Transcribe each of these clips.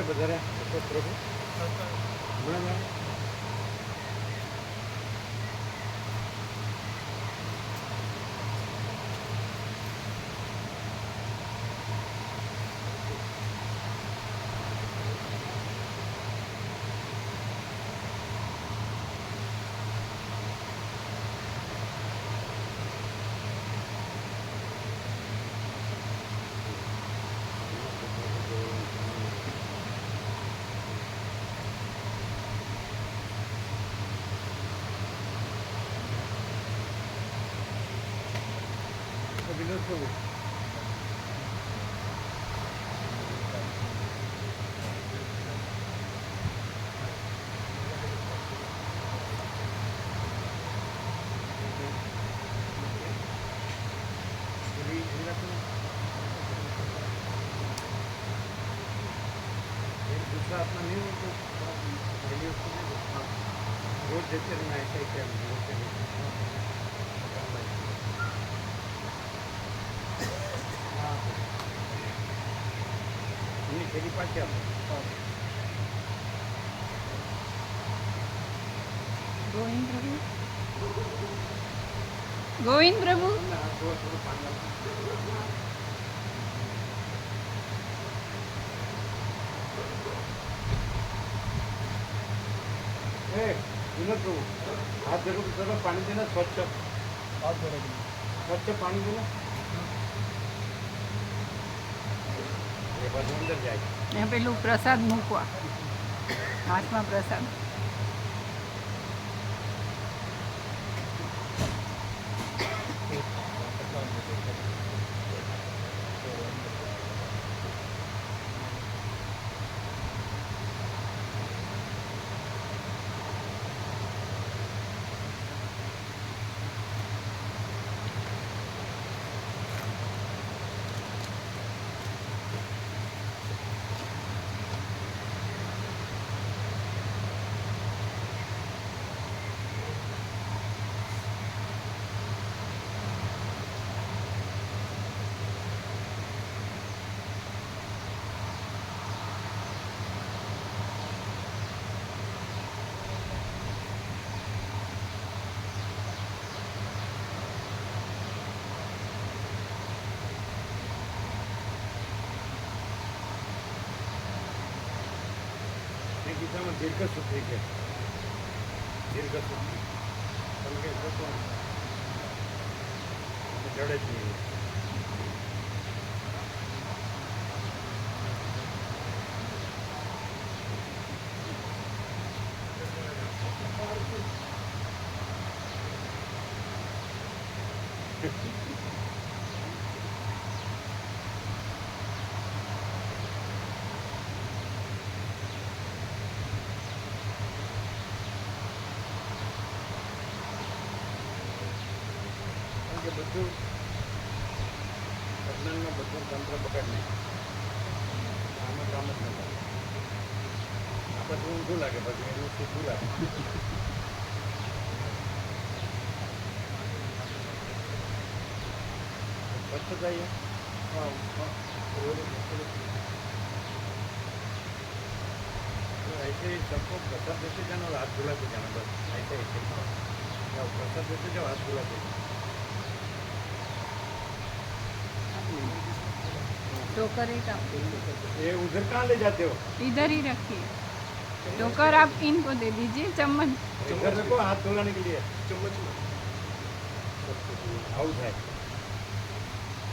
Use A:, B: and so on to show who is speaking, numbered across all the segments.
A: વધારે પ્રભુ હમણાં વિનોદ પ્રભુ दूसरा अपना नहीं हो तो पहले उसको नहीं दो रोज देते रहना ऐसा ही क्या ini jadi pajak.
B: ગોવિંદ પ્રભુ ગોવિંદ પ્રભુ
A: विनोद प्रभु हाथ जरूर जरूर पानी देना स्वच्छ हाथ स्वच्छ पानी देना ये बाजू अंदर जाए
B: પેલું પ્રસાદ મૂકવા હાથમાં પ્રસાદ
A: ગીતામાં દીર્ઘ સૂત્રી છે દીર્ઘ સૂત્રી તમે કંઈ શકો જડે જ નહીં કે બધું અજ્ઞાનમાં બધું તંત્ર પકડ નહીં આમાં કામ જ ન કરે આ બધું ઊંધું લાગે બધું એનું સીધું લાગે સ્વચ્છ જઈએ ऐसे ही सबको प्रसाद देते जाना और हाथ धुलाते जाना बस ऐसे ऐसे जाओ प्रसाद देते जाओ हाथ धुलाते जाओ
B: टोकर एक आप
A: ये उधर कहाँ ले जाते हो
B: इधर ही रखिए टोकर आप इनको दे दीजिए चम्मच
A: इधर रखो हाथ धुलाने के लिए चम्मच आउट है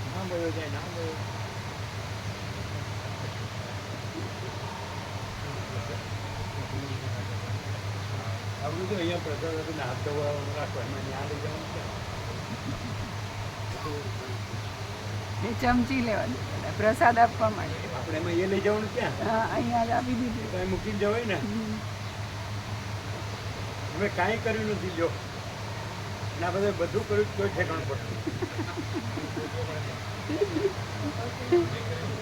A: ना बोलो जाए ना बोलो अब तो यहाँ प्रसाद अपने हाथ धोवा રાખો એમાં ત્યાં લઈ જવાનું છે
B: એ ચમચી લેવાની પ્રસાદ આપવા માટે
A: આપણે એમાં એ લઈ જવાનું ક્યાં
B: હા અહીંયા જ આપી દીધું
A: કાંઈ મૂકીને જવાય ને અમે કાંઈ કર્યું નથી જો ના બધે બધું કર્યું કોઈ ઠેકાણ પડતું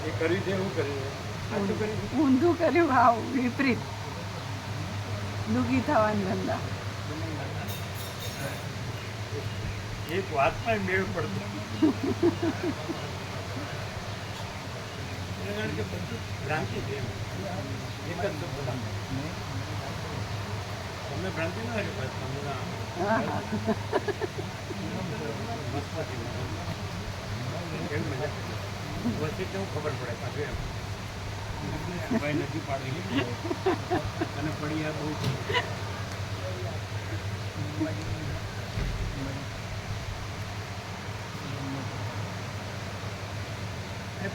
A: એ કર્યું છે એવું કર્યું સાચું કર્યું
B: ઊંધું કર્યું ભાવ વિપરીત દુઃખી થવાના ધંધા
A: એક વાતમાં મેળ પડતો કારણ કે બધું ભ્રાંતિ છે એમ. એક જ તો બધા તમને ભ્રાંતિ ના હોય કે બસ તમને ના
B: હા હા
A: મસ્ત હતી. કેવી મજા વચ્ચે કેવું ખબર પડે પાછું એમ ભાઈ નથી પાડી અને પડી આ બહુ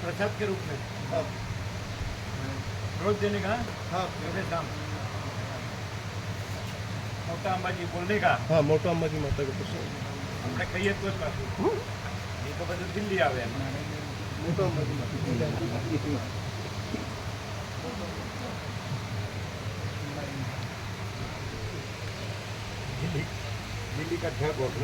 A: प्रसाद के रूप में रोज देने का. हाँ मेरे शाम मोटा अंबाजी बोलने का.
C: हाँ मोटा अंबाजी माता का प्रसाद
A: हमने कही तो ये तो बस दिल्ली आवे
C: मोटा अंबाजी माता
A: दिल्ली का ठग वोट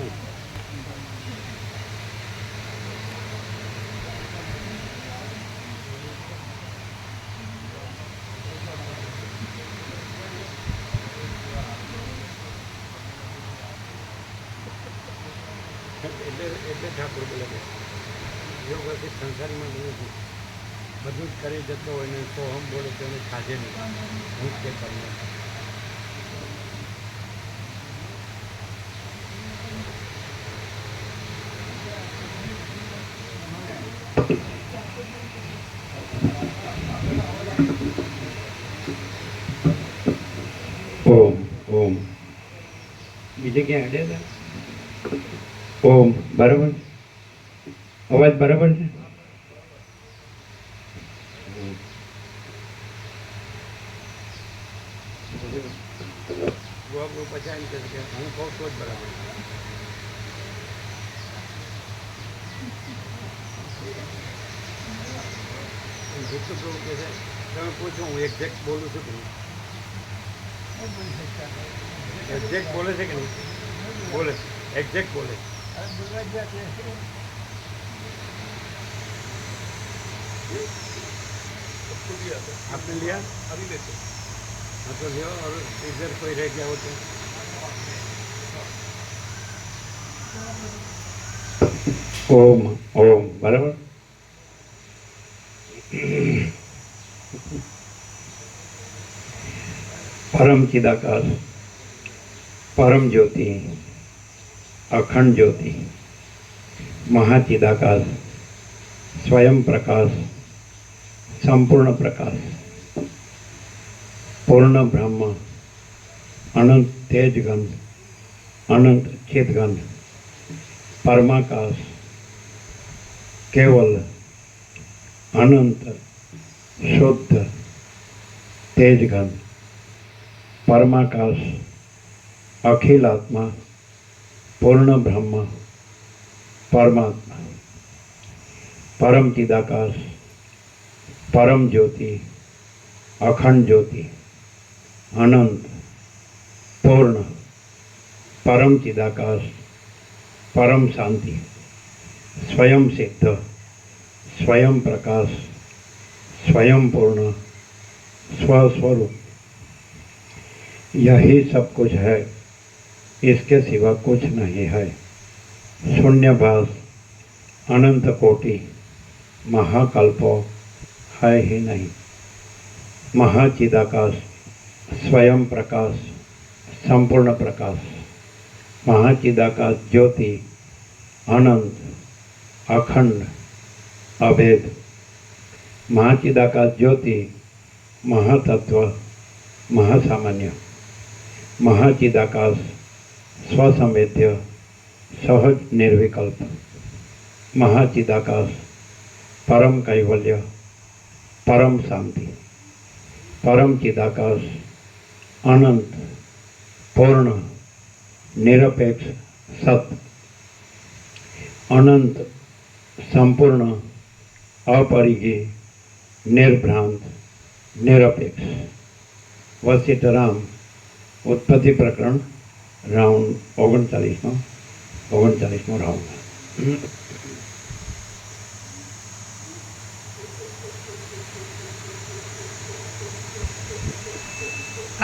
A: એટલે ઠાકોર બોલે છે યોગ વખતે સંસારીમાં બધું જ કરી જતો હોય ને સોહમ બોલે તો એને ખાજે નહીં હું જ કે તમને
D: ઓમ ઓમ બીજે ક્યાં અડ્યા હતા ઓમ બરાબર અવાજ બરાબર છે
A: પછી એમ કહે છે કે હું કહું તો જ બરાબર જેટલું કેવું કહે છે તમે પૂછો હું એક્ઝેક્ટ બોલું છું કે નહીં એક્ઝેક્ટ બોલે છે કે નહીં બોલે એક્ઝેક્ટ બોલે आपने लिया अभी लेते हाँ तो लियो और इधर कोई रह गया हो तो
D: ઓમ ઓમ બરાબર परम चिदाकाश परम ज्योति अखंड ज्योति महाचिदाकाश स्वयं प्रकाश संपूर्ण प्रकाश पूर्ण ब्रह्म अनंत तेजगंध अनंत चिदगंध परमाकाश केवल अनंत शुद्ध तेजगंध परमाकाश अखिल आत्मा पूर्ण ब्रह्म परमात्मा परम चिदाकाश परम ज्योति अखंड ज्योति अनंत पूर्ण परम चिदाकाश परम शांति स्वयं सिद्ध स्वयं प्रकाश स्वयं पूर्ण स्वस्वरूप यही सब कुछ है इसके सिवा कुछ नहीं है शून्यभास अनंत कोटि महाकल्पो है ही नहीं महाचिदाकाश स्वयं प्रकाश संपूर्ण प्रकाश महाचिदाकाश ज्योति अनंत अखंड अभेद महाचिदाकाश ज्योति महातत्व महासामान्य महाचिदाकाश स्वसंवेद्य सहज निर्विकल्प महाचिदाकाश परम कैवल्य परम शांति परम चिदाकाश अनंत पूर्ण निरपेक्ष सत अनंत संपूर्ण अपरिगी निर्भ्रांत निरपेक्ष वसिष्ठराम उत्पत्ति प्रकरण राउंड 39 राउंड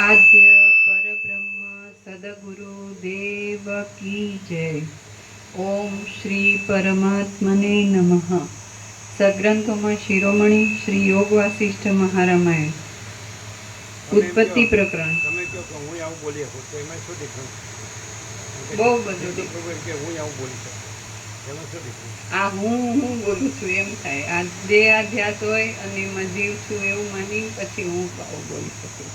B: आद्य परब्रह्म सदगुरु देव की जय। ओम श्री परमात्मने नमः। સદગ્રંથોમાં શિરોમણી શ્રી યોગ વાસિષ્ઠ મહારામાયણ ઉત્પત્તિ પ્રકરણ.
A: તમે કહો કે હું આવું બોલી શકું તો એમાં શું ડિફરન્સ?
B: બહુ બધું
A: કે હું આવું બોલી શકું એમાં શું ડિફરન્સ?
B: આ હું બોલું છું એમ થાય. આ દેહ આધ્યાસ હોય અને એમાં જીવ છું એવું માની પછી હું આવું બોલી શકું.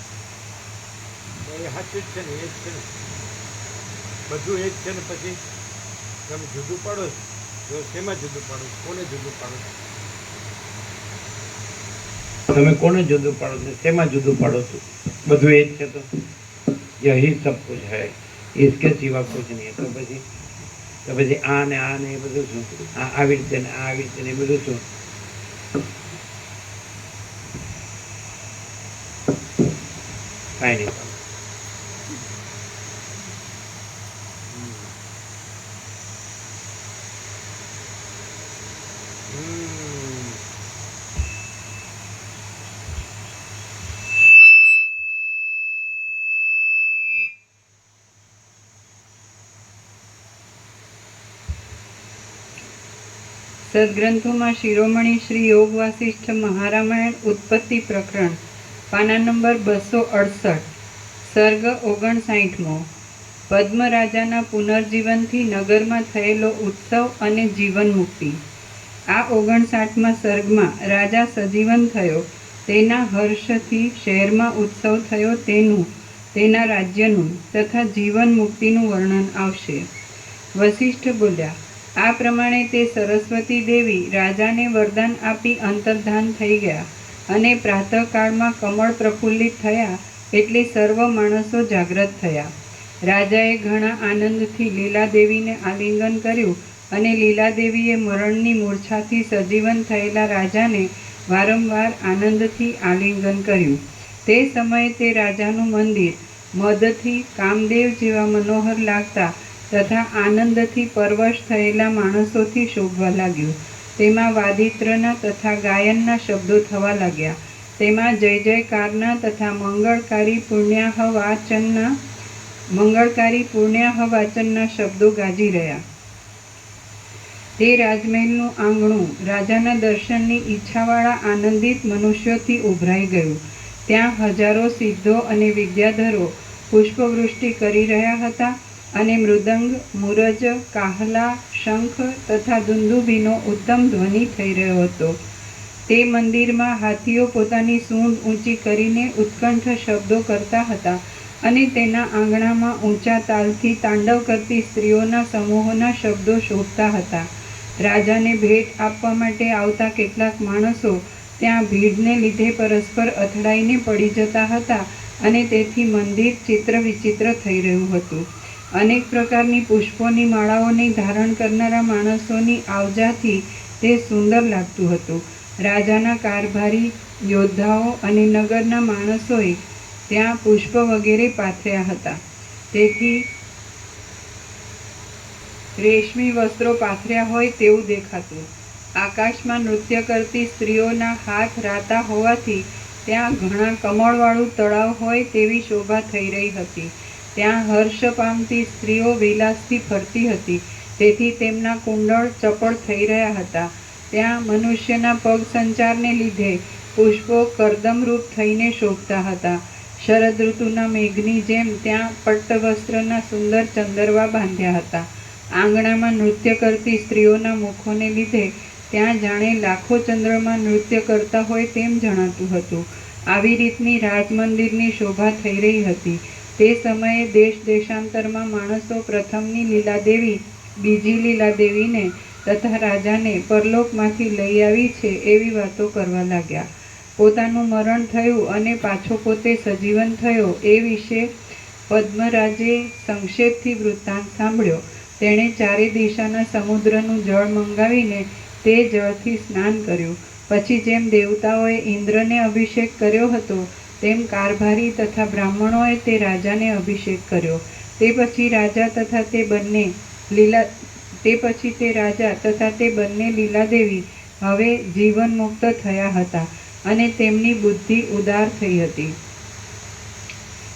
A: એ સાચું જ છે ને, એ જ છે ને, બધું એ જ છે ને. પછી તમે જુદું પાડો છો તો શેમાં જુદું પાડો છો? કોને જુદું પાડો છો?
D: તમે કોને જુદું પાડો છો, શેમાં જુદું પાડો છો? બધું એ જ છે. તો यही सब कुछ है, इसके सिवा कुछ नहीं है. તો પછી આ ને એ બધું શું? આ આવી રીતે ને આ આવી રીતે ને એ બધું શું? કાંઈ નહીં.
B: સદગ્રંથોમાં શિરોમણી શ્રી યોગ વાસિષ્ઠ મહારામાયણ ઉત્પત્તિ પ્રકરણ પાના નંબર 268 સર્ગ 59મો. પદ્મ રાજાના પુનર્જીવનથી નગરમાં થયેલો ઉત્સવ અને જીવન મુક્તિ. આ 59મા સર્ગમાં રાજા સજીવન થયો તેના હર્ષથી શહેરમાં ઉત્સવ થયો તેના રાજ્યનું તથા જીવન મુક્તિનું વર્ણન આવશે. વસિષ્ઠ બોલ્યા, આ પ્રમાણે તે સરસ્વતી દેવી રાજાને વરદાન આપી અંતર્ધાન થઈ ગયા અને પ્રાતઃકાળમાં કમળ પ્રફુલ્લિત થયા એટલે સર્વ માણસો જાગ્રત થયા. રાજાએ ઘણા આનંદથી લીલાદેવીને આલિંગન કર્યું અને લીલાદેવીએ મરણની મૂર્છાથી સજીવન થયેલા રાજાને વારંવાર આનંદથી આલિંગન કર્યું. તે સમયે તે રાજાનું મંદિર મદથી કામદેવ જેવા મનોહર લાગતા તથા આનંદથી પરવશ થયેલા માણસોથી શોભવા લાગ્યું. તેમાં વાદિત્રના તથા ગાયનના શબ્દો થવા લાગ્યા. તેમાં જય જયકારના તથા મંગળકારી પુણ્યાહ વાચનના શબ્દો ગાજી રહ્યા. તે રાજમહેલનું આંગણું રાજાના દર્શનની ઈચ્છાવાળા આનંદિત મનુષ્યોથી ઉભરાઈ ગયું. ત્યાં હજારો સિદ્ધો અને વિદ્યાધરો પુષ્પવૃષ્ટિ કરી રહ્યા હતા અને મૃદંગ, મુરજ, કાહલા, શંખ તથા દુંદુભીનો ઉત્તમ ધ્વનિ થઈ રહ્યો હતો. તે મંદિરમાં હાથીઓ પોતાની સૂંઢ ઊંચી કરીને ઉત્કંઠ શબ્દો કરતા હતા અને તેના આંગણામાં ઊંચા તાલથી તાંડવ કરતી સ્ત્રીઓના સમૂહોના શબ્દો શોભતા હતા. રાજાને ભેટ આપવા માટે આવતા કેટલાક માણસો ત્યાં ભીડને લીધે પરસ્પર અથડાઈને પડી જતા હતા અને તેથી મંદિર ચિત્ર વિચિત્ર થઈ રહ્યું હતું. અનેક પ્રકારની પુષ્પોની માળાઓને ધારણ કરનારા માણસોની આવજાથી તે સુંદર લાગતું હતું. રાજાના કારભારી, યોદ્ધાઓ અને નગરના માણસોએ ત્યાં પુષ્પ વગેરે પાથર્યા હતા. તેથી રેશમી વસ્ત્રો પાથર્યા હોય તેવું દેખાતું. આકાશમાં નૃત્ય કરતી સ્ત્રીઓના હાથ રાતા હોવાથી ત્યાં ઘણા કમળવાળું તળાવ હોય તેવી શોભા થઈ રહી હતી. ત્યાં હર્ષ પામતી સ્ત્રીઓ વિલાસથી ફરતી હતી, તેથી તેમના કુંડળ ચપળ થઈ રહ્યા હતા. ત્યાં મનુષ્યના પગ સંચારને લીધે પુષ્પો કરદમરૂપ થઈને શોભતા હતા. શરદ ઋતુના મેઘની જેમ ત્યાં પટ્ટવસ્ત્રના સુંદર ચંદરવા બાંધ્યા હતા. આંગણામાં નૃત્ય કરતી સ્ત્રીઓના મુખોને લીધે ત્યાં જાણે લાખો ચંદ્રમાં નૃત્ય કરતા હોય તેમ જણાતું હતું. આવી રીતની રાજમંદિરની શોભા થઈ રહી હતી. તે સમયે દેશ દેશાંતરમાં માણસો પ્રથમની લીલાદેવી બીજી લીલાદેવીને તથા રાજાને પરલોકમાંથી લઈ આવી છે એવી વાતો કરવા લાગ્યા. પોતાનું મરણ થયું અને પાછો પોતે સજીવન થયો એ વિશે પદ્મરાજે સંક્ષેપથી વૃત્તાંત સાંભળ્યો. તેણે ચારે દિશાના સમુદ્રનું જળ મંગાવીને તે જળથી સ્નાન કર્યું. પછી જેમ દેવતાઓએ ઇન્દ્રને અભિષેક કર્યો હતો તેમ કારભારી તથા બ્રાહ્મણોએ તે રાજાને અભિષેક કર્યો. તે પછી રાજા તથા તે બંને લીલાદેવી હવે જીવન મુક્ત થયા હતા અને તેમની બુદ્ધિ ઉદાર થઈ હતી.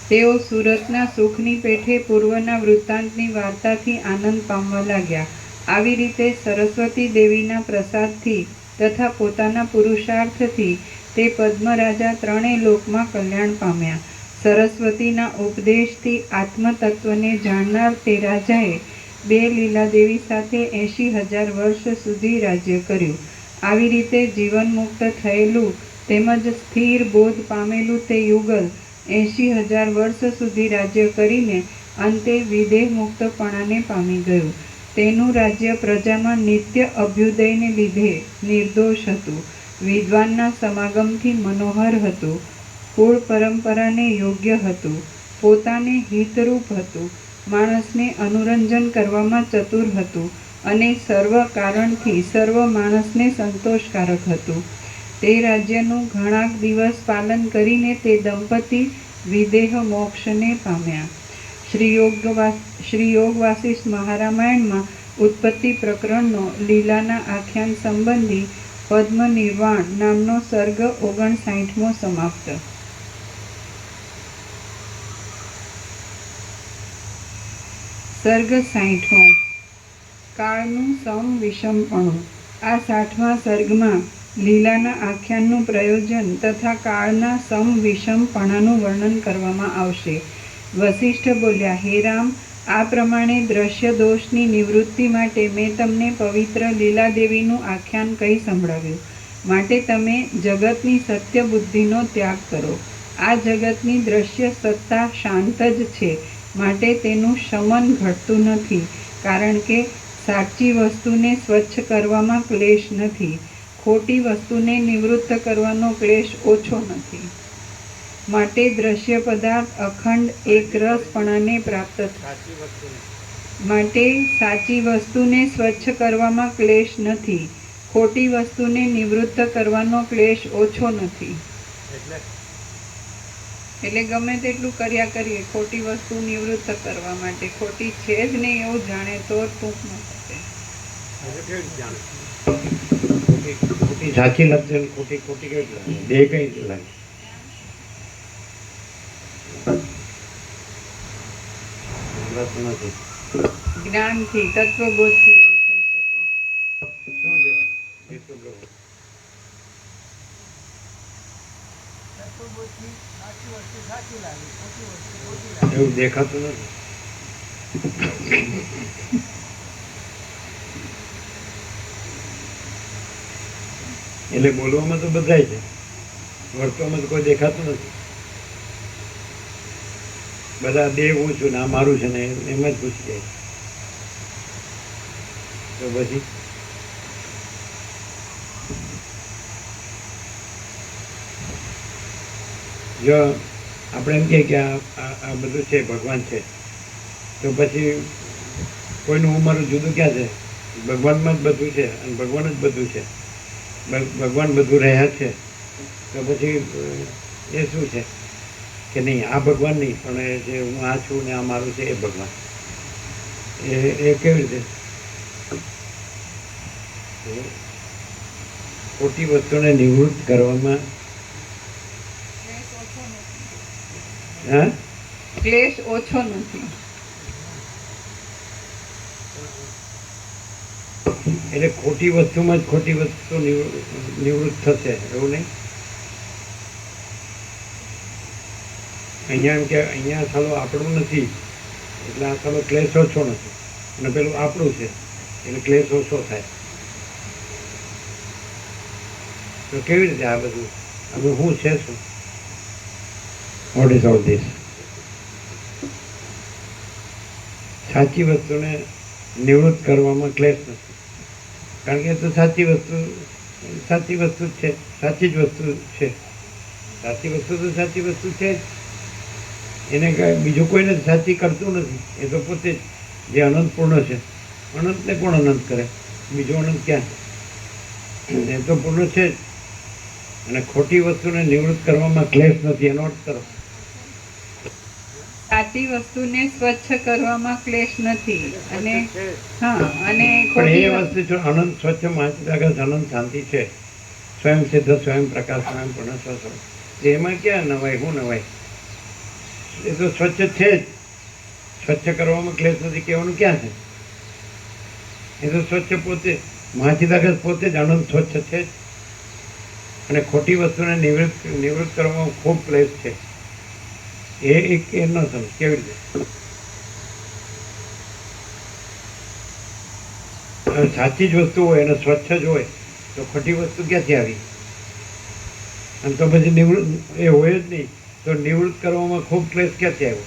B: તેઓ સુરતના સુખની પેઠે પૂર્વના વૃત્તાંતની વાર્તાથી આનંદ પામવા લાગ્યા. આવી રીતે સરસ્વતી દેવીના પ્રસાદથી તથા પોતાના પુરુષાર્થથી તે પદ્મરાજા ત્રણેય લોકમાં કલ્યાણ પામ્યા. સરસ્વતીના ઉપદેશથી આત્મતત્વને જાણનાર તે રાજાએ બે લીલાદેવી સાથે 80,000 વર્ષ સુધી રાજ્ય કર્યું. આવી રીતે જીવન મુક્ત થયેલું તેમજ સ્થિર બોધ પામેલું તે યુગલ 80,000 વર્ષ સુધી રાજ્ય કરીને અંતે વિદેહ મુક્તપણાને પામી ગયું. તેનું રાજ્ય પ્રજામાં નિત્ય અભ્યુદયને લીધે નિર્દોષ હતું. વિદ્વાનના સમાગમથી મનોહર હતું. કુળ પરંપરાને યોગ્ય હતું. પોતાને હિતરૂપ હતું. માણસને અનુરંજન કરવામાં ચતુર હતું અને સર્વ કારણથી સર્વ માણસને સંતોષકારક હતું. તે રાજ્યનું ઘણા દિવસ પાલન કરીને તે દંપતી વિદેહ મોક્ષને પામ્યા. શ્રી યોગ વાસિષ્ઠ મહારામાયણમાં ઉત્પત્તિ પ્રકરણનો લીલાના આખ્યાન સંબંધી પદ્મ નિર્વાણ નામનો સર્ગ 59મો સમાપ્ત. સર્ગ 60મો. કાળનું સમ વિષમપણું. આ 60મા સર્ગમાં લીલાના આખ્યાનનું પ્રયોજન તથા કાળના સમ વિષમપણાનું વર્ણન કરવામાં આવશે. વસિષ્ઠ બોલ્યા, હે રામ, આ પ્રમાણે દ્રશ્ય દોષની નિવૃત્તિ માટે મેં તમને પવિત્ર લીલાદેવીનું આખ્યાન કહી સંભળાવ્યું. માટે તમે જગતની સત્ય બુદ્ધિનો ત્યાગ કરો. આ જગતની દ્રશ્ય સત્તા શાંત જ છે, માટે તેનું શમન ઘટતું નથી. કારણ કે સાચી વસ્તુને સ્વચ્છ કરવામાં ક્લેશ નથી. ખોટી વસ્તુને નિવૃત્ત કરવાનો ક્લેશ ઓછો નથી. માટે દ્રશ્ય પદાર્થ અખંડ એકરસપણાને પ્રાપ્ત થાય. માટે સાચી વસ્તુને સ્વચ્છ કરવામાં ક્લેશ નથી. ખોટી વસ્તુને નિવૃત્ત કરવાનો ક્લેશ ઓછો નથી. એટલે ગમે તેટલું કર્યા કરીએ ખોટી વસ્તુ નિવૃત્ત કરવા માટે, ખોટી છે જ નહીં એવું જાણે તો ટૂંકમાં થશે.
D: ખોટી સાચી લાગશે ને ખોટી ખોટી કઈ લાગે? બે કઈ લાગે?
B: જ્ઞાનથી, તત્વબોધથી એવું થઈ શકે.
D: શું છે? એવું દેખાતું નથી. એટલે બોલવામાં તો બધાય છે, વર્તવામાં તો કોઈ દેખાતું નથી. બધા દેવ હું છું ને આ મારું છે ને એમ જ પૂછી જાય. તો પછી જો આપણે એમ કહીએ કે આ બધું છે, ભગવાન છે, તો પછી કોઈનું હું મારું જુદું ક્યાં છે? ભગવાનમાં જ બધું છે અને ભગવાન જ બધું છે. ભગવાન બધું રહ્યા છે, તો પછી એ શું છે કે નહીં આ ભગવાન નહીં, પણ એ જે હું આ છું ને આ મારું છે એ ભગવાન. એ કેવી રીતે? ખોટી વસ્તુને નિવૃત્ત કરવામાં
B: ક્લેશ ઓછો નથી.
D: એટલે ખોટી વસ્તુમાં જ ખોટી વસ્તુ નિવૃત્ત થશે એવું નહીં. અહીંયા એમ કે અહીંયા સાલો આપણું નથી એટલે આ સાલો ક્લેશ ઓછો નથી, અને પેલું આપણું છે એટલે ક્લેશ ઓછો થાય. તો કેવી રીતે આ બધું હવે હું છે શું? What is all this? સાચી વસ્તુને નિવૃત્ત કરવામાં ક્લેશ નથી, કારણ કે તો સાચી વસ્તુ જ છે, સાચી જ વસ્તુ છે. સાચી વસ્તુ તો સાચી વસ્તુ છે જ. એને કાંઈ બીજું કોઈને સાચી કરતું નથી. એ તો પોતે જ જે અનંત પૂર્ણ છે. અનંતને કોણ અનંત કરે? બીજો અનંત ક્યાં છે? એ તો પૂર્ણ છે જ. અને ખોટી વસ્તુને નિવૃત્ત કરવામાં ક્લેશ નથી, એનો અર્થ કરો.
B: સાચી વસ્તુને સ્વચ્છ કરવામાં ક્લેશ નથી. અને હા, અને
D: પણ એ વસ્તુ જો અનંત સ્વચ્છ માહિતી અનંત શાંતિ છે, સ્વયં સિદ્ધ, સ્વયં પ્રકાશ, સ્વયં પૂર્ણ સ્વસ્વ, એમાં ક્યાં નવાય? શું નવાય? એ તો સ્વચ્છ છે જ. સ્વચ્છ કરવામાં ક્લેશ નથી કહેવાનું ક્યાં છે? એ તો સ્વચ્છ પોતે મહાચિદાકાશ પોતે જ આનંદ સ્વચ્છ છે જ. અને ખોટી વસ્તુને નિવૃત્ત કરવામાં ખૂબ ક્લેશ છે. એ એક એ ન સમજ કેવી રીતે. હવે સાચી જ વસ્તુ હોય અને સ્વચ્છ જ હોય તો ખોટી વસ્તુ ક્યાંથી આવી? અને તો પછી નિવૃત્ત એ હોય જ નહીં તો નિવૃત્ત કરવામાં ખૂબ ક્લેશ ક્યાંથી આવ્યો?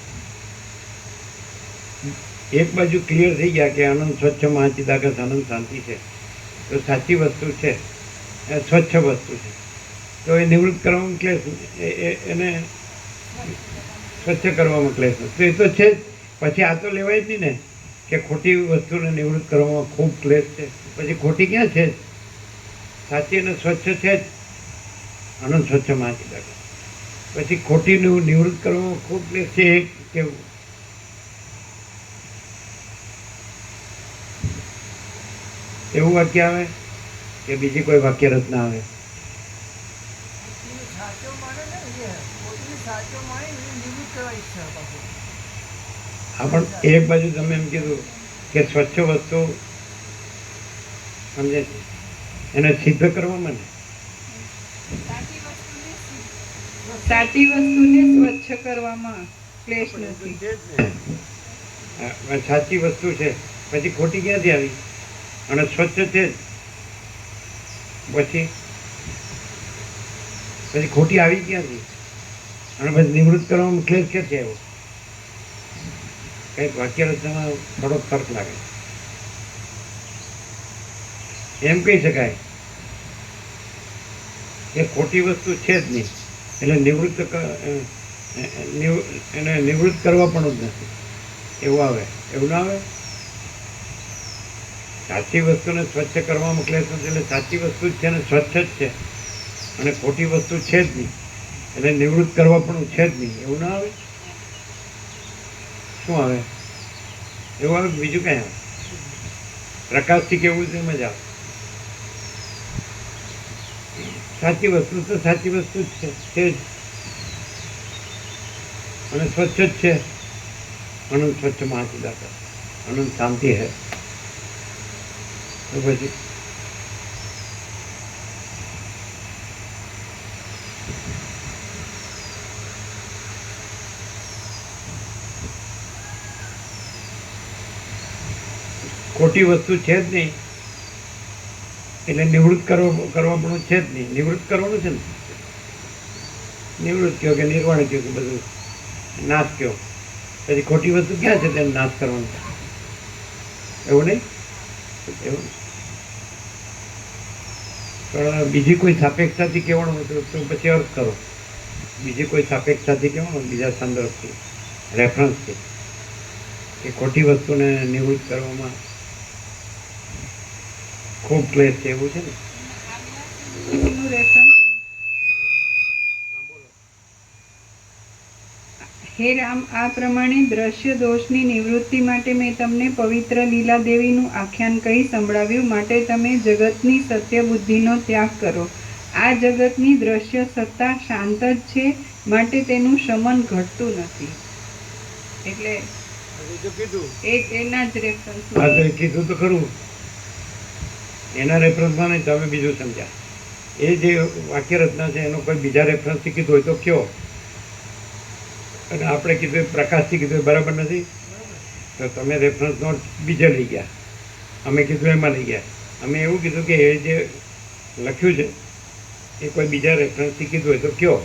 D: એક બાજુ ક્લિયર થઈ ગયા કે આનંદ સ્વચ્છ મહાચિદાકાશ આનંદ શાંતિ છે તો સાચી વસ્તુ છે, એ સ્વચ્છ વસ્તુ છે, તો એ નિવૃત્ત કરવામાં ક્લેશ એને સ્વચ્છ કરવામાં ક્લેશ નથી. તો એ તો છે જ. પછી આ તો લેવાય જ નહીં ને કે ખોટી વસ્તુને નિવૃત્ત કરવામાં ખૂબ ક્લેશ છે. પછી ખોટી ક્યાં છે? સાચી અને સ્વચ્છ છે જ આનંદ સ્વચ્છ મહાચિદાકાશ. પછી ખોટીનું નિવૃત્ત કરવામાં ખૂબ ક્લેશ છે એ કેવું? એવું વાક્ય આવે કે બીજી કોઈ વાક્ય રચના આવે? હા, પણ એક બાજુ તમે એમ કીધું કે સ્વચ્છ વસ્તુ સમજે છે એને સિદ્ધ કરવામાં ને
B: સાચી વસ્તુને સ્વચ્છ કરવામાં ક્લેશ નથી.
D: સાચી વસ્તુ છે પછી ખોટી ક્યાંથી આવી? અને સ્વચ્છ છે જ. પછી ખોટી આવી ક્યાંથી? અને પછી નિવૃત્ત કરવામાં ક્લેશ ક્યાંથી આવ્યો? કંઈક વાક્ય રચનામાં થોડોક ફરક લાગે. એમ કહી શકાય કે ખોટી વસ્તુ છે જ નહીં એટલે એને નિવૃત્ત કરવા પણ જ નથી એવું આવે. એવું ના આવે. સાચી વસ્તુને સ્વચ્છ કરવામાં ક્લેશ નથી એટલે સાચી વસ્તુ જ છે ને સ્વચ્છ જ છે અને ખોટી વસ્તુ છે જ નહીં એટલે નિવૃત્ત કરવા પણ છે જ નહીં એવું ના આવે. શું આવે? એવું આવે બીજું કઈ આવે? પ્રકાશથી કેવું છે મજા આવે. સાચી વસ્તુ તો સાચી વસ્તુ જ છે જ અને સ્વચ્છ જ છે. આનંદ સ્વચ્છ મહાચિદાકાશ આનંદ શાંતિ હૈ. તો પછી ખોટી વસ્તુ છે જ નહીં એટલે નિવૃત્ત કરવા પણ છે જ નહીં. નિવૃત્ત કરવાનું છે ને. નિવૃત્ત કહો કે નિર્વાણ કહો કે બધું નાશ કહો. પછી ખોટી વસ્તુ ક્યાં છે તેને નાશ કરવાનું? એવું નહીં. એવું પણ બીજી કોઈ સાપેક્ષતાથી કહેવાનું હોય તો પછી અર્થ કરો. બીજી કોઈ સાપેક્ષતાથી કહેવાનું બીજા સંદર્ભથી રેફરન્સથી કે ખોટી વસ્તુને નિવૃત્ત કરવામાં ખૂબ ક્લેશ છે એવું છે ને.
B: એનું રેફરન્સ હે રામ, આ પ્રમાણે દ્રશ્ય દોષની નિવૃત્તિ માટે મેં તમને પવિત્ર લીલાદેવીનું આખ્યાન કહી સંભળાવ્યું. માટે તમે જગતની સત્ય બુદ્ધિનો ત્યાગ કરો. આ જગતની દ્રશ્ય સત્તા શાંત જ છે માટે તેનું શમન ઘટતું નથી. એટલે એના જ રેફરન્સ
D: કીધું તો ખરું. એના રેફરન્સમાં નહીં તમે બીજું સમજ્યા. એ જે વાક્ય રચના છે એનો કોઈ બીજા રેફરન્સથી કીધું હોય તો કયો. અને આપણે કીધું પ્રકાશથી કીધું બરાબર નથી તો તમે રેફરન્સ નોટ બીજે લઈ ગયા. અમે કીધું એમાં લઈ ગયા. અમે એવું કીધું કે એ જે લખ્યું છે એ કોઈ બીજા રેફરન્સથી કીધું હોય તો કયો.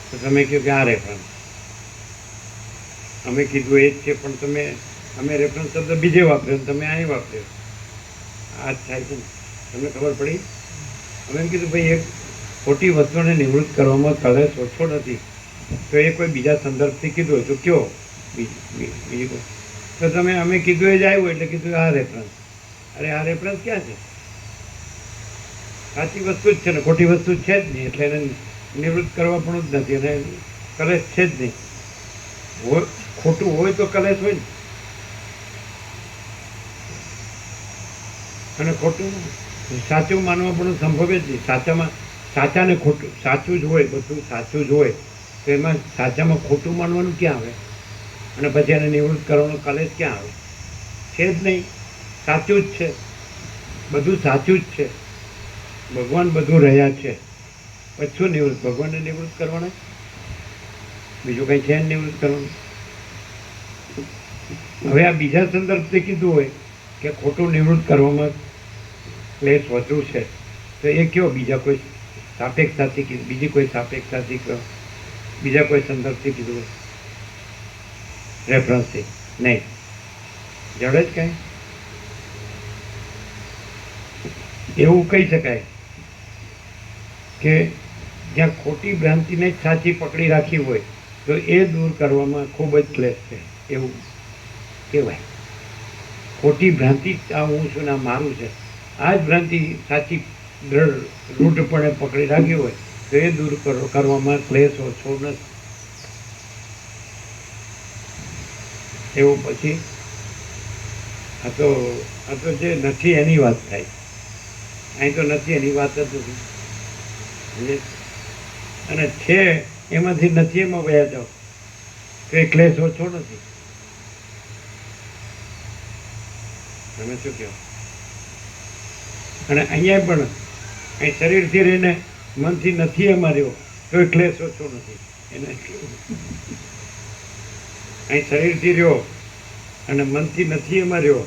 D: તો તમે કહો કે આ રેફરન્સ અમે કીધું એ જ છે પણ અમે રેફરન્સ શબ્દ બીજે વાપર્યો તમે અહીં વાપર્યો. આ જ થાય છે ને. તમને ખબર પડી. અમે એમ કીધું ભાઈ એક ખોટી વસ્તુને નિવૃત્ત કરવામાં કલેશ ઓછો નથી તો એ કોઈ બીજા સંદર્ભથી કીધું હોય તો કયો બીજું કોઈ. તો તમે અમે કીધું એ જ આવ્યું એટલે કીધું આ રેફરન્સ. અરે આ રેફરન્સ ક્યાં છે? સાચી વસ્તુ જ છે ને ખોટી વસ્તુ છે જ નહીં એટલે એને નિવૃત્ત કરવા પણ જ નથી અને કલેશ છે જ નહીં. ખોટું હોય તો કલેશ હોય ને. અને ખોટું સાચું માનવા પણ સંભવ જ નહીં. સાચાને ખોટું સાચું જ હોય બધું સાચું જ હોય તો એમાં સાચામાં ખોટું માનવાનું ક્યાં આવે? અને પછી એને નિવૃત્ત કરવાનો કલેશ ક્યાં આવે? છે જ નહીં. સાચું જ છે બધું સાચું જ છે, ભગવાન બધું રહ્યા છે, પછી શું નિવૃત્ત? ભગવાનને નિવૃત્ત કરવાના, બીજું કંઈ છે ને નિવૃત્ત કરવાનું? હવે આ બીજા સંદર્ભથી કીધું હોય કે ખોટું નિવૃત્ત કરવામાં ક્લેશ વધુ છે, તો એ કયો? બીજા કોઈ સાપેક્ષતાથી કીધું, બીજી કોઈ સાપેક્ષતાથી કયો, બીજા કોઈ સંદર્ભથી કીધું હોય, રેફરન્સથી નહીં, જડે જ કાંઈ એવું કહી શકાય કે જ્યાં ખોટી ભ્રાંતિને જ સાચી પકડી રાખી હોય તો એ દૂર કરવામાં ખૂબ જ ક્લેશ છે, એવું કહેવાય. ખોટી ભ્રાંતિ આ હું છું ને આ મારું છે, આ જ ભ્રાંતિ સાચી દ્રઢ રૂઢપણે પકડી રાખી હોય તો એ દૂર કરવામાં ક્લેશ ઓછો નથી. એવું પછી આ તો જે નથી એની વાત થાય, અહીં તો નથી એની વાત જ નથી, અને છે એમાંથી નથી એમાં વયા જાઓ તો એ ક્લેશ ઓછો નથી. તમે શું કહો? અને અહીંયા પણ અહીં શરીરથી રહીને મનથી નથી એમાં રહ્યો તો એ ક્લેશ ઓછો નથી. એને અહીં શરીરથી રહ્યો અને મનથી નથી એમાં રહ્યો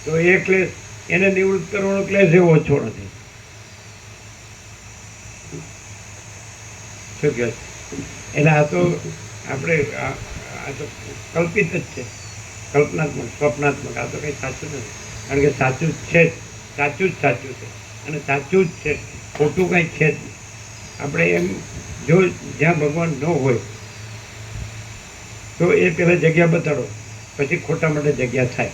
D: તો એ ક્લેશ, એને નિવૃત્ત કરવાનો ક્લેશ એવો ઓછો નથી. શું કહે? એટલે આ તો આપણે આ તો કલ્પિત જ છે, કલ્પનાત્મક, સ્વપ્નાત્મક. આ તો કંઈ સાચું નથી, કારણ કે સાચું જ છે, સાચું જ સાચું છે, અને સાચું જ છે, ખોટું કંઈ છે જ નહીં. આપણે એમ જો જ્યાં ભગવાન ન હોય તો એ પહેલાં જગ્યા બતાડો, પછી ખોટા માટે જગ્યા થાય.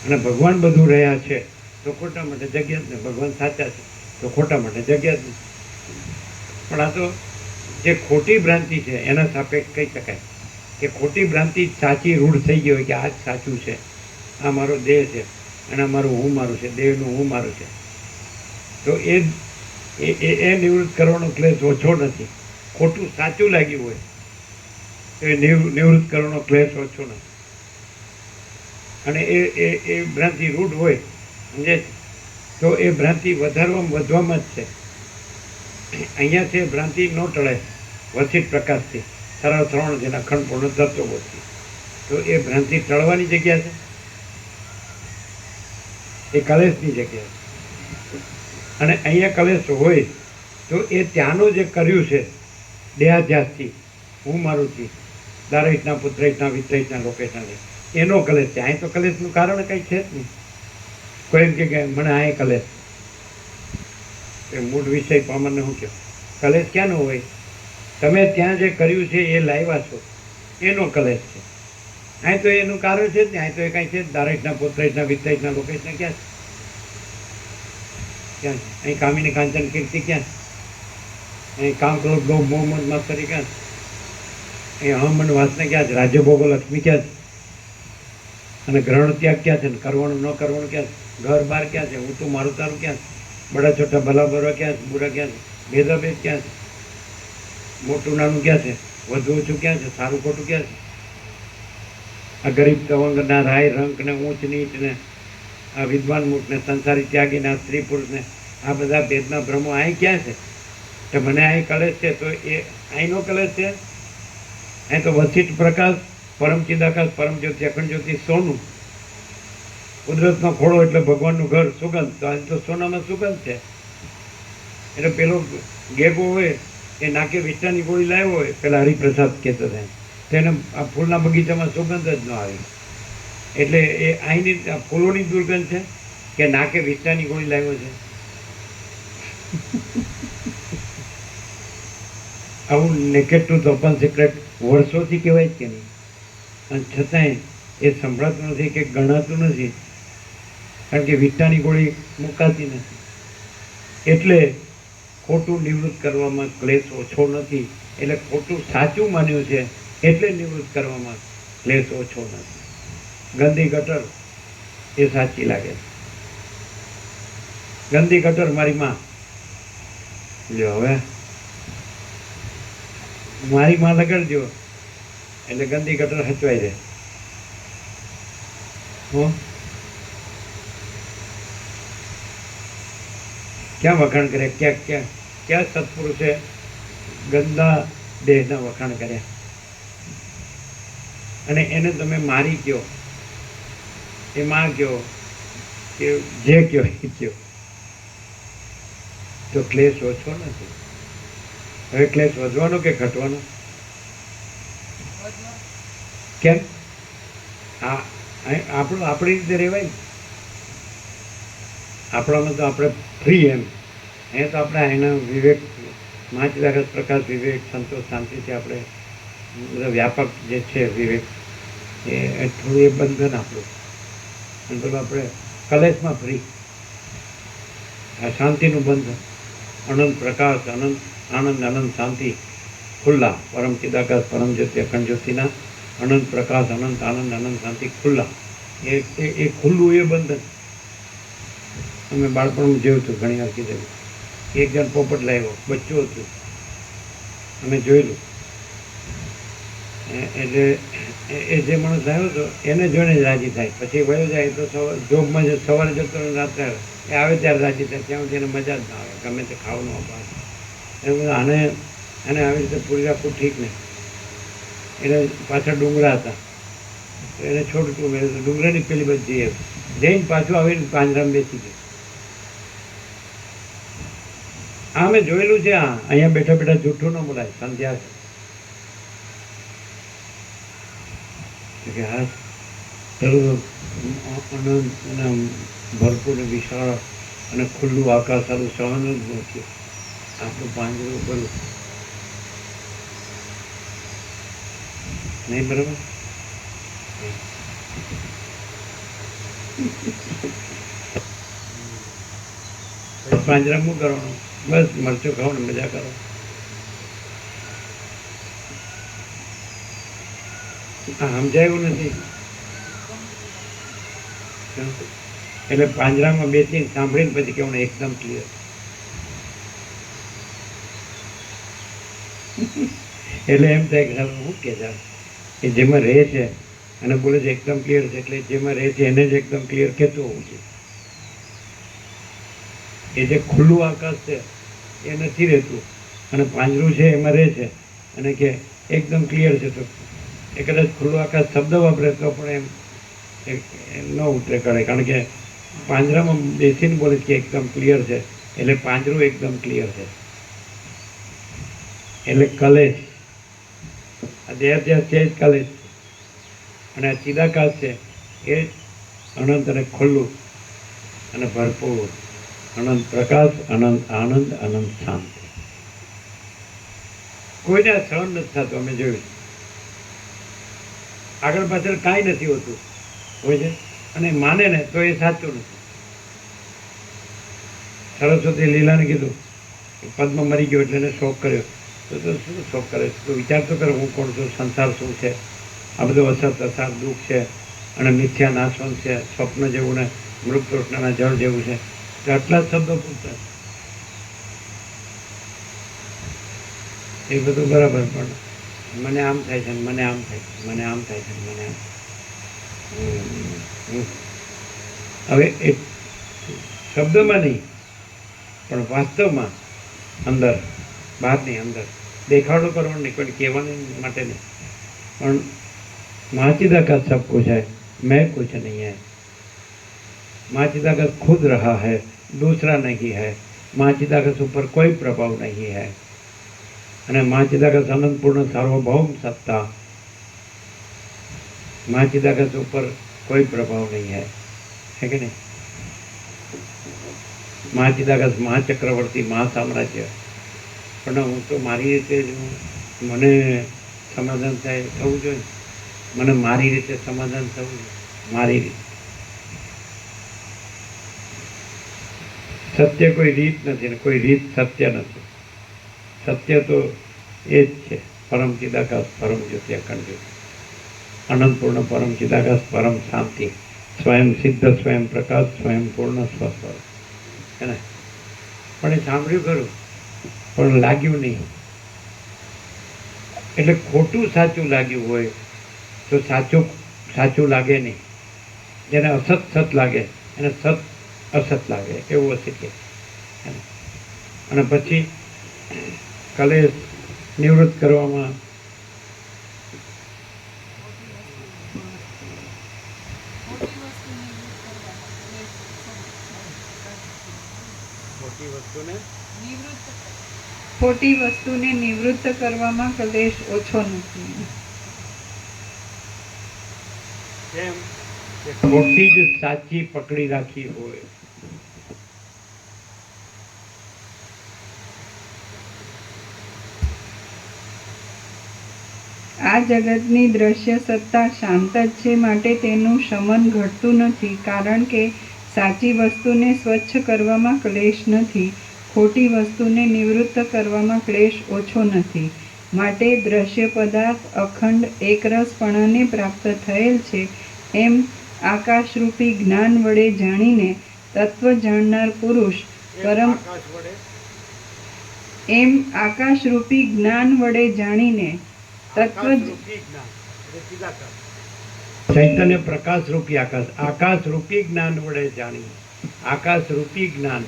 D: અને ભગવાન બધું રહ્યા છે તો ખોટા માટે જગ્યા જ નહીં, ભગવાન સાચા છે તો ખોટા માટે જગ્યા જ નહીં. પણ આ તો જે ખોટી ભ્રાંતિ છે એના સાપેક્ષ કહી શકાય કે ખોટી ભ્રાંતિ સાચી રૂઢ થઈ ગઈ હોય કે આ જ સાચું છે, આ મારો દેહ છે અને મારું હું મારું છે, દેહનું હું મારું છે, તો એ નિવૃત્ત કરવાનો ક્લેશ ઓછો નથી. ખોટું સાચું લાગ્યું હોય તો એ નિવૃત્ત કરવાનો ક્લેશ ઓછો નથી. અને એ ભ્રાંતિ રૂઢ હોય સમજે તો એ ભ્રાંતિ વધવામાં જ છે. અહીંયા છે ભ્રાંતિ ન ટળે વસિત પ્રકાશથી, સરળ શ્રવણ જેના અખંડ પૂર્ણ તત્વોથી, તો એ ભ્રાંતિ ટળવાની જગ્યા છે, એ કલેશની જગ્યા છે. અને અહીંયા કલેશ હોય તો એ ત્યાંનું જે કર્યું છે દેહાધ્યાસથી, હું મારું થી, દારહિતના પુત્રહિતના વિત્તહિતના લોકેશના, એનો કલેશ છે. અહીં તો કલેશનું કારણ કંઈ છે જ નહીં. કોઈ એમ કે મને અહીં કલેશ, એ મૂળ વિષય પામરને શું કહો? કલેશ ક્યાંનો હોય? તમે ત્યાં જે કર્યું છે એ લાવ્યા છો એનો કલેશ છે. અહીં તો એનું કારણ છે જ નહીં. અહીં તો એ કાંઈ છે દારહિતના પુત્રહિતના વિત્તહિતના લોકેશના ક્યાં છે? ક્યાં છે? અહીં કામિની કાંચન કીર્તિ ક્યાં છે? અહીં કામ ક્રોધ ગૌ મોહમ્મદ માસ્તરી ક્યાં છે? અહીં અહમન વાસના ક્યાં છે? રાજ્ય ભોગો લક્ષ્મી ક્યાં છે? અને ગ્રહણ ત્યાગ ક્યાં છે? કરવાનું ન કરવાનું ક્યાં છે? ઘર બાર ક્યાં છે? હું તું મારું તારું ક્યાં છે? બડા છોટા ભલા બરવા ક્યાં છે? બુરા ક્યાં છે? ભેદાભેદ ક્યાં છે? મોટું નાનું ક્યાં છે? વધુ ઓછું ક્યાં છે? સારું ખોટું ક્યાં છે? આ ગરીબ તવંગના રાય રંક ને ઊંચ નીચ ને આ વિદ્વાન મૂર્ખ ને સંસારી ત્યાગી ને આ સ્ત્રી પુરુષ ને આ બધા ભેદના ભ્રમો અહીં ક્યાં છે? કે મને અહીં કલેશ છે તો એ અહીંનો કલેશ છે. અહીં તો વસિષ્ઠ પ્રકાશ, પરમ ચિદાકાશ, પરમ જ્યોતિ, અખંડ જ્યોતિ, સોનું. કુદરતનો ખોળો એટલે ભગવાનનું ઘર, સુગંધ. તો આજે તો સોનામાં સુગંધ છે. એટલે પેલો ગેગો હોય એ નાકે વિષ્ટાની ગોળી લાવ્યો હોય, પેલા હરિપ્રસાદ કહેતો થાય, તો એને આ ફૂલના બગીચામાં સુગંધ જ ન આવે. એટલે એ અહીંની ફૂલોની દુર્ગંધ છે કે નાકે વિષ્ટાની ગોળી લાવ્યો છે? આવું નેકેડ ટુ ઓપન સિક્રેટ વર્ષોથી કહેવાય જ કે નહીં, અને છતાંય એ સંભળાતું નથી કે ગણાતું નથી, કારણ કે વિષ્ટાની ગોળી મુકાતી નથી. એટલે ખોટું નિવૃત્ત કરવામાં ક્લેશ ઓછો નથી. એટલે ખોટું સાચું માન્યું છે એટલે નિવૃત્ત કરવામાં ક્લેશ ઓછો નથી. ગંદી ગટર એ સાચી લાગે છે. ગંદી ગટર મારી માં, લ્યો હવે મારી માં લગાડજો એટલે ગંદી ગટર હચવાઈ રહે. ક્યાં વખાણ કર્યા? ક્યાં સત્પુરુષે ગંદા દેહના વખાણ કર્યા? અને એને તમે મારી કયો, એમાં કયો કે જે કયો એ કયો, તો ક્લેશ ઓછો નથી. હવે ક્લેશ વધવાનો કે ઘટવાનો? કેમ? આપણું આપણી રીતે રહેવાય ને. આપણામાં તો આપણે ફ્રી એમ. અહીંયા તો આપણે એના વિવેક, મહાચિદાકાશ પ્રકાશ વિવેક, સંતોષ, શાંતિથી આપણે બધા વ્યાપક જે છે વિવેક, એ થોડું એ બંધન આપણું. અને પેલું આપણે કલેશમાં ફ્રી. આ શાંતિનું બંધન, અનંત પ્રકાશ, અનંત આનંદ, અનંત શાંતિ, ખુલ્લા પરમ ચિદાકાશ પરમ જ્યોતિ અખંડ જ્યોતિના અનંત પ્રકાશ, અનંત આનંદ, અનંત શાંતિ, ખુલ્લા. એ ખુલ્લું એ બંધન. અમે બાળપણમાં જોયું હતું, ઘણી વાર કીધેલું. એક જણ પોપટ લાવ્યો, બચ્ચું હતું, અમે જોયેલું. એટલે એ જે માણસ આવ્યો હતો એને જોઈને જ રાજી થાય. પછી વયો જાય તો જોબમાં સવારે જતો રાત્રે આવે, એ આવે ત્યારે રાજી થાય. ત્યાં સુધી એને મજા જ ના આવે, ગમે તે ખાવાનું અપાવે. એ બધા આને આવી રીતે પૂરી રાખવું ઠીક નહીં. એને પાછળ ડુંગરા હતા, તો એને છોડતું મેં ડુંગરાની પેલી બધી જઈને પાછું આવીને પાંજરામાં બેસી ગયું. આ મેં જોયેલું છે. અહીંયા બેઠા બેઠા જૂઠું ન બોલાય. સંધ્યા કે હા પેલું અનંત અને ભરપૂર વિશાળ અને ખુલ્લું આકાશ સારું સહન જ નથી. આપણું પાંજરું પેલું નહીં, બરાબર? પાંજરા શું કરવાનું? બસ મરચું ખાઓ ને મજા કરો. સમજાયું નથી. એટલે પાંજરામાં બેસીને સાંભળીને પછી કેવું એકદમ ક્લિયર. એટલે એમ થાય કે શું કે એ જેમાં રહે છે અને બોલે છે એકદમ ક્લિયર છે, એટલે જેમાં રહે છે એને જ એકદમ ક્લિયર કહેતું હોવું છે. એ જે ખુલ્લું આકાશ છે એ નથી રહેતું, અને પાંજરું છે એમાં રહે છે અને કે એકદમ ક્લિયર છે. તો એ કદાચ ખુલ્લું આકાશ શબ્દ વાપરે તો પણ એમ ન ઉતરે કરે, કારણ કે પાંજરામાં બેસીને બોલે કે એકદમ ક્લિયર છે, એટલે પાંજરું એકદમ ક્લિયર છે. એટલે કલેશ, આ દેહ છે જ કલેશ, અને આ ચિદાકાશ છે એ અનંત અને ખુલ્લું અને ભરપૂર, અનંત પ્રકાશ, અનંત આનંદ, અનંત શાંતિ. કોઈને આ સહન નથી થતું. અમે જોયું આગળ પાછળ કાંઈ નથી હોતું હોય છે, અને માને ને તો એ સાચું નથી. સરસ્વતી લીલાને કીધું પદ્મ મરી ગયો એટલે એને શોક કર્યો. તો શું શોક કરે? તો વિચાર તો કરો, હું કોણ છું, સંસાર શું છે, આ બધું અસર અસાર દુઃખ છે, અને મિથ્યા નાશવંત છે, સ્વપ્ન જેવું ને મૃત તૃષ્ણના જળ જેવું છે. તો આટલા જ શબ્દો પૂછતા એ બધું બરાબર, પણ મને આમ થાય છે, મને આમ થાય છે, મને આમ થાય છે, મને આમ. હવે એ શબ્દમાં નહીં પણ વાસ્તવમાં અંદર, બહારની અંદર દેખાડો કરવાનો નહીં, કોઈ કહેવાની માટે નહીં. પણ महाचिदाकाश सब कुछ है, मैं कुछ नहीं है. महाचिदाकाश खुद रहा है, दूसरा नहीं है. महाचिदाकाश ऊपर कोई प्रभाव नहीं है. અને महाचिदाकाश अनंतपूर्ण सार्वभौम सत्ता, महाचिदाकाश ऊपर कोई प्रभाव नहीं है कि नहीं? महाचिदाकाश महाचक्रवर्ती महासाम्राज्य, પણ હું તો મારી રીતે જ મને સમાધાન થાય થવું જોઈએ. મને મારી રીતે સમાધાન થવું જોઈએ, મારી રીતે. સત્ય કોઈ રીત નથી ને કોઈ રીત સત્ય નથી. સત્ય તો એ જ છે, પરમ ચિદાકાશ, પરમ જ્યોતિ, અખંડ જ્યોતિ, અનંતપૂર્ણ પરમ ચિદાકાશ, પરમ શાંતિ, સ્વયં સિદ્ધ, સ્વયં પ્રકાશ, સ્વયં પૂર્ણ સ્વસ્વર. હે ને? પણ એ સાંભળ્યું ખરું, પણ લાગ્યું નહીં. એટલે ખોટું સાચું લાગ્યું હોય તો સાચું સાચું લાગે નહીં. જેને અસત સત લાગે એને સત અસત લાગે, એવું હશે કે અને પછી કલેશ નિવૃત્ત કરવામાં
A: ખોટી વસ્તુને
B: ખોટી વસ્તુને નિવૃત્ત કરવામાં કલેશ ઓછો નથી.
A: કેમ કે
D: ખોટી જ સાચી પકડી રાખી હોય.
B: આ જગતની દ્રશ્ય સત્તા શાંત જ છે, માટે તેનું શમન ઘટતું નથી, કારણ કે સાચી વસ્તુને સ્વચ્છ કરવામાં ક્લેશ નથી, ખોટી વસ્તુને નિવૃત્ત કરવામાં ક્લેશ ઓછો નથી. માટે દ્રશ્ય પદાર્થ અખંડ એકરસપણાને પ્રાપ્ત થયેલ છે, એમ આકાશરૂપી જ્ઞાન વડે જાણીને તત્વ જાણનાર પુરુષ પરમ
A: આકાશ વડે
B: એમ આકાશરૂપી જ્ઞાન વડે જાણીને તત્વ
A: આકાશરૂપી જ્ઞાન એટલે ચિદાકાશ.
D: ચૈતન્ય પ્રકાશ રૂપી આકાશ રૂપી જ્ઞાન વડે જાણી. આકાશ રૂપી જ્ઞાન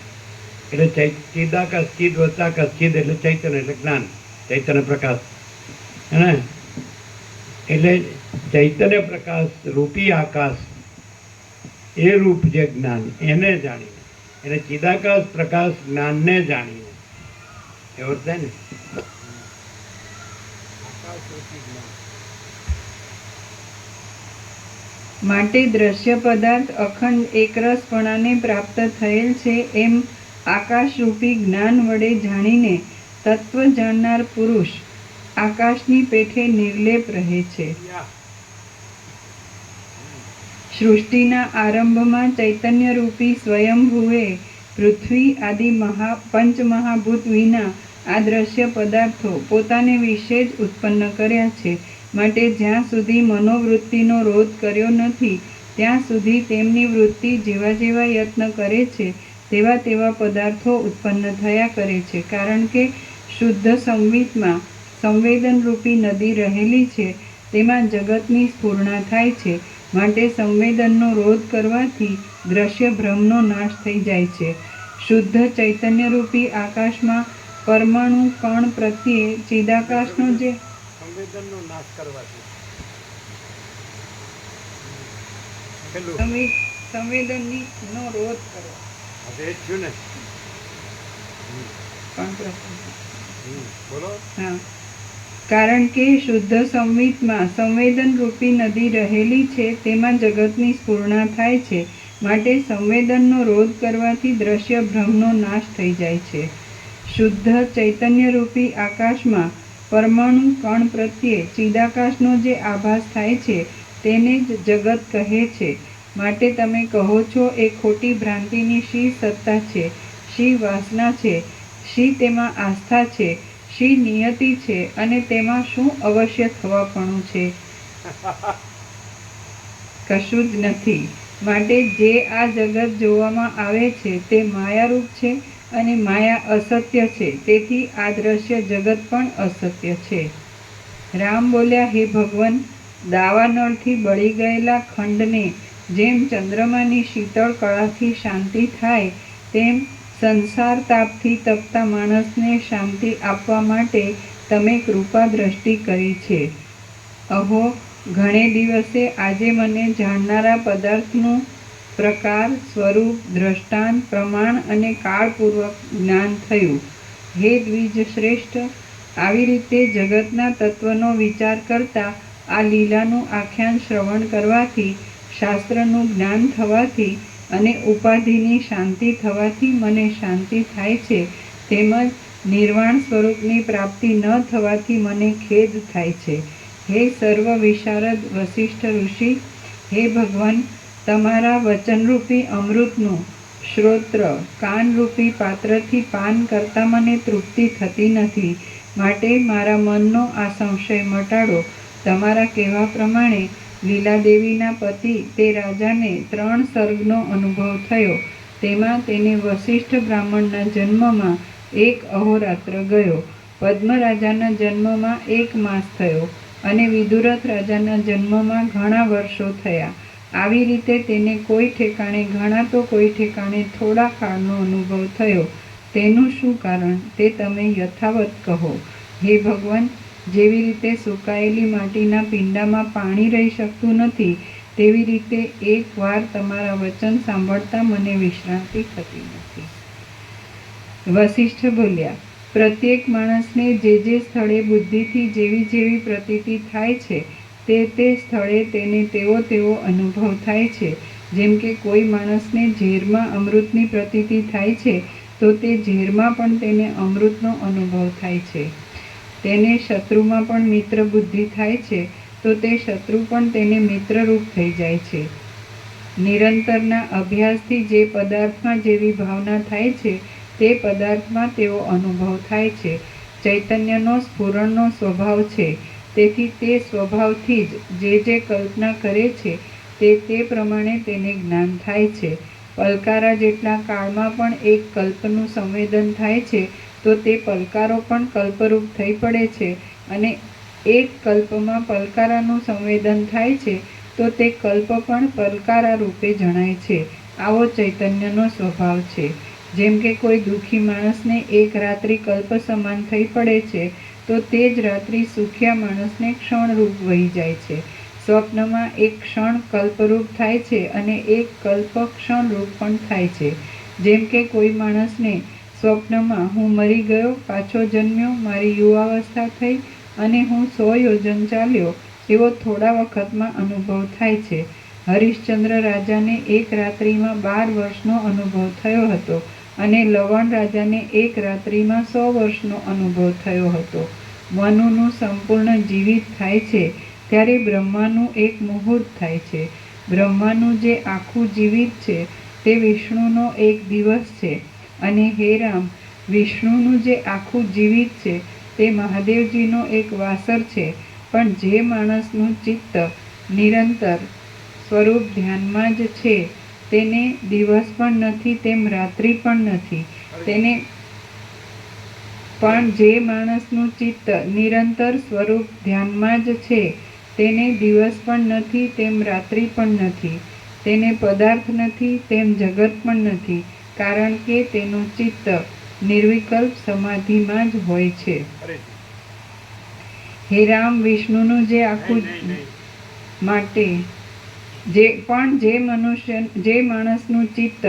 D: એટલે ચિદાકાશ, ચિદ વત્તાકાશ, ચિદ એટલે ચૈતન્ય એટલે જ્ઞાન, ચૈતન્ય પ્રકાશ હે. એટલે ચૈતન્ય પ્રકાશ રૂપી આકાશ એ રૂપ જે જ્ઞાન એને જાણીને, એટલે ચિદાકાશ પ્રકાશ જ્ઞાનને જાણીને એવું થાય ને.
A: આકાશરૂપી જ્ઞાન
B: માટે દ્રશ્ય પદાર્થ અખંડ એકરસપણાને પ્રાપ્ત થયેલ છે, એમ આકાશરૂપી જ્ઞાન વડે જાણીને તત્વ જાણનાર પુરુષ આકાશની પેઠે નિર્લેપ રહે છે.
A: યા
B: સૃષ્ટિના આરંભમાં ચૈતન્યરૂપી સ્વયંભૂએ પૃથ્વી આદિ પંચમહાભૂત વિના આ દ્રશ્ય પદાર્થો પોતાને વિશે જ ઉત્પન્ન કર્યા છે. માટે જ્યાં સુધી મનોવૃત્તિનો રોધ કર્યો નથી, ત્યાં સુધી તેમની વૃત્તિ જેવા જેવા યત્ન કરે છે તેવા તેવા પદાર્થો ઉત્પન્ન થયા કરે છે. કારણ કે શુદ્ધ સંવિતમાં સંવેદનરૂપી નદી રહેલી છે, તેમાં જગતની સ્ફૂર્ણા થાય છે. માટે સંવેદનનો રોધ કરવાથી દ્રશ્ય ભ્રમનો નાશ થઈ જાય છે. શુદ્ધ ચૈતન્યરૂપી આકાશમાં પરમાણુ કણ પ્રત્યે ચિદાકાશનો જે
A: સંવેદનનો નાશ કરવાથી પેલું
B: સંવેદનનો રોધ કરવા
A: હવે એ જ થયું ને.
B: કણ પ્રત્યે.
A: બોલો.
B: હા, કારણ કે શુદ્ધ સંવિતમાં સંવેદનરૂપી નદી રહેલી છે, તેમાં જગતની સ્ફૂર્ણા થાય છે. માટે સંવેદનનો રોધ કરવાથી દ્રશ્ય ભ્રમનો નાશ થઈ જાય છે. શુદ્ધ ચૈતન્યરૂપી આકાશમાં પરમાણુ કણ પ્રત્યે ચિદાકાશનો જે આભાસ થાય છે તેને જ જગત કહે છે. માટે તમે કહો છો એ ખોટી ભ્રાંતિની શી સત્તા છે, શી વાસના છે, શી તેમાં આસ્થા છે, શી નિયતિ છે, અને તેમાં શું અવશ્ય થવાપણું છે? કશું જ નથી. માટે જે આ જગત જોવામાં આવે છે તે માયારૂપ છે, અને માયા અસત્ય છે. તેથી આ દ્રશ્ય જગત પણ અસત્ય છે. રામ બોલ્યા, હે ભગવાન, દાવાનળથી બળી ગયેલા ખંડને જેમ ચંદ્રમાની શીતળ કળાથી શાંતિ થાય, તેમ સંસાર તાપથી તપતા માણસને શાંતિ આપવા માટે તમે કૃપા દ્રષ્ટિ કરી છે. અહો, ઘણે દિવસે આજે મને જાણનારા પદાર્થનું પ્રકાર, સ્વરૂપ, દ્રષ્ટાંત, પ્રમાણ અને કાળપૂર્વક જ્ઞાન થયું. હે દ્વિજ શ્રેષ્ઠ, આવી રીતે જગતના તત્વનો વિચાર કરતા આ લીલાનું આખ્યાન શ્રવણ કરવાથી, શાસ્ત્રનું જ્ઞાન થવાથી અને ઉપાધિની શાંતિ થવાથી મને શાંતિ થાય છે. તેમજ નિર્વાણ સ્વરૂપની પ્રાપ્તિ ન થવાથી મને ખેદ થાય છે. હે સર્વ વિશારદ વસિષ્ઠ ઋષિ, હે ભગવાન, તમારા વચનરૂપી અમૃતનું શ્રોત્ર કાનરૂપી પાત્રથી પાન કરતાં મને તૃપ્તિ થતી નથી. માટે મારા મનનો આ સંશય મટાડો. તમારા કહેવા પ્રમાણે લીલાદેવીના પતિ તે રાજાને 3 સર્ગનો અનુભવ થયો. તેમાં તેને વસિષ્ઠ બ્રાહ્મણના જન્મમાં 1 અહોરાત્ર ગયો, પદ્મરાજાના જન્મમાં 1 માસ થયો, અને વિદુરથ રાજાના જન્મમાં ઘણા વર્ષો થયા. આવી રીતે તેને કોઈ ઠેકાણે ઘણા તો કોઈ ઠેકાણે થોડા કાળનો અનુભવ થયો. તેનું શું કારણ તે તમે યથાવત કહો. હે ભગવાન, જેવી રીતે સુકાયેલી માટીના પિંડામાં પાણી રહી શકતું નથી, તેવી રીતે એકવાર તમારા વચન સાંભળતા મને વિશ્રાંતિ થતી નથી. વસિષ્ઠ બોલ્યા, પ્રત્યેક માણસને જે સ્થળે બુદ્ધિથી જેવી જેવી પ્રતીતિ થાય છે તે સ્થળે તેને તેવો અનુભવ થાય છે. જેમ કે કોઈ માણસને ઝેરમાં અમૃતની પ્રતીતિ થાય છે તો તે ઝેરમાં પણ તેને અમૃતનો અનુભવ થાય છે. તેને શત્રુમાં પણ મિત્ર બુદ્ધિ થાય છે તો તે શત્રુ પણ તેને મિત્રરૂપ થઈ જાય છે. નિરંતરના અભ્યાસથી જે પદાર્થમાં જેવી ભાવના થાય છે તે પદાર્થમાં તેવો અનુભવ થાય છે. ચૈતન્યનો સ્ફુરણનો સ્વભાવ છે, તેથી તે સ્વભાવથી જ જે કલ્પના કરે છે તે પ્રમાણે તેને જ્ઞાન થાય છે. પલકારા જેટલા કાળમાં પણ એક કલ્પનું સંવેદન થાય છે તો તે પલકારો પણ કલ્પરૂપ થઈ પડે છે, અને એક કલ્પમાં પલકારાનું સંવેદન થાય છે તો તે કલ્પ પણ પલકારા રૂપે જણાય છે. આવો ચૈતન્યનો સ્વભાવ છે. જેમ કે કોઈ દુઃખી માણસને એક રાત્રિ કલ્પ સમાન થઈ પડે છે તો તે જ રાત્રિ સુખિયા માણસને ક્ષણરૂપ વહી જાય છે. સ્વપ્નમાં એક ક્ષણ કલ્પરૂપ થાય છે અને એક કલ્પ ક્ષણરૂપ પણ થાય છે. જેમ કે કોઈ માણસને સ્વપ્નમાં હું મરી ગયો, પાછો જન્મ્યો, મારી યુવાવસ્થા થઈ અને હું 100 યોજન ચાલ્યો એવો થોડા વખતમાં અનુભવ થાય છે. હરિશ્ચંદ્ર રાજાને એક રાત્રિમાં 12 વર્ષનો અનુભવ થયો હતો અને લવણ રાજાને એક રાત્રિમાં 100 વર્ષનો અનુભવ થયો હતો. મનુનું સંપૂર્ણ જીવિત થાય છે ત્યારે બ્રહ્માનું એક મુહૂર્ત થાય છે. બ્રહ્માનું જે આખું જીવિત છે તે વિષ્ણુનો એક દિવસ છે, અને હે રામ, વિષ્ણુનું જે આખું જીવિત છે તે મહાદેવજીનો એક વાસર છે. પણ જે માણસનું ચિત્ત નિરંતર સ્વરૂપ ધ્યાનમાં જ છે તેને દિવસ પણ નથી તેમ રાત્રિ પણ નથી. જે માણસનું ચિત્ત નિરંતર સ્વરૂપ ધ્યાનમાં જ છે તેને દિવસ પણ નથી તેમ રાત્રિ પણ નથી. તેને પદાર્થ નથી તેમ જગત પણ નથી, કારણ કે તેનું ચિત્ત નિર્વિકલ્પ સમાધિમાં જ હોય છે. હે રામ, વિષ્ણુનું જે આખું માટે જે માણસનું ચિત્ત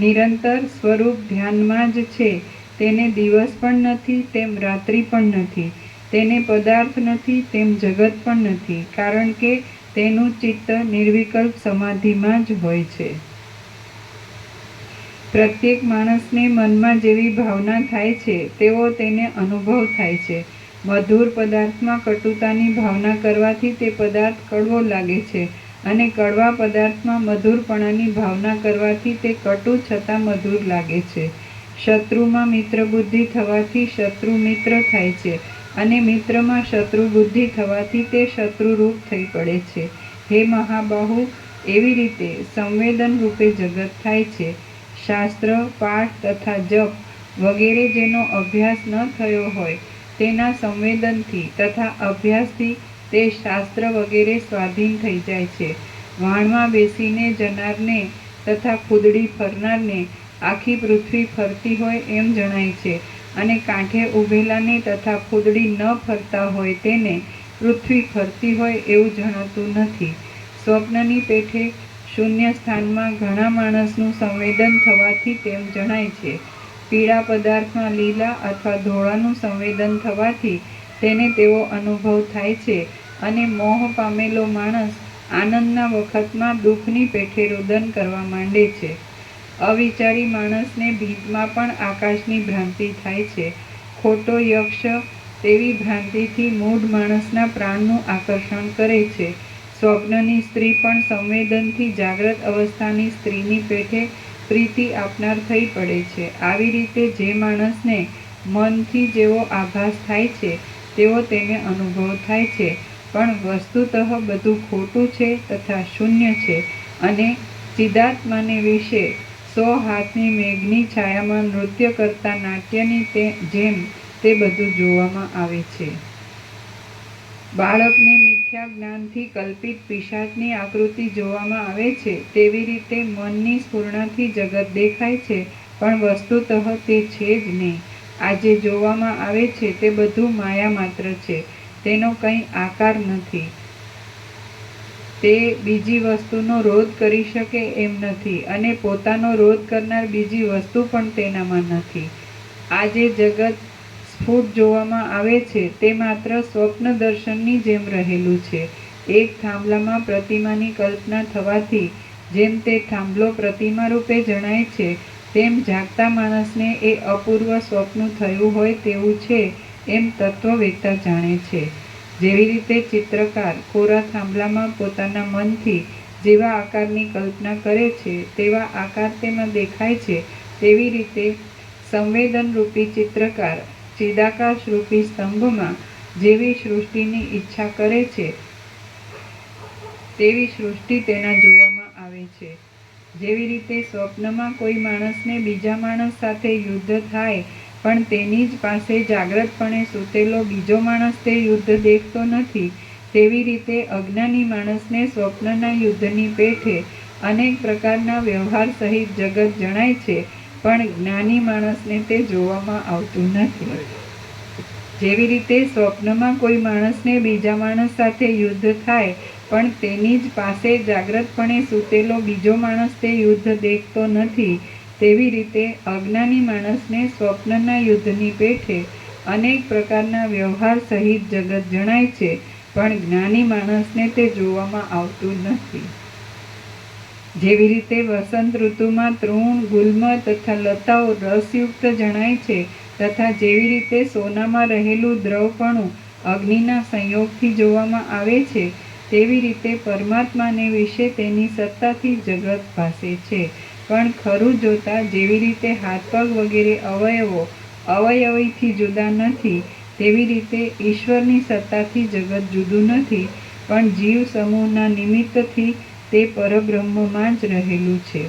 B: નિરંતર સ્વરૂપ ધ્યાનમાં જ છે તેને દિવસ પણ નથી તેમ રાત્રિ પણ નથી. તેને પદાર્થ નથી તેમ જગત પણ નથી, કારણ કે તેનું ચિત્ત નિર્વિકલ્પ સમાધિમાં જ હોય છે. પ્રત્યેક માણસને મનમાં જેવી ભાવના થાય છે તેવો તેને અનુભવ થાય છે. મધુર પદાર્થમાં કટુતાની ભાવના કરવાથી તે પદાર્થ કડવો લાગે છે, અને કડવા પદાર્થમાં મધુરપણાની ભાવના કરવાથી તે કટુ છતાં મધુર લાગે છે. શત્રુમાં મિત્ર બુદ્ધિ થવાથી શત્રુ મિત્ર થાય છે, અને મિત્રમાં શત્રુ બુદ્ધિ થવાથી તે શત્રુરૂપ થઈ પડે છે. હે મહાબાહુ, એવી રીતે સંવેદન રૂપે જગત થાય છે. શાસ્ત્ર, પાઠ તથા જપ વગેરે જેનો અભ્યાસ ન થયો હોય તેના સંવેદનથી તથા અભ્યાસથી તે શાસ્ત્ર વગેરે સ્વાધીન થઈ જાય છે. વાણમાં બેસીને જનારને તથા ફૂદડી ફરનારને આખી પૃથ્વી ફરતી હોય એમ જણાય છે, અને કાંઠે ઊભેલાને તથા ફૂદડી ન ફરતા હોય તેને પૃથ્વી ફરતી હોય એવું જણાતું નથી. સ્વપ્નની પેઠે શૂન્ય સ્થાનમાં ઘણા માણસનું સંવેદન થવાથી તેમ જણાય છે. પીળા પદાર્થમાં લીલા અથવા ધોળાનું સંવેદન થવાથી તેને તેવો અનુભવ થાય છે, અને મોહ પામેલો માણસ આનંદના વખતમાં દુઃખની પેઠે રુદન કરવા માંડે છે. અવિચારી માણસને ભીતમાં પણ આકાશની ભ્રાંતિ થાય છે. ખોટો યક્ષ તેવી ભ્રાંતિથી મૂઢ માણસના પ્રાણનું આકર્ષણ કરે છે. સ્વપ્નની સ્ત્રી પણ સંવેદનથી જાગ્રત અવસ્થાની સ્ત્રીની પેઠે પ્રીતિ આપનાર થઈ પડે છે. આવી રીતે જે માણસને મનથી જેવો આભાસ થાય છે તેવો તેને અનુભવ થાય છે, પણ વસ્તુતઃ બધું ખોટું છે તથા શૂન્ય છે, અને ચિદાત્માને વિશે 100 હાથની મેઘની છાયામાં નૃત્ય કરતા નાટ્યની જેમ તે બધું જોવામાં આવે છે. બાળકને મિથ્યા જ્ઞાનથી કલ્પિત પિશાચની આકૃતિ જોવામાં આવે છે તેવી રીતે મનની સ્ફુરણાથી જગત દેખાય છે, પણ વસ્તુતઃ તે છે જ નહીં. આ જે જોવામાં આવે છે તે બધું માયા માત્ર છે, તેનો કંઈ આકાર નથી. તે બીજી વસ્તુનો રોધ કરી શકે એમ નથી, અને પોતાનો રોધ કરનાર બીજી વસ્તુ પણ તેનામાં નથી. આ જે જગત સ્ફુટ જોવામાં આવે છે તે માત્ર સ્વપ્ન દર્શનની જેમ રહેલું છે. એક થાંભલામાં પ્રતિમાની કલ્પના થવાથી જેમ તે થાંભલો પ્રતિમા રૂપે જણાય છે, તેમ જાગતા માણસને એ અપૂર્વ સ્વપ્ન થયું હોય તેવું છે એમ તત્વવેત્તા જાણે છે. જેવી રીતે ચિત્રકાર કોરા થાંભલામાં પોતાના મનથી જેવા આકારની કલ્પના કરે છે તેવા આકાર તેમાં દેખાય છે, તેવી રીતે સંવેદનરૂપી ચિત્રકાર ચિદાકાશરૂપી સ્તંભમાં જેવી સૃષ્ટિની ઈચ્છા કરે છે તેવી સૃષ્ટિ તેના જોવામાં આવે છે. જેવી રીતે સ્વપ્નમાં કોઈ માણસને બીજા માણસ સાથે યુદ્ધ થાય, પણ તેની જ પાસે જાગ્રતપણે સૂતેલો બીજો માણસ તે યુદ્ધ દેખતો નથી, તેવી રીતે અજ્ઞાની માણસને સ્વપ્નના યુદ્ધની પેઠે અનેક પ્રકારના વ્યવહાર સહિત જગત જણાય છે, પણ જ્ઞાની માણસને તે જોવામાં આવતું નથી. જેવી રીતે સ્વપ્નમાં કોઈ માણસને બીજા માણસ સાથે યુદ્ધ થાય, પણ તેની જ પાસે જાગ્રતપણે સૂતેલો બીજો માણસ તે યુદ્ધ દેખતો નથી, તેવી રીતે અજ્ઞાની માણસને સ્વપ્નના યુદ્ધની પેઠે અનેક પ્રકારના વ્યવહાર સહિત જગત જણાય છે, પણ જ્ઞાની માણસને તે જોવામાં આવતું નથી. જેવી રીતે વસંત ઋતુમાં તૃણ, ગુલ્મ તથા લતાઓ રસયુક્ત જણાય છે, તથા જેવી રીતે સોનામાં રહેલું દ્રવપણું અગ્નિના સંયોગથી જોવામાં આવે છે, તેવી રીતે પરમાત્માને વિશે તેની સત્તાથી જગત ભાસે છે. પણ ખરું જોતા જેવી રીતે હાથ પગ વગેરે અવયવો અવયવીથી જુદા નથી, તેવી રીતે ઈશ્વરની સત્તાથી જગત જુદું નથી, પણ જીવ સમૂહના નિમિત્તથી તે પરબ્રહ્મમાં જ રહેલું છે.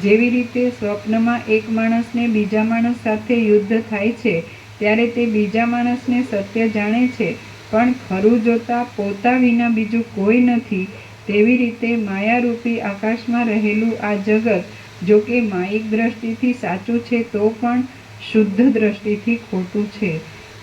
B: જેવી રીતે સ્વપ્નમાં એક માણસને બીજા માણસ સાથે યુદ્ધ થાય છે, ત્યારે તે બીજા માણસને સત્ય જાણે છે, પણ ખરું જોતા પોતા વિના બીજું કોઈ નથી, તેવી રીતે માયારૂપી આકાશમાં રહેલું આ જગત જો કે માયિક દ્રષ્ટિથી સાચું છે તો પણ શુદ્ધ દ્રષ્ટિથી ખોટું છે.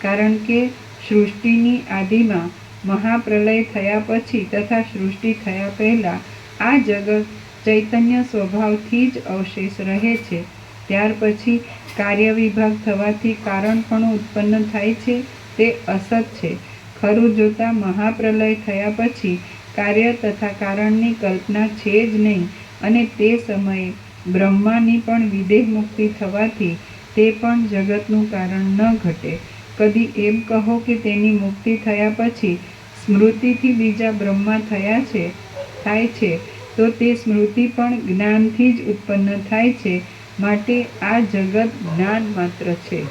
B: કારણ કે સૃષ્ટિની આદિમાં મહાપ્રલય થયા પછી તથા સૃષ્ટિ થયા પહેલાં આ જગત ચૈતન્ય સ્વભાવથી જ અવશેષ રહે છે. ત્યાર પછી કાર્ય વિભાગ થવાથી કારણપણું ઉત્પન્ન થાય છે, તે અસત છે. ખરું જોતા મહાપ્રલય થયા પછી કાર્ય તથા કારણની કલ્પના છે જ નહીં, અને તે સમયે બ્રહ્માની પણ વિદેહ મુક્તિ થવાથી તે પણ જગતનું કારણ ન ઘટે. કદી એમ કહો કે તેની મુક્તિ થયા પછી સ્મૃતિથી બીજા બ્રહ્મા થાય છે, તો તે સ્મૃતિ પણ જ્ઞાનથી જ ઉત્પન્ન થાય છે, માટે આ જગત જ્ઞાન માત્ર છે.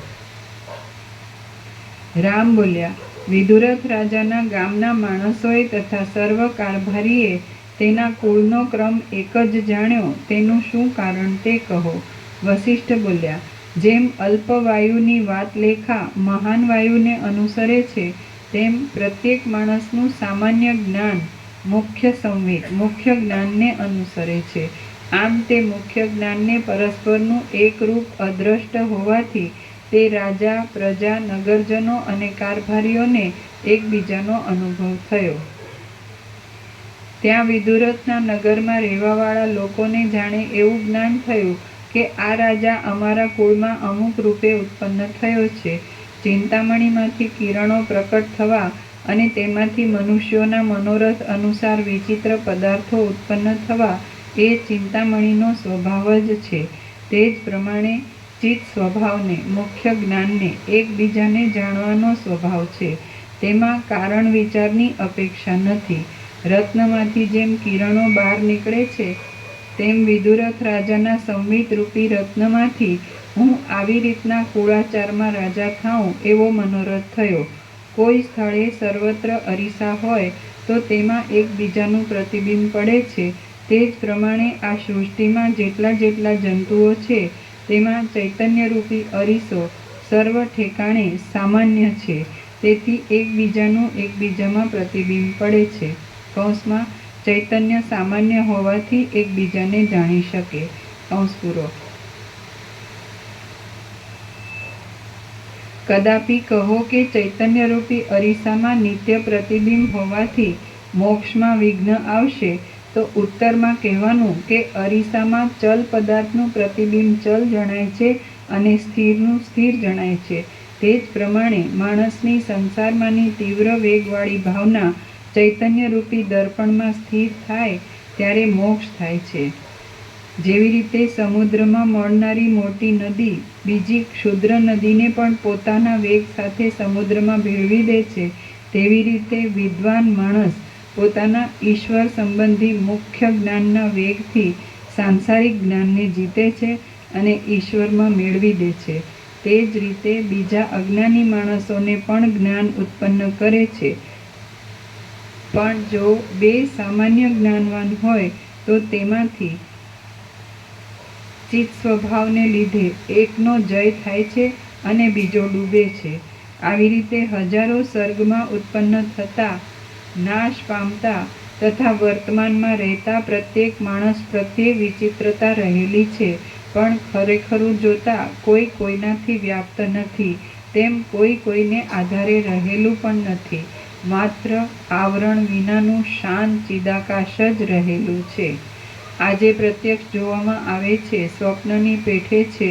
B: રામ બોલ્યા, વિદુરથ રાજાના ગામના માણસોએ તથા સર્વ કારભારીએ તેના કુળનો ક્રમ એક જ જાણ્યો, તેનું શું કારણ તે કહો. વસિષ્ઠ બોલ્યા, જેમ અલ્પવાયુની વાત લેખા મહાન વાયુને અનુસરે છે, તેમ પ્રત્યેક માણસનું સામાન્ય જ્ઞાન મુખ્ય સંવેદ મુખ્ય જ્ઞાનને અનુસરે છે. આમ તે મુખ્ય જ્ઞાનને પરસ્પરનું એકરૂપ અદ્રષ્ટ હોવાથી તે રાજા, પ્રજા, નગરજનો અને કારભારીઓને એકબીજાનો અનુભવ થયો. ત્યાં વિદુરથના નગરમાં રહેવાવાળા લોકોને જાણે એવું જ્ઞાન થયું કે આ રાજા અમારા કુળમાં અમુક રૂપે ઉત્પન્ન થયો છે. ચિંતામણીમાંથી કિરણો પ્રકટ થવા અને તેમાંથી મનુષ્યોના મનોરથ અનુસાર વિચિત્ર પદાર્થો ઉત્પન્ન થવા એ ચિંતામણીનો સ્વભાવ જ છે. તે જ પ્રમાણે ચિત્ત સ્વભાવને મુખ્ય જ્ઞાનને એકબીજાને જાણવાનો સ્વભાવ છે. તેમાં કારણ વિચારની અપેક્ષા નથી. રત્નમાંથી જેમ કિરણો બહાર નીકળે છે, તેમ વિદુરથ રાજાના સંવિત રૂપી રત્નમાંથી હું આવી રીતના કુળાચારમાં રાજા થાઉં એવો મનોરથ થયો. કોઈ સ્થળે સર્વત્ર અરીસા હોય તો તેમાં એકબીજાનું પ્રતિબિંબ પડે છે. તે જ પ્રમાણે આ સૃષ્ટિમાં જેટલા જેટલા જંતુઓ છે, તેમાં ચૈતન્યરૂપી અરીસો સર્વ ઠેકાણે સામાન્ય છે, તેથી એકબીજાનું એકબીજામાં પ્રતિબિંબ પડે છે. કૌંસમાં ચૈતન્ય સામાન્ય હોવાથી એકબીજાને જાણી શકે. કૌંસ પૂરો. કદાપી કહો કે ચૈતન્યરૂપી અરીસામાં નિત્ય પ્રતિબિંબ હોવાથી મોક્ષમાં વિઘ્ન આવશે, તો ઉત્તરમાં કહેવાનું કે અરીસામાં ચલ પદાર્થનું પ્રતિબિંબ ચલ જણાય છે અને સ્થિરનું સ્થિર જણાય છે. તે જ પ્રમાણે માણસની સંસારમાંની તીવ્ર વેગવાળી ભાવના ચૈતન્યરૂપી દર્પણમાં સ્થિર થાય ત્યારે મોક્ષ થાય છે. જેવી રીતે સમુદ્રમાં મળનારી મોટી નદી બીજી ક્ષુદ્ર નદીને પણ પોતાના વેગ સાથે સમુદ્રમાં ભેળવી દે છે, તેવી રીતે વિદ્વાન માણસ પોતાના ઈશ્વર સંબંધી મુખ્ય જ્ઞાનના વેગથી સાંસારિક જ્ઞાનને જીતે છે અને ઈશ્વરમાં મેળવી દે છે. તે જ રીતે બીજા અજ્ઞાની માણસોને પણ જ્ઞાન ઉત્પન્ન કરે છે. પણ જો બે સામાન્ય જ્ઞાનવાન હોય તો તેમાંથી ચિત્ત સ્વભાવને લીધે એકનો જય થાય છે અને બીજો ડૂબે છે. આવી રીતે હજારો સર્ગમાં ઉત્પન્ન થતા, નાશ પામતા તથા વર્તમાનમાં રહેતા પ્રત્યેક માણસ પ્રત્યે વિચિત્રતા રહેલી છે. પણ ખરેખરું જોતા કોઈ કોઈનાથી વ્યાપ્ત નથી, તેમ કોઈ કોઈને આધારે રહેલું પણ નથી. માત્ર આવરણ વિનાનું શાંત ચિદાકાશ જ રહેલું છે. આજે પ્રત્યક્ષ જોવામાં આવે છે, સ્વપ્નની પેઠે છે.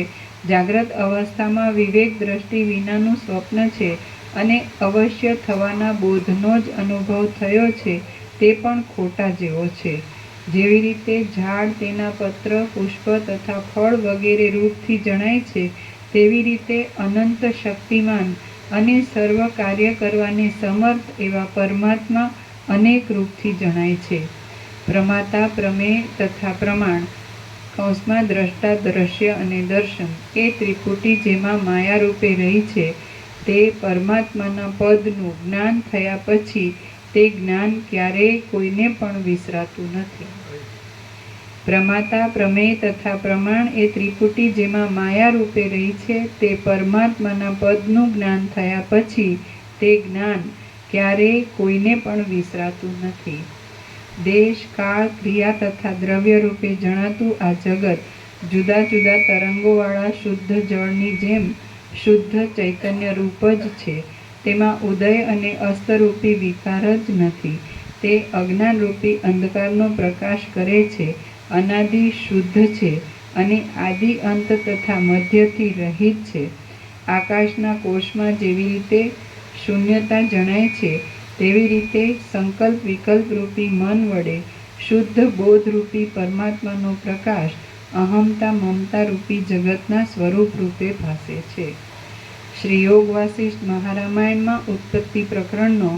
B: જાગ્રત અવસ્થામાં વિવેક દ્રષ્ટિ વિનાનું સ્વપ્ન છે અને અવશ્ય થવાના બોધનો જ અનુભવ થયો છે, તે પણ ખોટા જેવો છે. જેવી રીતે ઝાડ તેના પત્ર, પુષ્પ તથા ફળ વગેરે રૂપથી જણાય છે, તેવી રીતે અનંત શક્તિમાન અને સર્વ કાર્ય કરવાને સમર્થ એવા પરમાત્મા અનેક રૂપથી જણાય છે. પ્રમાતા, પ્રમેય તથા પ્રમાણ કૌંસમાં દ્રષ્ટા, દ્રશ્ય અને દર્શન એ ત્રિપુટી જેમાં માયા રૂપે રહી છે, તે પરમાત્માના પદનું જ્ઞાન થયા પછી તે જ્ઞાન ક્યારેય કોઈને પણ વિસરાતું નથી. પ્રમાતા, પ્રમેય તથા પ્રમાણ એ ત્રિપુટી જેમાં માયા રૂપે રહી છે, તે પરમાત્માના પદનું જ્ઞાન થયા પછી તે જ્ઞાન ક્યારેય કોઈને પણ વિસરાતું નથી. દેશ, કાળ, ક્રિયા તથા દ્રવ્ય રૂપે જણાતું આ જગત જુદા જુદા તરંગોવાળા શુદ્ધ જળની જેમ શુદ્ધ ચૈતન્ય રૂપ જ છે. તેમાં ઉદય અને અસ્તરૂપી વિકાર જ નથી. તે અજ્ઞાનરૂપી અંધકારનો પ્રકાશ કરે છે, અનાદિ શુદ્ધ છે અને આદિ અંત તથા મધ્યથી રહિત છે. આકાશના કોષમાં જેવી રીતે શૂન્યતા જણાય છે, તેવી રીતે સંકલ્પ વિકલ્પ રૂપી મન વડે શુદ્ધ બોધરૂપી પરમાત્માનો પ્રકાશ અહમતા મમતા રૂપી જગતના સ્વરૂપ રૂપે ભાસે છે. શ્રી યોગ વાસિષ્ઠ મહારામાયણમાં ઉત્પત્તિ પ્રકરણનો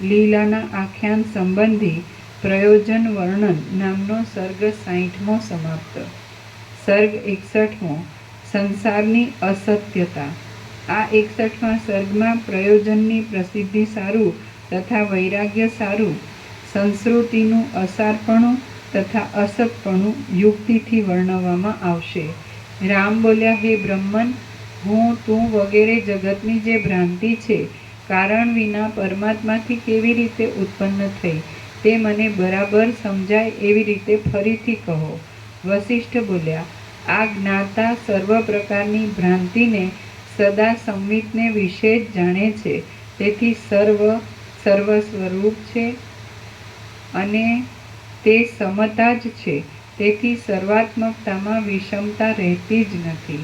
B: લીલાના આખ્યાન સંબંધી પ્રયોજન વર્ણન નામનો સર્ગ 60મો સમાપ્ત. સર્ગ 61મો સંસારની અસત્યતા. આ 61મા સર્ગમાં પ્રયોજનની પ્રસિદ્ધિ સારું તથા વૈરાગ્ય સારું, સંસ્કૃતિનું અસારપણું તથા અસતપણું યુક્તિથી વર્ણવવામાં આવશે. રામ બોલ્યા, હે બ્રહ્મન, હું, તું વગેરે જગતની જે ભ્રાંતિ છે, કારણ વિના પરમાત્માથી કેવી રીતે ઉત્પન્ન થઈ, તે મને બરાબર સમજાય એવી રીતે ફરીથી કહો. વસિષ્ઠ બોલ્યા, આ જ્ઞાતા સર્વ પ્રકારની ભ્રાંતિને સદા સંવિતને વિશે જ જાણે છે, તેથી સર્વ સ્વરૂપ છે અને તે સમતા જ છે, તેથી સર્વાત્મકતામાં વિષમતા રહેતી જ નથી.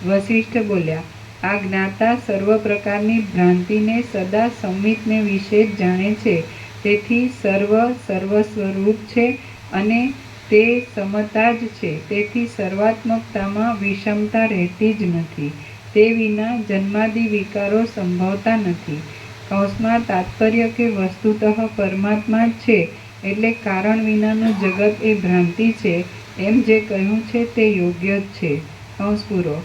B: વસિષ્ઠ બોલ્યા, આ જ્ઞાતા સર્વ પ્રકારની ભ્રાંતિને સદા સંવિતને વિશે જ જાણે છે, તેથી સર્વ સ્વરૂપ છે અને તે સમતા જ છે, તેથી સર્વાત્મકતામાં વિષમતા રહેતી જ નથી. તે વિના જન્માદિ વિકારો સંભવતા નથી. કૌંસમાં તાત્પર્ય કે વસ્તુતઃ પરમાત્મા જ છે, એટલે કારણ વિનાનું જગત એ ભ્રાંતિ છે, એમ જે કહ્યું છે તે યોગ્ય જ છે. કૌંસ પૂરો.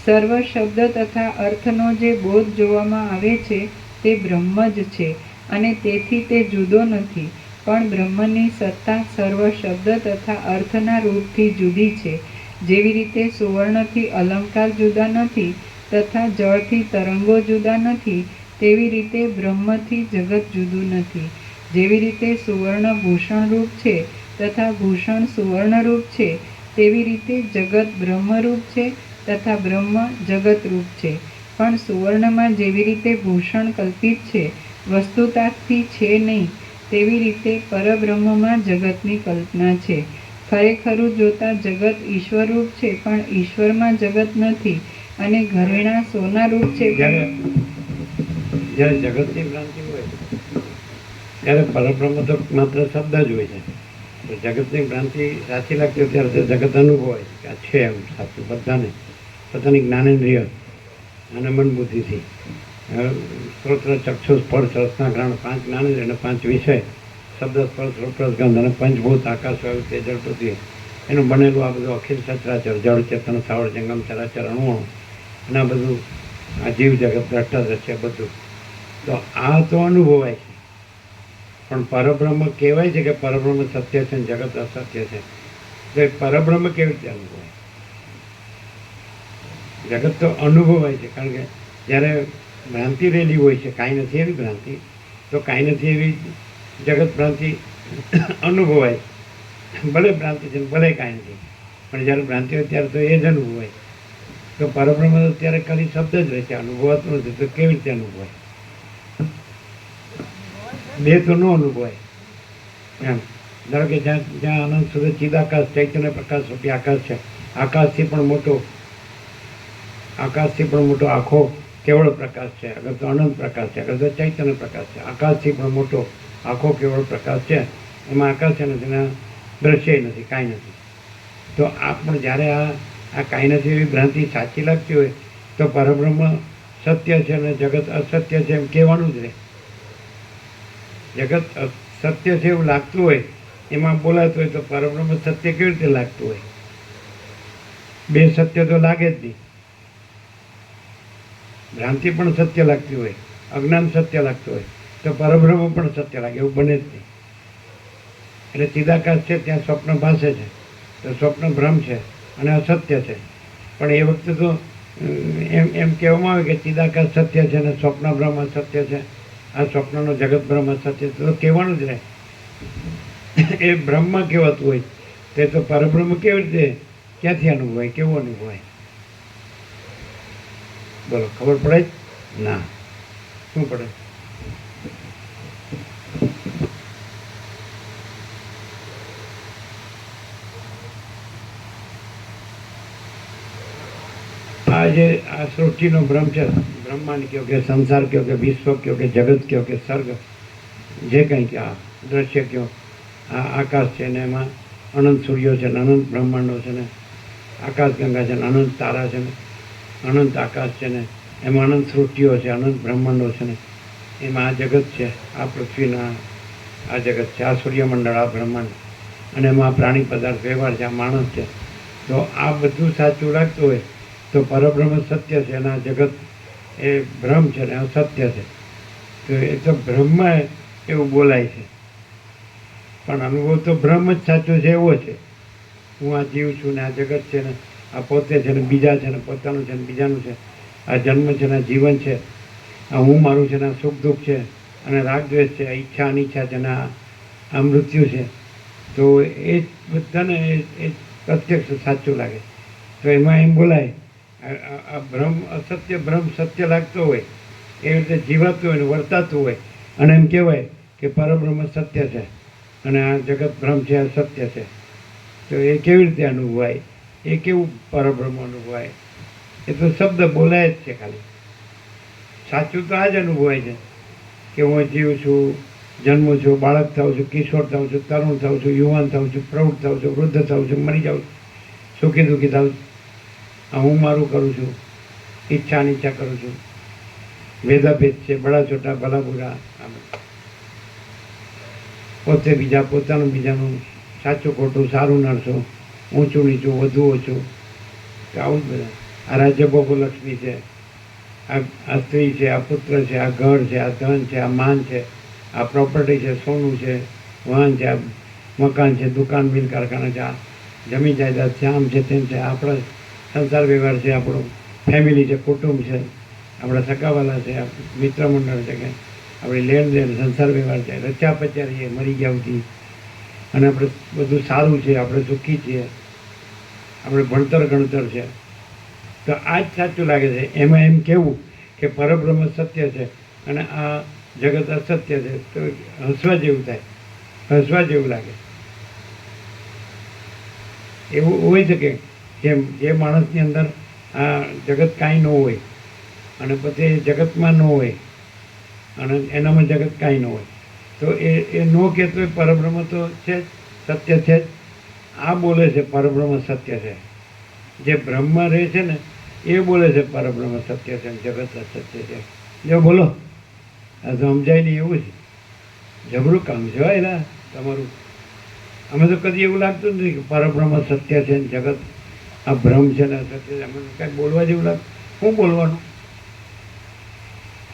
B: સર્વ શબ્દ તથા અર્થનો જે બોધ જોવામાં આવે છે તે બ્રહ્મ જ છે અને તેથી તે જુદો નથી, પણ બ્રહ્મની સત્તા સર્વ શબ્દ તથા અર્થના રૂપથી જુદી છે. જેવી રીતે સુવર્ણથી અલંકાર જુદા નથી તથા જળથી તરંગો જુદા નથી, તેવી રીતે બ્રહ્મથી જગત જુદું નથી. જેવી રીતે સુવર્ણ ભૂષણરૂપ છે તથા ભૂષણ સુવર્ણરૂપ છે, તેવી રીતે જગત બ્રહ્મરૂપ છે તથા બ્રહ્મ જગતરૂપ છે. પણ સુવર્ણમાં જેવી રીતે ભૂષણ કલ્પિત છે, વસ્તુતાથી છે નહીં, તેવી રીતે પરબ્રહ્મમાં જગતની કલ્પના છે. ખરેખરું જોતા જગત ઈશ્વરરૂપ છે, પણ ઈશ્વરમાં જગત નથી, અને ઘરેણાં સોનારૂપ છે.
D: જ્યારે જ્યારે જગતની ભ્રાંતિ હોય ત્યારે પરબ્રહ્મ તો માત્ર શબ્દ જ હોય છે. તો જગતની ભ્રાંતિ સાચી લાગતી હોય ત્યારે તો જગત અનુભવાય છે કે આ છે એમ સાચું બધાને પોતાની જ્ઞાનેન્દ્રિય અને મન બુદ્ધિથી સ્ત્રોત્ર ચક્ષુ સ્પર્શ રસના ગ્રહણ 5 જ્ઞાનેન્દ્રિય અને 5 વિષય શબ્દ સ્પર્શ રૂપ રસ ગંધ અને પંચભૂત આકાશ વાયુ તેજ જળ પૃથ્વી એનું બનેલું આ બધું અખિલ સચરાચર જળ ચેતન સ્થાવર જંગમ ચરાચર અણુઓ અને આ બધું આ જીવ જગત દ્રષ્ટા દ્રશ્ય બધું તો આ તો અનુભવાય છે. પણ પરબ્રહ્મ કહેવાય છે કે પરબ્રહ્મ સત્ય છે અને જગત અસત્ય છે. તો એ પરબ્રહ્મ કેવી રીતે અનુભવાય? જગત તો અનુભવાય છે, કારણ કે જ્યારે ભ્રાંતિ રહેલી હોય છે, કાંઈ નથી એવી ભ્રાંતિ, તો કાંઈ નથી એવી જગત ભ્રાંતિ અનુભવાય. ભલે ભ્રાંતિ છે ભલે કાંઈ નથી, પણ જ્યારે ભ્રાંતિ હોય ત્યારે તો એ જ અનુભવાય. તો પરબ્રહ્મ તો ત્યારે ખાલી શબ્દ જ રહે છે, અનુભવાતું નથી. તો કેવી રીતે અનુભવાય? બે તો ન અનુભવાય એમ. ધારો કે જ્યાં જ્યાં અનંત સુધી ચિદાકાશ ચૈતન્ય પ્રકાશ રૂપી આકાશ છે, આકાશથી પણ મોટો આખો કેવળ પ્રકાશ છે. અગર તો અનંત પ્રકાશ છે, અગર તો ચૈતન્ય પ્રકાશ છે. આકાશથી પણ મોટો આખો કેવળ પ્રકાશ છે, એમાં આકાશ છે ને તેના દ્રશ્ય નથી, કાંઈ નથી. તો આ પણ જ્યારે આ કાંઈ નથી એવી ભ્રાંતિ સાચી લાગતી હોય તો પરબ્રહ્મ સત્ય છે અને જગત અસત્ય છે એમ કહેવાનું જ રહે. જગત સત્ય છે એવું લાગતું હોય, એમાં બોલાતું હોય, તો પરબ્રહ્મ સત્ય કેવી રીતે લાગતું હોય? બે સત્ય તો લાગે જ નહીં. ભ્રાંતિ પણ સત્ય લાગતી હોય, અજ્ઞાન સત્ય લાગતું હોય, તો પરબ્રહ્મ પણ સત્ય લાગે એવું બને જ નહીં. એટલે ચિદાકાશ છે ત્યાં સ્વપ્ન ભાસે છે, તો સ્વપ્ન ભ્રમ છે અને અસત્ય છે. પણ એ વખતે તો એમ કહેવામાં આવે કે ચિદાકાશ સત્ય છે અને સ્વપ્ન ભ્રમ અસત્ય છે, આ સ્વપ્નનો જગત ભ્રમ અસત્ય છે, તો કહેવાનું જ રહે. એ બ્રહ્મ કહેવાતું હોય તે તો પરબ્રહ્મ કેવી રીતે ક્યાંથી અનુભવાય? કેવું અનુભવાય? બોલો, ખબર પડે? ના. શું પડે? આ જે આ સૃષ્ટિનો ભ્રમ છે, બ્રહ્માંડ કહો કે સંસાર કહો કે વિશ્વ કહો કે જગત કહો કે સર્ગ, જે કંઈ કે આ દ્રશ્ય કહો, આ આકાશ છે ને એમાં અનંત સૂર્યો છે ને અનંત બ્રહ્માંડો છે ને આકાશ ગંગા છે ને અનંત તારા છે ને અનંત આકાશ છે ને એમાં અનંત સૃષ્ટિઓ છે, અનંત બ્રહ્માંડો છે ને એમાં આ જગત છે, આ પૃથ્વીના આ જગત છે, આ સૂર્યમંડળ, આ બ્રહ્માંડ, અને એમાં આ પ્રાણી પદાર્થ વ્યવહાર છે, આ માણસ છે. તો આ બધું સાચું લાગતું હોય તો પરબ્રહ્મ સત્ય છે અને આ જગત એ ભ્રમ છે ને અસત્ય છે. તો એ તો બ્રહ્મ એવું બોલાય છે, પણ અનુભવ તો બ્રહ્મ જ સાચો છે એવો છે. હું આ જીવ છું ને આ જગત છે ને આ પોતે છે ને બીજા છે ને પોતાનું છે ને બીજાનું છે, આ જન્મ છે ને આ જીવન છે, આ હું મારું છે ને આ સુખ દુઃખ છે અને રાગ દ્વેષ છે, આ ઈચ્છા અનિચ્છા છે ને આ મૃત્યુ છે. તો એ બધાને એ પ્રત્યક્ષ સાચું લાગે. તો એમાં એમ બોલાય આ ભ્રમ અસત્ય ભ્રમ સત્ય લાગતો હોય એવી રીતે જીવાતું હોય ને વર્તાતું હોય, અને એમ કહેવાય કે પરબ્રહ્મ સત્ય છે અને આ જગત ભ્રમ છે, આ સત્ય છે. તો એ કેવી રીતે અનુભવાય? એ કેવું પરબ્રહ્મ અનુભવાય? એ તો શબ્દ બોલાય જ છે ખાલી. સાચું તો આ જ અનુભવાય છે કે હું જીવ છું, જન્મું છું, બાળક થાઉં છું, કિશોર થાઉં છું, તરુણ થાઉં છું, યુવાન થાઉં છું, પ્રૌઢ થાઉં છું, વૃદ્ધ થાઉં છું, મરી જાઉં છું, સુખી દુઃખી થાઉં છું. આ હું મારું કરું છું, ઈચ્છા અનિચ્છા કરું છું, ભેદાભેદ છે, બડા છોટા ભલા બુરા, પોતે બીજા પોતાનું બીજાનું, સાચું ખોટું, સારું નરસું, ઊંચું નીચું, વધુ ઓછું, આવું જ બધા. આ રાજ્ય લક્ષ્મી છે, આ સ્ત્રી છે, આ પુત્ર છે, આ ઘર છે, આ ધન છે, આ માન છે, આ પ્રોપર્ટી છે, સોનું છે, વાહન છે, આ મકાન છે, દુકાન મિલ કારખાના છે, આ જમીન જાયદાદ છે, આમ છે તેમ છે, આપણા સંસાર વ્યવહાર છે, આપણું ફેમિલી છે, કુટુંબ છે, આપણા સગાવાલા છે, મિત્ર મંડળ છે, કે આપણી લેણ દેણ સંસાર વ્યવહાર છે, રચ્યા પચ્યા રહીએ મરી ગયા સુધી, અને આપણે બધું સારું છે, આપણે સુખી છીએ, આપણે ભણતર ગણતર છે, તો આ જ સાચું લાગે છે. એમાં એમ કહેવું કે પરબ્રહ્મ સત્ય છે અને આ જગત અસત્ય છે તો હસવા જેવું થાય, હસવા જેવું લાગે. એવું હોય છે કે જેમ જે માણસની અંદર આ જગત કાંઈ ન હોય અને પછી જગતમાં ન હોય અને એનામાં જગત કાંઈ ન હોય તો એ ન કહેતો હોય પરબ્રહ્મ તો છે જ, સત્ય છે જ. આ બોલે છે પરબ્રહ્મ સત્ય છે. જે બ્રહ્મ રહે છે ને એ બોલે છે પરબ્રહ્મ સત્ય છે, જગત અસત્ય છે. જો બોલો, આ સમજાય નહીં એવું છે. જબરું કામ છે એલા તમારું. અમે તો કદી એવું લાગતું નથી કે પરબ્રહ્મ સત્ય છે ને જગત આ ભ્રમ છે ને અસત્ય છે. અમને કાંઈ બોલવા જેવું લાગે. શું બોલવાનું?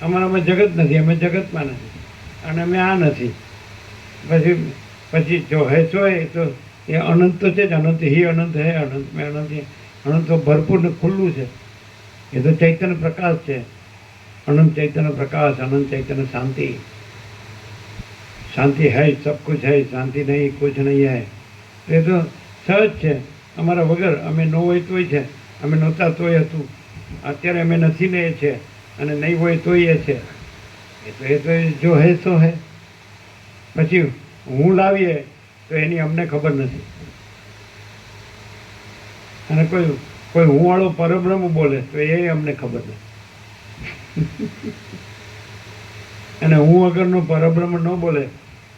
D: અમારામાં જગત નથી, અમે જગતમાં નથી અને અમે આ નથી. પછી જો હે છો એ તો એ અનંત તો છે જ. અનંત હી અનંત હે અનંત મેં અનંત અનંત તો ભરપૂર ને ખુલ્લું છે. એ તો ચૈતન્ય પ્રકાશ છે. अनंत चैतन्य प्रकाश, अनंत चैतन्य शांति. शांति है, सब कुछ है. शांति नहीं कुछ नहीं है. એ તો સહજ છે. અમારા વગર અમે ન હોય તોય છે, અમે નહોતા તોય હતું, અત્યારે અમે નથી ને એ છે, અને નહીં હોય તોય એ છે. એ તો જો હે સો હે. પછી હું લાવીએ તો એની અમને ખબર નથી. અને કોઈ હું વાળો પરબ્રહ્મ બોલે તો એ અમને ખબર નથી. અને હું વગરનો પરબ્રહ્મ ન બોલે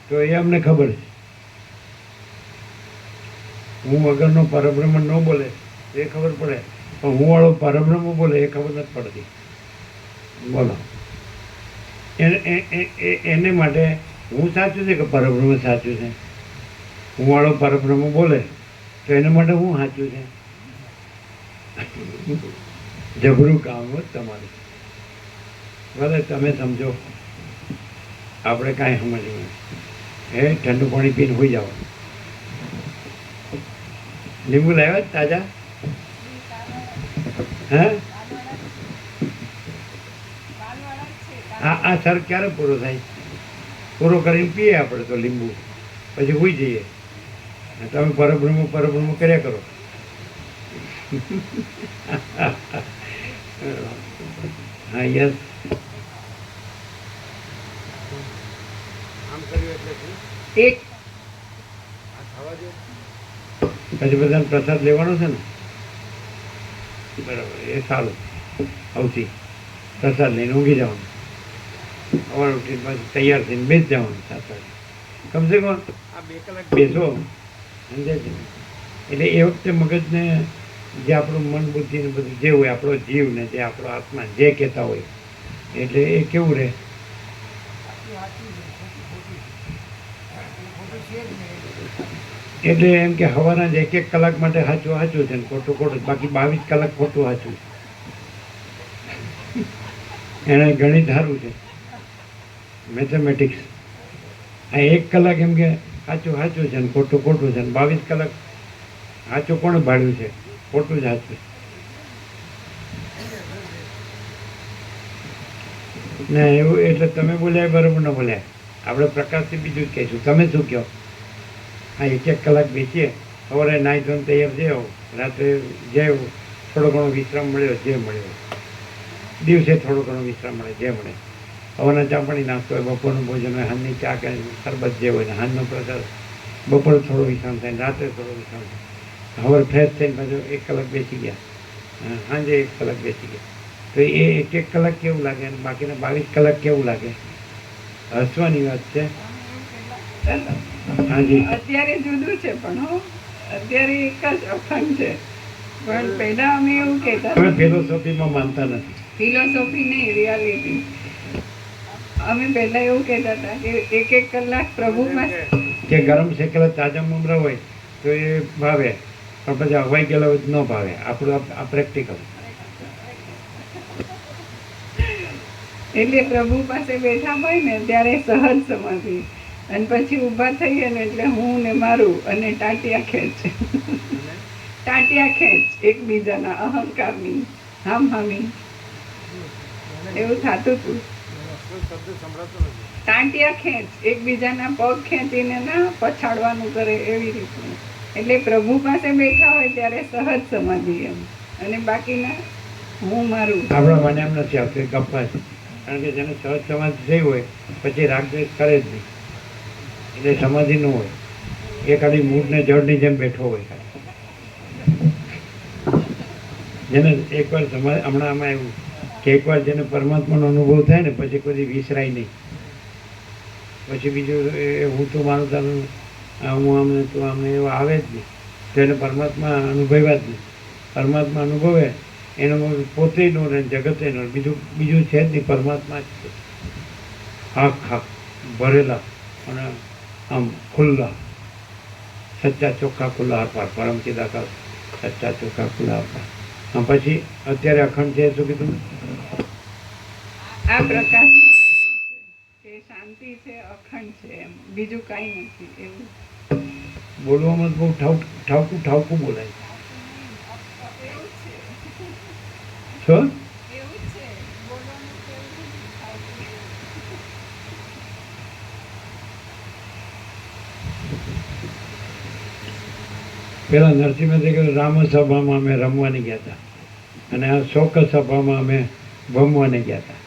D: તો એ અમને ખબર છે. હું વગરનો પરબ્રહ્મ ન બોલે એ ખબર પડે, પણ હું વાળો પરબ્રહ્મ બોલે એ ખબર નથી પડતી. બોલો, એને માટે હું સાચું છે કે પરબ્રહ્મ સાચું છે? હું વાળો પરબ્રહ્મ બોલે તો એના માટે હું સાચું છે? જબરું કામ હોત તમારે. ભલે તમે સમજો, આપણે કાંઈ સમજવું. એ ઠંડુ પાણી પીને હોઈ જાઓ. લીંબુ લાવ્યા તાજા? હે? આ સર ક્યારે પૂરો થાય? પૂરો કરીને પીએ આપણે તો લીંબુ, પછી હોઈ જઈએ. તમે પરબ્રહ્મ કર્યા કરો. હા, યસ.
B: એક
D: પછી બધાને પ્રસાદ લેવાનો છે ને? બરાબર, એ સારું. સૌથી પ્રસાદ લઈને ઊંઘી જવાનું. સવારે ઉઠીને પાછું તૈયાર થઈને બેસી જવાનું. 7 વાગે કમસે કમ આ 2 કલાક બેસો, સમજાય છે? એટલે એ વખતે મગજને જે આપણું મન બુદ્ધિ ને બધું જે હોય, આપણો જીવ ને જે આપણો આત્મા જે કહેતા હોય, એટલે એ કેવું રહે? એટલે એમ કે સવારના જ 1-1 કલાક માટે સાચું સાચું છે ને ખોટું ખોટું, બાકી 22 કલાક ખોટું સાચું છે. એને ગણિત સારું છે, મેથેમેટિક્સ. આ 1 કલાક એમ કે સાચું સાચું છે ને ખોટું ખોટું છે ને 22 કલાક સાચું કોણ ભાડ્યું છે? ખોટું જ સાચું. ના એવું એટલે તમે બોલ્યા બરાબર ન બોલ્યા. આપણે પ્રકાશથી બીજું જ કહીશું. તમે શું કહો? હા, 1-1 કલાક બેસીએ, સવારે નાહી ધોઈને તૈયાર થયો, રાત્રે જે થોડો ઘણો વિશ્રામ મળ્યો, જે મળ્યો, દિવસે થોડો ઘણો વિશ્રામ મળે, જે મળે. સવારના ચા પાણી નાસ્તો હોય, બપોરનું ભોજન હોય, સાંજની ચા કે શરબત જે હોય ને સાંજનો પ્રસાદ, બપોરે થોડો વિશ્રામ થાય, રાત્રે થોડો વિશ્રામ થાય. સવારે ફ્રેશ થઈને પાછું 1 કલાક બેસી ગયા, સાંજે 1 કલાક બેસી ગયા. તો એ 1-1 કલાક કેવું લાગે અને બાકીના 22 કલાક કેવું લાગે? હસવાની વાત છે. હાજી,
B: અત્યારે જુદું છે, પણ અત્યારે એક જ અખંડ છે. પણ પહેલા અમે એવું કહેતા,
D: તમે ફિલોસોફીમાં માનતા નથી.
B: ફિલોસોફી નહીં, રિયાલિટી. અમે પહેલા એવું કહેતા હતા કે 1-1 કલાક પ્રભુ પાસે,
D: કે ગરમ શેકેલા તાજા મમરા હોય તો એ ભાવે, પણ પછી હવાઈ ગયેલા હોય તો ન ભાવે. આપણું આ પ્રેક્ટિકલ.
B: એટલે પ્રભુ પાસે બેઠા હોય ને ત્યારે સહજ સમાધિ, અને પછી ઊભા થઈએ ને એટલે હું ને મારું, અને ટાટિયા ખેંચ, ટાટિયા ખેંચ એકબીજાના અહંકારની હામી એવું થતું હતું. ટાંટિયા ખેંચ, એકબીજાના પગ ખેંચીને ના પછાડવાનું કરે, એવી રીતનું. એટલે પ્રભુ પાસે બેઠા હોય ત્યારે સહજ સમાધિ એમ, અને બાકીના હું મારું
D: આપણા મને એમ નથી આવતું, એ ગપ્પા છે. કારણ કે જેને સહજ સમાધિ થઈ હોય પછી રાગદ્વેષ કરે જ નહીં, એટલે સમાધિ ન હોય. એ ખાલી મૂળને જળની જેમ બેઠો હોય ખાલી. જેને એકવાર સમાધિ, હમણાં આમાં એવું કે એકવાર જેને પરમાત્માનો અનુભવ થાય ને પછી કોઈ વિસરાય નહીં. પછી બીજું એ હું તો મારું તારું હું આમને તું આમને એવું આવે જ નહીં. તો એને પરમાત્મા અનુભવ્યા જ નહીં. પરમાત્મા અનુભવે એનો પોતે નો રહે, જગતે નો, બીજું છે જ નહીં, પરમાત્મા જ છે. આખા ભરેલા અને આમ ખુલ્લા, સચ્ચા ચોખ્ખા ખુલ્લા આપાર, પરમ ચિદાકાશ સચ્ચા ચોખ્ખા ખુલ્લા આપાર. પછી અત્યારે અખંડ છે શું કીધું?
B: આ પ્રકાશ કે શાંતિ છે, અખંડ છે, એમ બીજું કાંઈ નથી. એવું
D: બોલવામાં બહુ ઠાવકું બોલાય. શું? પેલા નરસિંહ મહેતા કહ્યું રામ સભામાં અમે રમવાની ગયા હતા અને આ શોક સભામાં અમે ભમવાને ગયા હતા.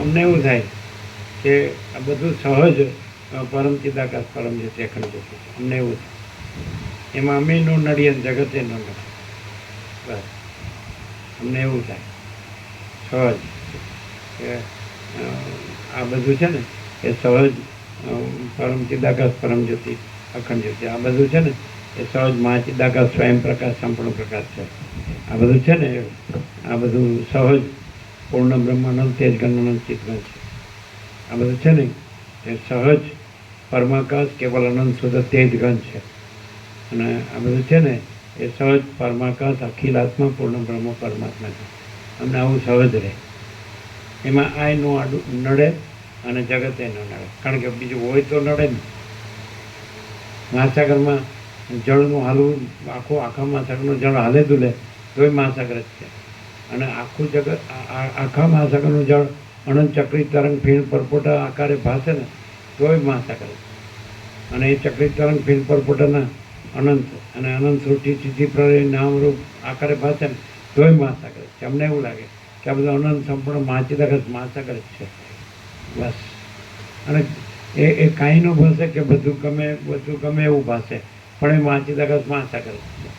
D: અમને એવું થાય કે આ બધું સહજ પરમ ચિદાકાશ પરમ જે છે અખંડ છે. અમને એવું થાય એમાં અમે નો નડીએ, જગતે ન નડે. બસ અમને એવું થાય સહજ કે આ બધું છે ને એ સહજ પરમ ચિદાકાશ પરમ જ્યોતિ અખંડ જ્યોતિ, આ બધું છે ને એ સહજ મહાચિદાકાશ સ્વયં પ્રકાશ સંપૂર્ણ પ્રકાશ છે. આ બધું છે ને આ બધું સહજ પૂર્ણ બ્રહ્માનંદ તેજ ગણનંદ ચિત્તગણ છે. આ બધું છે ને એ સહજ પરમાકાશ કેવલ અનંત શુદ્ધ તેજ ગણ છે. અને આ બધું છે ને એ સહજ પરમાકાશ અખિલાત્મા પૂર્ણ બ્રહ્મ પરમાત્મા છે. અમને આવું સહજ રહે, એમાં આય નો આડું નડે અને જગતે ન નડે. કારણ કે બીજું હોય તો નડે ને. મહાસાગરમાં જળનું હાલવું, આખા મહાસાગરનું જળ હાલે દુલે તોય મહાસાગર જ છે. અને આખું જગત આખા મહાસાગરનું જળ અનંત ચક્રી તરંગ ફીણ પરપોટા આકારે ભાસે ને તોય મહાસાગર છે. અને એ ચક્રી તરંગ ફીણ પરપોટાના અનંત અને અનંત સૃષ્ટિ સિદ્ધિ પ્રલય નામરૂપ આકારે ભાસે ને તોય મહાસાગર છે. અમને એવું લાગે કે આ બધું અનંત સંપૂર્ણ મહાસાગર જ છે. બસ. અને એ કાંઈ નો ભાષે કે બધું ગમે એવું ભાષે, પણ એ મહાસાગર છે.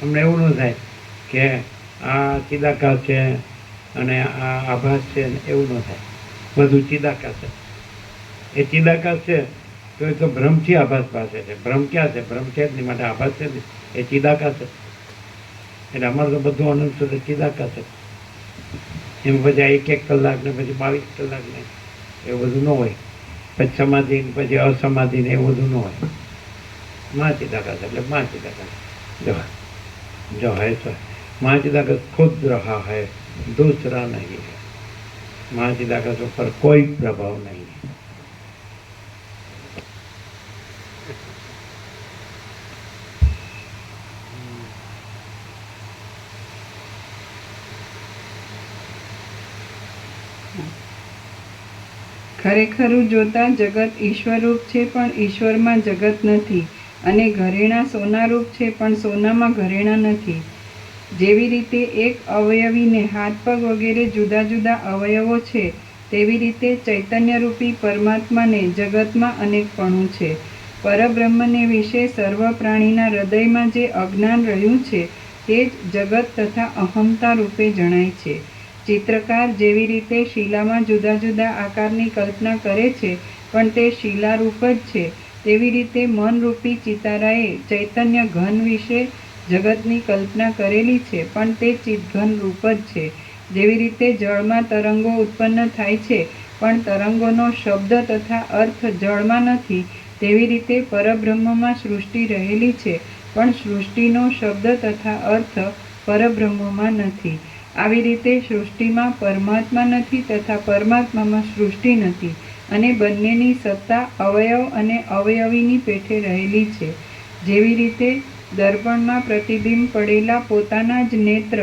D: અમને એવું ન થાય કે આ ચિદાકાશ છે અને આ આભાસ છે, એવું ન થાય. બધું ચિદાકાશ છે. એ ચિદાકાશ છે તો એ તો ભ્રમથી આભાસ પાસે છે. ભ્રમ ક્યાં છે? ભ્રમ છે જ નહીં, માટે આભાસ છે ને એ ચિદાકાશ છે. એટલે અમારે તો બધું અનંત સુધી ચિદાકાશ છે. એમ પછી 1-1 કલાક ને પછી 22 કલાક ને એવું બધું ન હોય. પછી સમાધિ પછી અસમાધિ ને એવું બધું ન હોય. મહાચિદાકાશ એટલે મહાચિદાકાશ जो है सो महाचिदाकाश खुद रहा है, दूसरा नहीं है. महाचिदाकाश ऊपर कोई प्रभाव नहीं है.
B: ખરેખરું જોતા જગત ઈશ્વરરૂપ છે પણ ઈશ્વરમાં જગત નથી, અને ઘરેણાં સોનારૂપ છે પણ સોનામાં ઘરેણાં નથી. જેવી રીતે એક અવયવીને હાથ પગ વગેરે જુદા જુદા અવયવો છે, તેવી રીતે ચૈતન્યરૂપી પરમાત્માને જગતમાં અનેકપણું છે. પરબ્રહ્મને વિશે સર્વ પ્રાણીના હૃદયમાં જે અજ્ઞાન રહ્યું છે તે જ જગત તથા અહમતા રૂપે જણાય છે. ચિત્રકાર જેવી રીતે શિલામાં જુદા જુદા આકારની કલ્પના કરે છે પણ તે શિલારૂપ જ છે, તેવી રીતે મનરૂપી ચિતારાએ ચૈતન્ય ઘન વિશે જગતની કલ્પના કરેલી છે પણ તે ચિત્તઘન રૂપ જ છે. જેવી રીતે જળમાં તરંગો ઉત્પન્ન થાય છે પણ તરંગોનો શબ્દ તથા અર્થ જળમાં નથી, તેવી રીતે પરબ્રહ્મમાં સૃષ્ટિ રહેલી છે પણ સૃષ્ટિનો શબ્દ તથા અર્થ પરબ્રહ્મમાં નથી. આવી રીતે સૃષ્ટિમાં પરમાત્મા નથી તથા પરમાત્મામાં સૃષ્ટિ નથી, અને બંનેની સત્તા અવયવ અને અવયવીની પેઠે રહેલી છે. જેવી રીતે દર્પણમાં પ્રતિબિંબ પડેલા પોતાના જ નેત્ર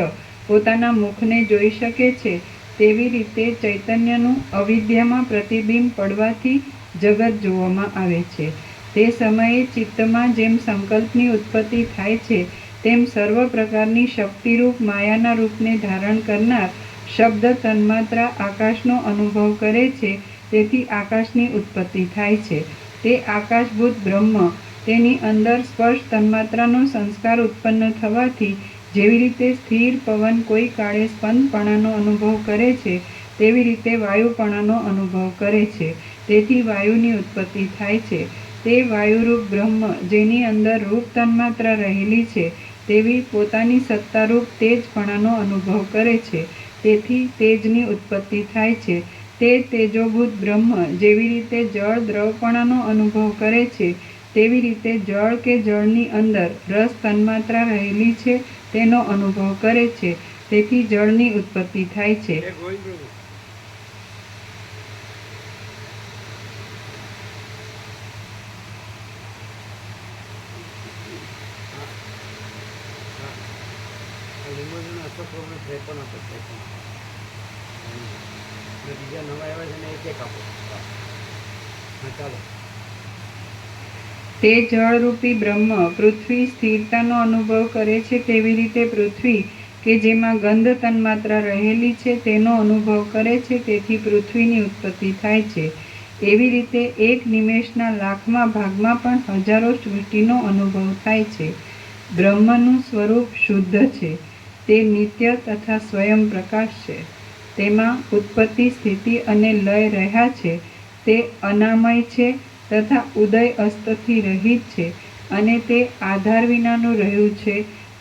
B: પોતાના મુખને જોઈ શકે છે, તેવી રીતે ચૈતન્યનું અવિદ્યામાં પ્રતિબિંબ પડવાથી જગત જોવામાં આવે છે. તે સમયે ચિત્તમાં જેમ સંકલ્પની ઉત્પત્તિ થાય છે તેમ સર્વ પ્રકારની શક્તિરૂપ માયાના રૂપને ધારણ કરનાર શબ્દ તન્માત્રા આકાશનો અનુભવ કરે છે. તેથી આકાશની ઉત્પત્તિ થાય છે. તે આકાશભૂત બ્રહ્મ, તેની અંદર સ્પર્શ તન્માત્રાનો સંસ્કાર ઉત્પન્ન થવાથી જેવી રીતે સ્થિર પવન કોઈ કાળે સ્પંદપણાનો અનુભવ કરે છે તેવી રીતે વાયુપણાનો અનુભવ કરે છે. તેથી વાયુની ઉત્પત્તિ થાય છે. તે વાયુરૂપ બ્રહ્મ, જેની અંદર રૂપ તન્માત્રા રહેલી છે, તેવી પોતાની સત્તારૂપ તેજપણાનો અનુભવ કરે છે. તેથી તેજની ઉત્પત્તિ થાય છે. તે તેજોભૂત બ્રહ્મ જેવી રીતે જળ દ્રવપણાનો અનુભવ કરે છે તેવી રીતે જળ કે જળની અંદર રસ તન્માત્રા રહેલી છે તેનો અનુભવ કરે છે. તેથી જળની ઉત્પત્તિ થાય છે.
A: બીજા નવા આવ્યા છે ને એક આપો. ચાલો.
B: તે જળરૂપી બ્રહ્મ પૃથ્વી સ્થિરતાનો અનુભવ કરે છે તેવી રીતે પૃથ્વી કે જેમાં ગંધ તન્માત્રા રહેલી છે તેનો અનુભવ કરે છે. તેથી પૃથ્વીની ઉત્પત્તિ થાય છે. એવી રીતે એક નિમેષના લાખમાં ભાગમાં પણ હજારો સૃષ્ટિનો અનુભવ થાય છે. બ્રહ્મનું સ્વરૂપ શુદ્ધ છે. તે નિત્ય તથા સ્વયં પ્રકાશ છે. તેમાં ઉત્પત્તિ, સ્થિતિ અને લય રહ્યા છે. તે અનામય છે તથા ઉદય અસ્તથી રહિત છે અને તે આધાર વિનાનું રહ્યું છે.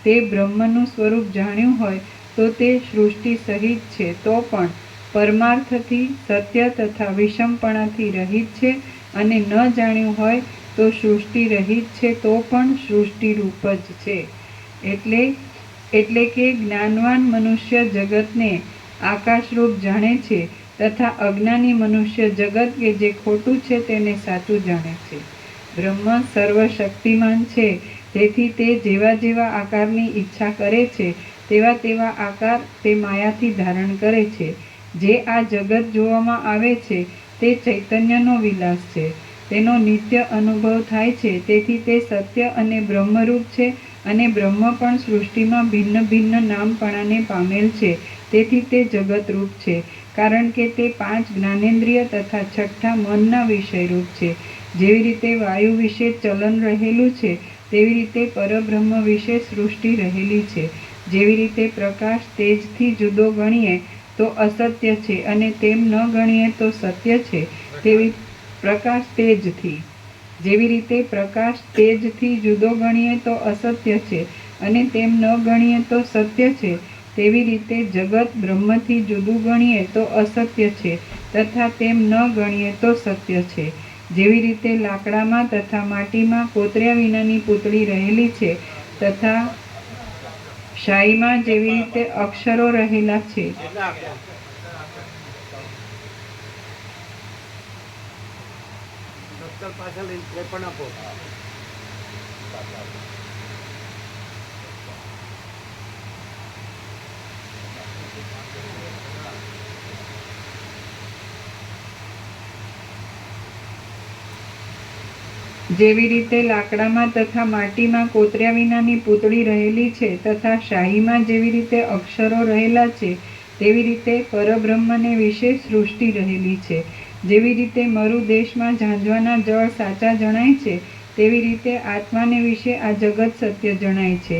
B: તે બ્રહ્મનું સ્વરૂપ જાણ્યું હોય તો તે સૃષ્ટિ સહિત છે તો પણ પરમાર્થથી સત્ય તથા વિષમપણાથી રહિત છે, અને ન જાણ્યું હોય તો સૃષ્ટિ રહિત છે તો પણ સૃષ્ટિરૂપ જ છે. એટલે કે જ્ઞાનવાન મનુષ્ય જગતને આકાશરૂપ જાણે છે તથા અજ્ઞાની મનુષ્ય જગત કે જે ખોટું છે તેને સાચું જાણે છે. બ્રહ્મ સર્વશક્તિમાન છે. તેથી તે જેવા જેવા આકારની ઈચ્છા કરે છે તેવા તેવા આકાર તે માયાથી ધારણ કરે છે. જે આ જગત જોવામાં આવે છે તે ચૈતન્યનો વિલાસ છે. તેનો નિત્ય અનુભવ થાય છે. તેથી તે સત્ય અને બ્રહ્મરૂપ છે, અને બ્રહ્મ પણ સૃષ્ટિમાં ભિન્ન ભિન્ન નામપણાને પામેલ છે. તેથી તે જગતરૂપ છે, કારણ કે તે 5 જ્ઞાનેન્દ્રિય તથા 6ઠા મનના વિષયરૂપ છે. જેવી રીતે વાયુ વિશે ચલન રહેલું છે તેવી રીતે પરબ્રહ્મ વિશે સૃષ્ટિ રહેલી છે. જેવી રીતે પ્રકાશ તેજથી જુદો ગણીએ તો અસત્ય છે અને તેમ ન ગણીએ તો સત્ય છે, તેવી પ્રકાશ તેજથી. જેવી રીતે પ્રકાશ તેજથી જુદો ગણીએ તો અસત્ય છે અને તેમ ન ગણીએ તો સત્ય છે, તેવી રીતે જગત બ્રહ્મથી જુદું ગણીએ તો અસત્ય છે તથા તેમ ન ગણીએ તો સત્ય છે. જેવી રીતે લાકડામાં તથા માટીમાં કોતર્યા વિનાની પૂતળી રહેલી છે તથા શાહીમાં જેવી રીતે અક્ષરો રહેલા છે,
A: પાછળ પણ આપો.
B: જેવી રીતે લાકડામાં તથા માટીમાં કોતર્યા વિનાની પૂતળી રહેલી છે તથા શાહીમાં જેવી રીતે અક્ષરો રહેલા છે, તેવી રીતે પરબ્રહ્મને વિશે સૃષ્ટિ રહેલી છે. જેવી રીતે મરુ દેશમાં ઝાંઝવાના જળ સાચા જણાય છે તેવી રીતે આત્માને વિશે આ જગત સત્ય જણાય છે.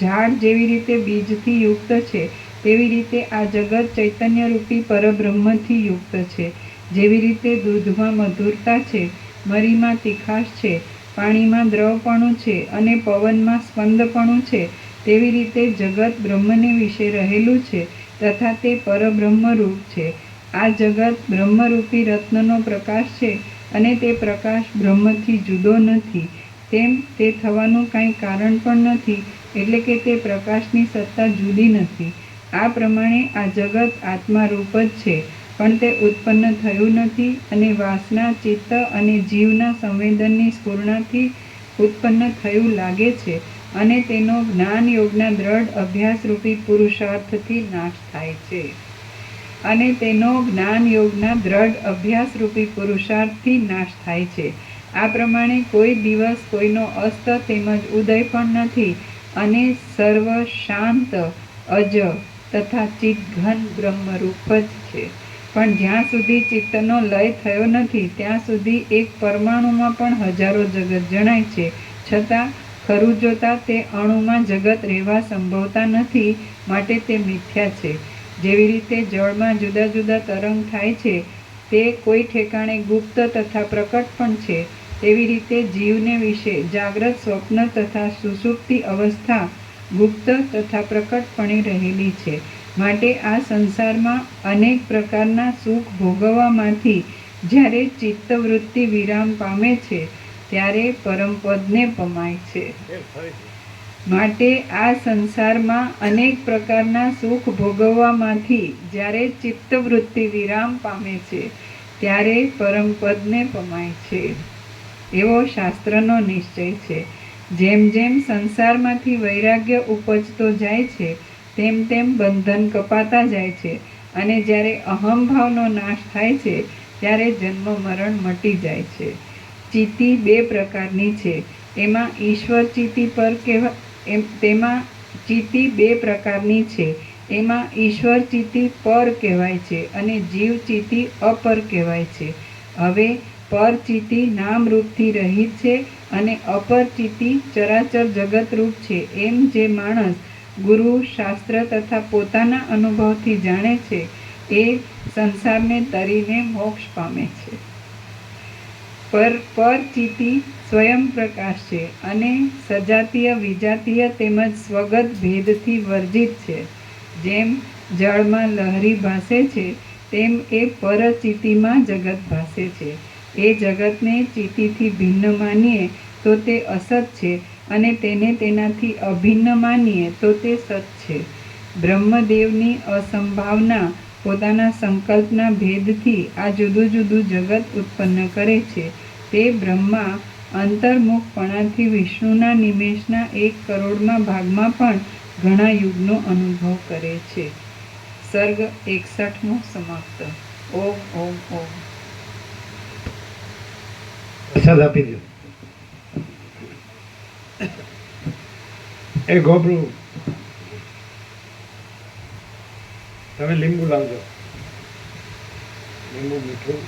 B: ઝાડ જેવી રીતે બીજથી યુક્ત છે તેવી રીતે આ જગત ચૈતન્યરૂપી પરબ્રહ્મથી યુક્ત છે. જેવી રીતે દૂધમાં મધુરતા છે, મરીમાં તીખાશ છે, પાણીમાં દ્રવપણું છે અને પવનમાં સ્પંદપણું છે, તેવી રીતે જગત બ્રહ્મને વિશે રહેલું છે તથા તે પરબ્રહ્મરૂપ છે. આ જગત બ્રહ્મરૂપી રત્નનો પ્રકાશ છે અને તે પ્રકાશ બ્રહ્મથી જુદો નથી. તેમ તે થવાનું કાંઈ કારણ પણ નથી, એટલે કે તે પ્રકાશની સત્તા જુદી નથી. આ પ્રમાણે આ જગત આત્મારૂપ જ છે, પણ તે ઉત્પન્ન થયું નથી અને વાસના, ચિત્ત અને જીવના સંવેદનની સ્ફુરણાથી ઉત્પન્ન થયું લાગે છે, અને તેનો જ્ઞાન યોગના દ્રઢ અભ્યાસરૂપી પુરુષાર્થથી નાશ થાય છે. અને તેનો જ્ઞાન યોગના દ્રઢ અભ્યાસરૂપી પુરુષાર્થથી નાશ થાય છે. આ પ્રમાણે કોઈ દિવસ કોઈનો અસ્ત તેમજ ઉદય પણ નથી અને સર્વ શાંત, અજ તથા ચિત્તઘન બ્રહ્મરૂપ જ છે. પણ જ્યાં સુધી ચિત્તનો લય થયો નથી ત્યાં સુધી એક પરમાણુમાં પણ હજારો જગત જણાય છે. છતાં ખરું જોતાં તે અણુમાં જગત રહેવા સંભવતા નથી, માટે તે મિથ્યા છે. જેવી રીતે જળમાં જુદા જુદા તરંગ થાય છે તે કોઈ ઠેકાણે ગુપ્ત તથા પ્રકટ પણ છે, તેવી રીતે જીવને વિશે જાગ્રત, સ્વપ્ન તથા સુષુપ્તિ અવસ્થા ગુપ્ત તથા પ્રકટપણે રહેલી છે. માટે આ સંસારમાં અનેક પ્રકારના સુખ ભોગવવામાંથી જ્યારે ચિત્તવૃત્તિ વિરામ પામે છે ત્યારે પરમપદને પમાય છે. માટે આ સંસારમાં અનેક પ્રકારના સુખ ભોગવવામાંથી જ્યારે ચિત્તવૃત્તિ વિરામ પામે છે ત્યારે પરમપદને પમાય છે, એવો શાસ્ત્રનો નિશ્ચય છે. જેમ જેમ સંસારમાંથી વૈરાગ્ય ઉપજતો જાય છે તેમ તેમ બંધન કપાતા જાય છે અને જ્યારે અહંભાવનો નાશ થાય છે ત્યારે જન્મ મરણ મટી જાય છે. ચિત્તિ બે પ્રકારની છે. તેમાં ઈશ્વર ચિત્તિ પર કહેવાય છે અને જીવ ચિત્તિ અપર કહેવાય છે. હવે પર ચિત્તિ નામરૂપથી રહિત છે અને અપર ચિત્તિ ચરાચર જગતરૂપ છે. એમ જે માણસ ગુરુ, શાસ્ત્ર તથા પોતાના અનુભવથી જાણે છે એ સંસારને તરીને મોક્ષ પામે છે. પર ચિત્તિ સ્વયં પ્રકાશ છે અને સજાતીય, વિજાતીય તેમજ સ્વગત ભેદથી વર્જિત છે. જેમ જળમાં લહરી ભાસે છે તેમ એ પરચિત્તિમાં જગત ભાસે છે. એ જગતને ચિત્તિથી ભિન્ન માનીએ તો તે અસત છે અને તેને તેનાથી અભિન્ન માનીએ તો તે સત છે. બ્રહ્મદેવની અસંભાવના પોતાના સંકલ્પના ભેદથી આ જુદું જુદું જગત ઉત્પન્ન કરે છે. તે બ્રહ્મા અંતર્મુખપણાથી વિષ્ણુના નિમેષના 1 કરોડમાં ભાગમાં પણ ઘણા યુગનો અનુભવ કરે છે. સર્ગ 61મો સમાપ્ત. ઓમ ઓમ ઓમ.
D: પ્રસાદ આપી દો. એ ગોબરું, તમે લીંબુ લાવજો. લીંબુ મીઠું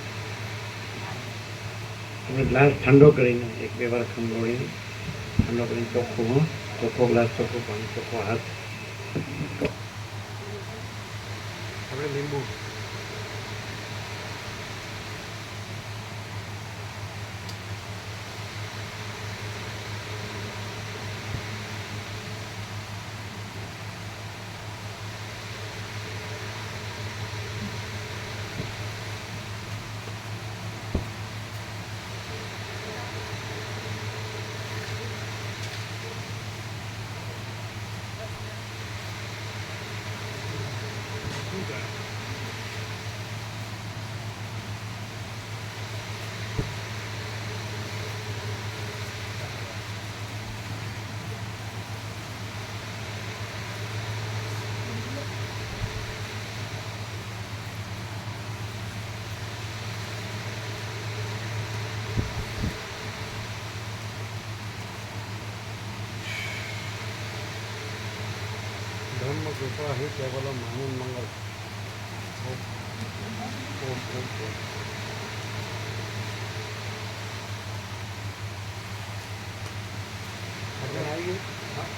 D: તમે ગ્લાસ ઠંડો કરીને 1-2 વાર ખંડોળીને ઠંડો કરીને ચોખ્ખો ગ્લાસ, ચોખ્ખું પાણી, ચોખ્ખો હાથ.
A: આપણે લીંબુ ધર્મ કૃપા હિ કેવલમ આનંદ મંગલ. ઓમ ઓમ ઓમ ઓમ. ભજન આવી ગયું? હા,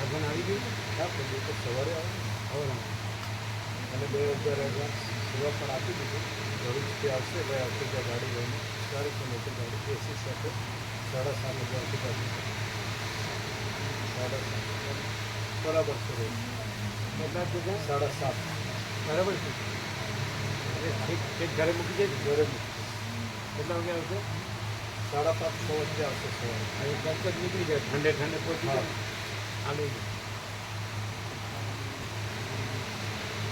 A: ભજન આવી ગયું? હા, ભજન તો સવારે આવે. હવે અને 2000 સેવા પણ આપી દીધું. ભરૂચથી આવશે ભાઈ, આવતી ત્યાં ગાડી લઈને સારી તો મોટી ગાડી એસી સાથે 7:30 વાગે આવતી બાજુ 7:30 બરાબર છે. કેટલા જગ્યા? 7:30 બરાબર છે. ઠીક ઘરે મૂકી જાય. ઘરે મૂકી કેટલા વાગે આવશે? 5:30 6 વાગે આવશે સવારે. અહીં કંઈક જ નીકળી જાય, ઠંડે ઠંડે પહોંચી જાય. આલુ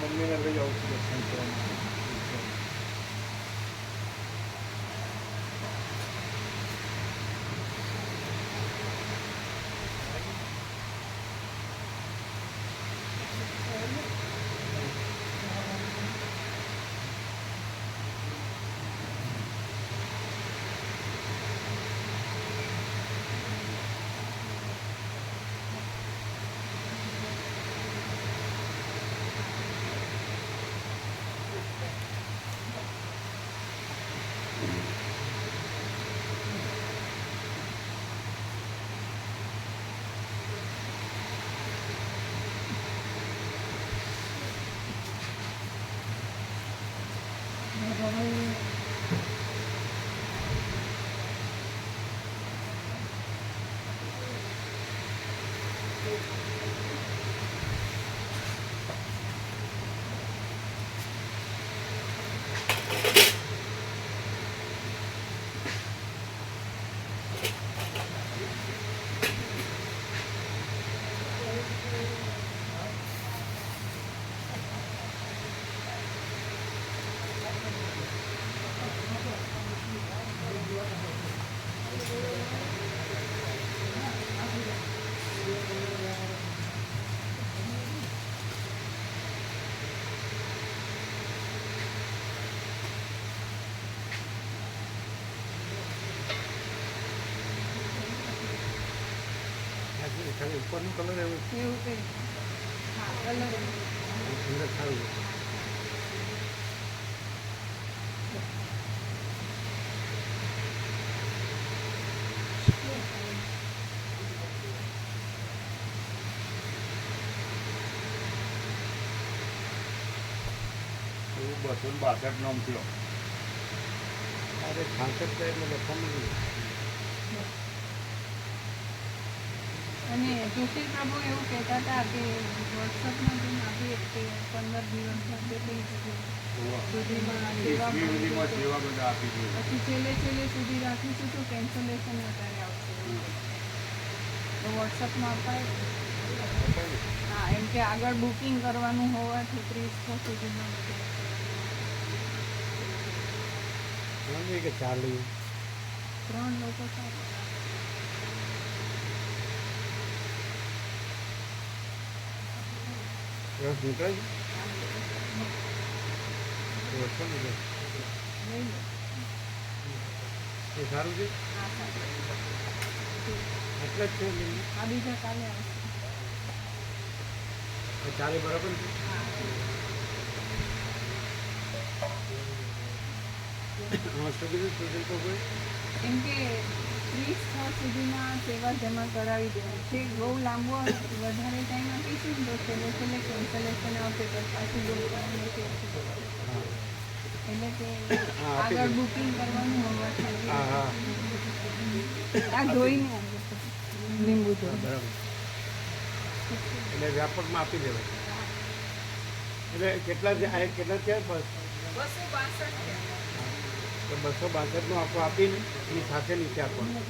A: મમ્મીને લઈ આવું છું દર્શન કરવા.
B: ઘણું
A: ખાલી ઉપરનું કલર એવું
B: એવું કંઈ હા કલર
A: સુંદર સારું
C: બસો 62 નામ થયો.
A: અરે 66 એટલે લખવાનું નહીં.
B: અને સુશીલ પ્રભુ એવું કહેતા હતા કે વોટ્સઅપમાં જેમ આપીએ કે 15 દિવસ માટે સુધીમાં સેવા
C: સુધીમાં સેવા બધા આપી છે.
B: પછી છેલ્લે સુધી રાખીશું તો કેન્સલેશન વધારે આવશે તો વોટ્સઅપમાં અપાય હા એમ કે આગળ બુકિંગ કરવાનું હોવાથી 30 સુધીમાં
A: સમજે કે ચાલી
B: 3 લોકો સાથે
A: રસ નીકળે છે તો વળશો ને
B: લઈ લો
A: એ સારું છે
B: હા સારું
A: એટલે જ છે નહીં.
B: આ બીજા કાલે આવશે
A: આ ચાલે બરાબર છે
B: હા
A: શું કીધું સુશીલ પ્રભુએ?
B: કેમ કે 30 સુધીમાં સેવા જમા કરાવી દેવાની છે બહુ લાંબો વધારે ટાઈમ આપીશું ને તો છેલ્લે કેન્સલેશન આવશે તો પાછું બોલવાનું નથી
A: હા
B: એટલે કે
A: હા, આપી
B: આગળ
A: દો.
B: બુકિંગ કરવાનું હોવાથી
A: હા હા
B: આ જોઈને આવજો લીંબુ
A: હા,
B: જોઈને
A: બરાબર એટલે વ્યાપકમાં આપી દેવાય એટલે કેટલા છે આ કેટલા છે બસ
B: 262
A: તો 262નું આપણે આપીને એની સાથે નીચે આપવાનું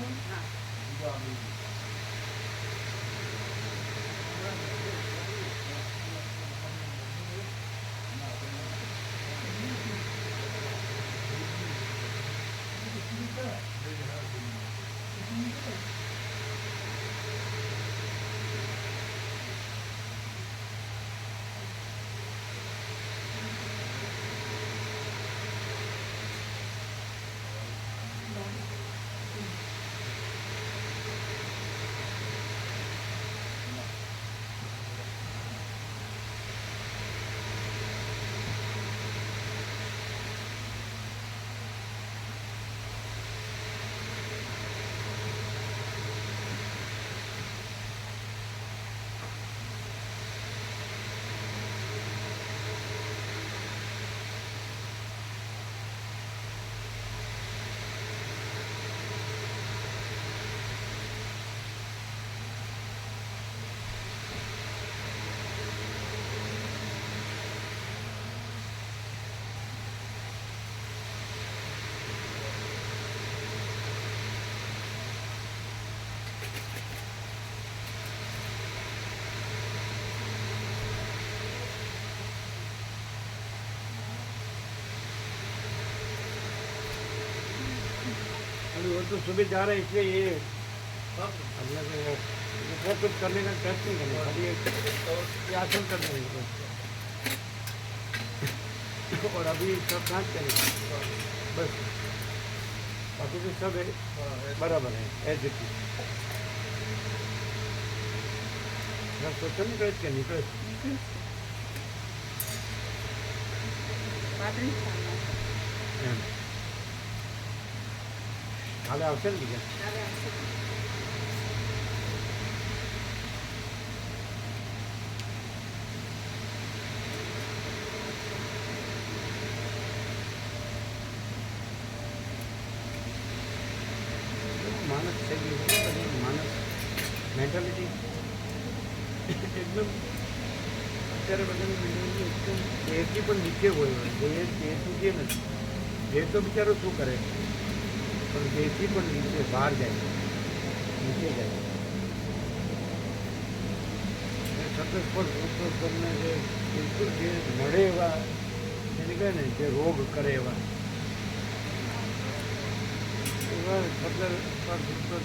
A: अभी वो तो सुबह जा रहे हैं इसलिए ये अल्लाह के वो दूसरा कुछ करने का टेस्ट नहीं करना खाली ये आसन करना है और अभी सब सांस करेंगे बस बाकी तो सब है बराबर है एज इट इज सोचो निकले क्या निकले કાલે આવશે ને બીજા થઈ ગઈ છે બધી માણસ મેન્ટાલિટી એકદમ અત્યારે બધાની મેન્ટાલિટી એકદમ દેહથી પણ નીચે હોય દેહ સુધી નથી. દેહ તો બિચારો શું કરે પણ દેહથી પણ નીચે બહાર જાય નીચે જાય. સતત પણ તમને જે બિલકુલ જે નડે એવા એને કહે ને જે રોગ કરે એવા સતત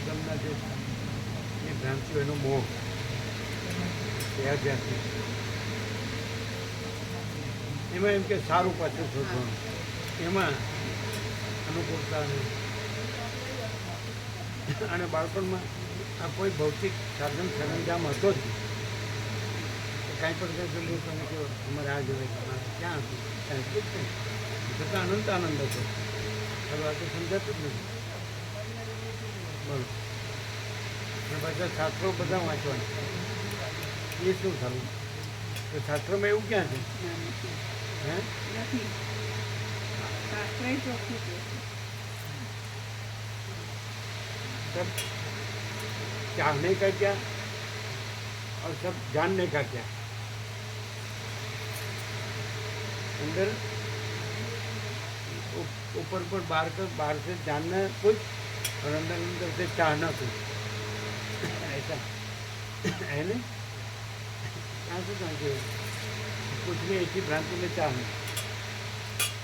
A: તમને જે એ ભ્રાંતિઓ એનો મોહ ત્યાંથી એમાં એમ કે સારું પાછું શોધવાનું એમાં અનુકૂળતા અને બાળપણમાં આ કોઈ ભૌતિક સાધન સરંજામ હતો જ નહીં. કાંઈ પણ કંઈ તમે કહો અમારે આ જોઈએ તમારે ક્યાં હતું કાંઈ એટલું જ નહીં છતાં આનંદ હતો. હવે આ તો સમજાતું જ નથી. બોલો અને બધા શાસ્ત્રો બધા વાંચવાના એ શું થયું તો શાસ્ત્રમાં એવું ક્યાં છે હે
B: નથી શાસ્ત્રએ ચોખ્ખું કહે છે.
A: सब चाहने का क्या और सब जानने का क्या. अंदर ऊपर पर बाहर से जानना कुछ और अंदर से चाहना कुछ ऐसा है ना. कहाँ से समझे कुछ नहीं ऐसी भ्रांति में चाहना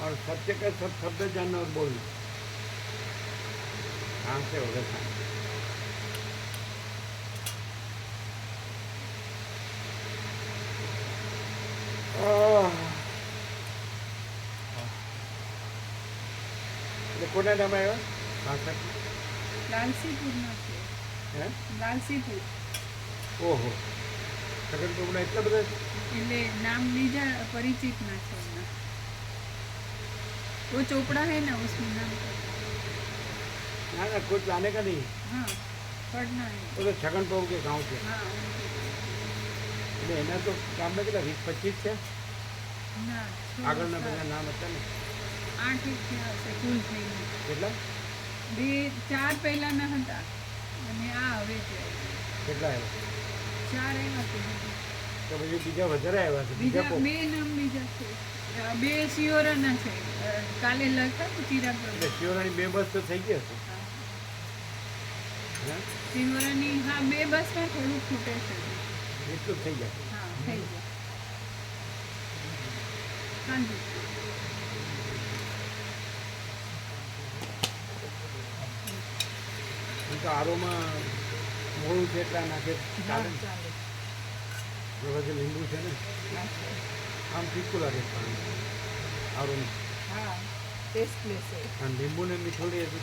A: और सत्य का सब शब्द जानना और बोलना. कहाँ से होगा था કોના નામ આવ્યા ભાષા
B: લાલસીપુરના છે.
A: હે
B: લાલસીપુર
A: ઓહો સગન પ્રભુના એટલા બધા છે?
B: એટલે नाम बीजा परिचित ना છે એમના. वो चोपड़ा है ना उसमें नाम
A: ना ना कुछ लाने का नहीं.
B: हाँ पढ़ना है.
A: वो तो छगन प्रभु के गाँव के
B: हाँ
A: એટલે એના તો ગામમાં કેટલા 20-25 છે
B: ના
A: આગળના બધા નામ હતા ને
B: 8 થયા હશે કુલ થઈને.
A: કેટલા
B: 4 પહેલાના હતા અને આ હવે છે
A: કેટલા આવ્યા
B: 4 આવ્યા છે.
A: તો પછી બીજા વધારે આવ્યા છે બીજા
B: બીજા 2 નામ બીજા છે. 2 શિયોરાના છે. કાલે લખતા ને ચિરાગ
A: એટલે શિવરાણી 2 બસ તો થઈ ગઈ હશે હે
B: શિયોરાની હા 2 બસમાં થોડું ખૂટે છે.
A: એટલું જ થઈ જાય.
B: હા થઈ ગયા. હાજી
A: એમ તો આરોમાં મોડું છે એટલા નાખે ચાલે ને.
B: ચાલે.
A: પછી લીંબુ છે ને આમ ફીકું લાગે પાણી આરોનું
B: હા ટેસ્ટ લેશે.
A: અને લીંબુ ને મીઠોડી હજુ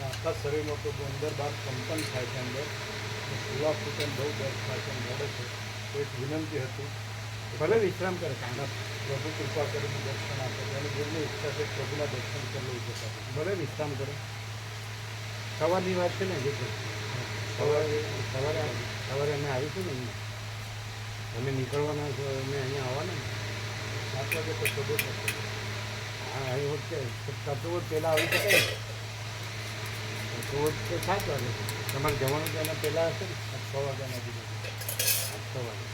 A: આખા શરીરમાં તો અંદર બહાર કંપન થાય છે અંદર સુવા ફૂટન બહુ દર્દ થાય છે નડે છે તો એક વિનંતી હતી ભલે વિશ્રામ કરે કાંડા પ્રભુ કૃપા કરીને દર્શન આપે અને જેમની ઈચ્છા છે પ્રભુના દર્શન કરી જતા ભલે વિશ્રામ કરે. સવારની વાત છે ને જે સવારે અમે આવીશું ને અહીંયા અમે નીકળવાના છો અમે અહીંયા આવવાના ને 7 વાગે તો પ્રભુ થશે. હા એ વખતે સાચું પહેલાં આવી શકાય ને તો 7 વાગે તમારે જવાનું તો એના પહેલાં હશે ને 6 વાગ્યાના દીધું 6 વાગે.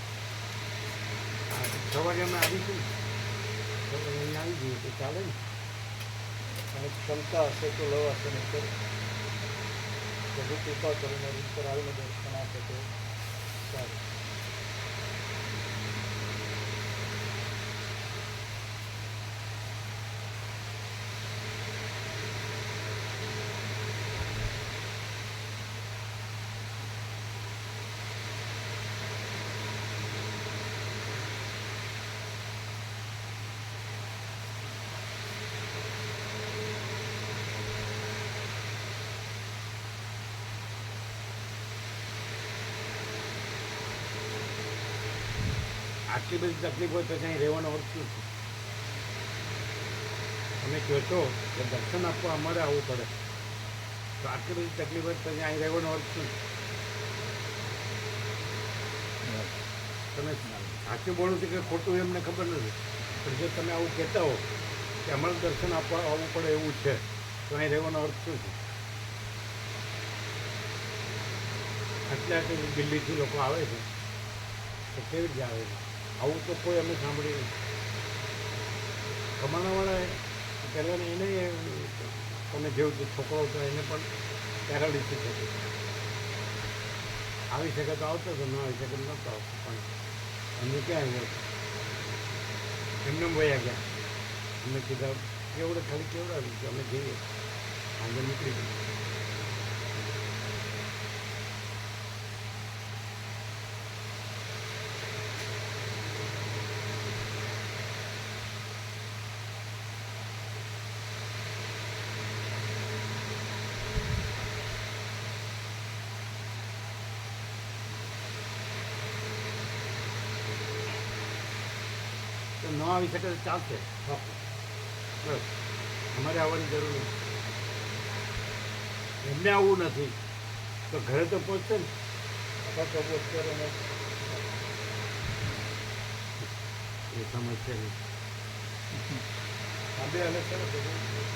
A: હા 6 વાગે અમે આવીશું ને 6 વાગે અહીંયા આવી જઈએ તો ચાલે ને. અને ક્ષમતા હશે તો લવ હશે ને તો પ્રભુ કૃપા કરીને ઉપર આવીને દર્શન આપે તો સારું. આટલી બધી તકલીફ હોય તો ત્યાં રહેવાનો અર્થ શું છે? તમે કહો છો કે દર્શન આપવા અમારે આવવું પડે તો આટલી બધી તકલીફ હોય તો ત્યાં રહેવાનો અર્થ શું? તમે સાચું બોલો છો કે ખોટું એમને ખબર નથી પણ જો તમે આવું કહેતા હો કે અમારું દર્શન આપવા આવવું પડે એવું છે, તો અહીં રહેવાનો અર્થ શું છે? આટલા દિલ્હીથી લોકો આવે છે તો કેવી રીતે આવે છે? આવું તો કોઈ અમે સાંભળ્યું નથી. કમાણાવાળા પહેલાં એને તમે જેવું જે છોકરો હતો એને પણ પેરાલિસિસ હતું. આવી શકે તો આવતો હતો, ન આવી શકે તો નહોતો આવતો. પણ અમને ક્યાં આવ્યો એમને વયા ગયા. અમને કીધા કેવડે ખાલી કેવડાવ્યું કે અમે જઈએ, આજે નીકળી ગયું. તો ન આવી શકે તો ચાલશે. બસ અમારે આવવાની જરૂર નથી. એમને આવવું નથી તો ઘરે તો પહોંચશે ને. અથવા તો અત્યારે એ સમજશે નહીં. આંબે અને છે ને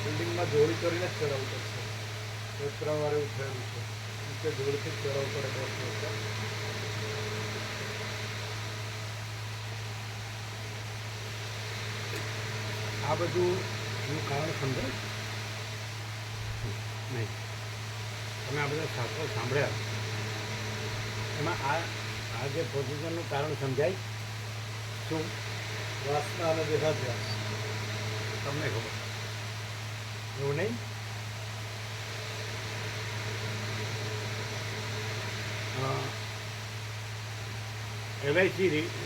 A: બિલ્ડિંગમાં જોડી કરીને જ ચડાવવું પડશે. 3 વાર એવું થયેલું છે. નીચે જોડીથી જ ચડાવવું પડે. આ બધું એનું કારણ સમજાય નહીં. તમે આ બધા શાસ્ત્રો સાંભળ્યા એમાં આ જે પોઝિશનનું કારણ સમજાય શું? વાસના અને દેહાધ્યાસ. તમને ખબર એવું નહીં? LIC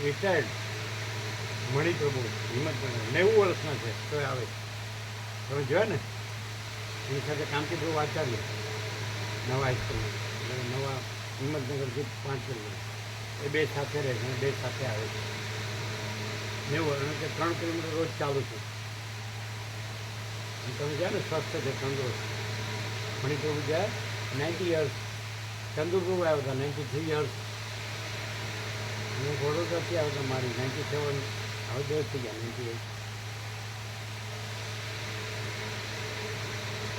A: રિટાયર્ડ મણિપ્રભુ હિંમતનગર 90 વર્ષના છે તો આવે. તમે જોયા ને એની સાથે કાંતિપ્રભુ આચાર્ય નવા હાઈસ્કૂલમાં, એટલે નવા હિંમતનગરથી 5 કિલોમીટર એ બે સાથે રહે છે અને બે સાથે આવે છે. 90 અને તે 3 કિલોમીટર રોજ ચાલુ છે. અને તમે ગયા ને સ્વસ્થ છે તંદુરસ્ત. મણિપ્રભુ ગયા 90 યર્સ. ચંદુપ્રભુ આવ્યા હતા 93 યર્સ. હું વડોદરાથી આવ્યો હતો મારી 97. હવે 10 થઈ ગયા 98.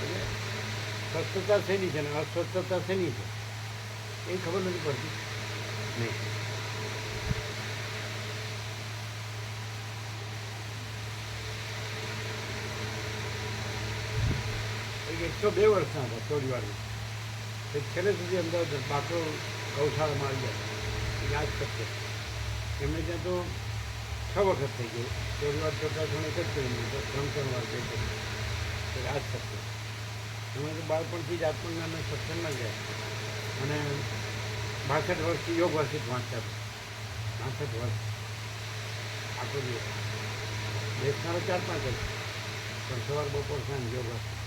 A: એટલે સ્વસ્થતા શેની છે ને અસ્વસ્થતા શેની છે એ ખબર નથી પડતી. નહીં એક 102 વર્ષના હતા ચોરીવાળી. એક છેલ્લે સુધી અમદાવાદ બાકરો ગૌશાળામાં આવી ગયા. યાદ કરશે એમને ત્યાં તો 6 વખત થઈ ગયું. ચોરીવાર ચોટાસણ 1 જ કિલોમીટર 3 વાર 2 કિલોમીટર યાદ કરશે. એમણે તો બાળપણથી જ આત્મજ્ઞાનના સત્સંગમાં ગયા અને 62 વર્ષથી યોગ વાસિત વાંચ્યા હતા. 62 વર્ષ આખો દિવસ બેસનારો 4-5 જ પણ સવાર બપોર સાંજ યોગ વાસિત.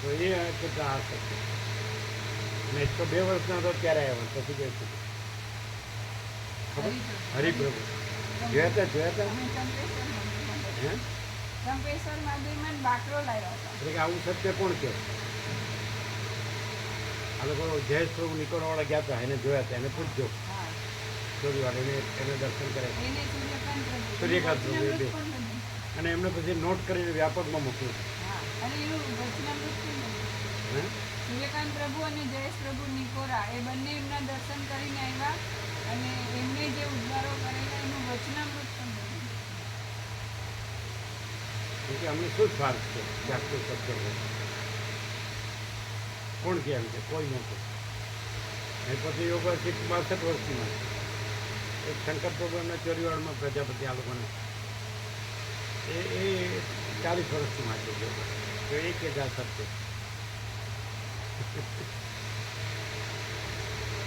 A: તો એ કરતા આ શકશે. અને 102 વર્ષના હતો ત્યારે આવ્યા. પછી ગઈ સુધી ખબર હરિપ્રભુ જોયા હતા હે
B: ચંપેશ્વર મંદિરમાં બાકરો લાવ્યો હતો.
A: એટલે કે આવું સત્ય કોણ કહે? આ લોકો જયેશ પ્રભુ નિકોલવાળા ગયા હતા, એને જોયા હતા. એને પૂછજો ચોરીવાળા એને દર્શન કરે સૂર્યકાંત પ્રભુ એ બે. અને એમને પછી નોટ કરીને વ્યાપકમાં મોકલ્યું.
B: સૂર્યકાંત પ્રભુ અને જયેશ પ્રભુ નિકોરા એ બંને એમના દર્શન કરીને આવ્યા અને એમને જે ઉદ્ધારો કરેલા એનું વચનામૃત પણ બન્યું.
A: કે અમને શું સ્વાર્થ છે કે આટલું સત્ય હોય? કોણ કે એમ કે કોઈ નહોતું. એ પછી યોગાથી 62 વર્ષની માં એક શંકર પ્રભુ એમના ચોરીવાડમાં પ્રજાપતિ આ લોકોને એ 40 વર્ષથી વાંચે છે. તો એ કે જા સત્ય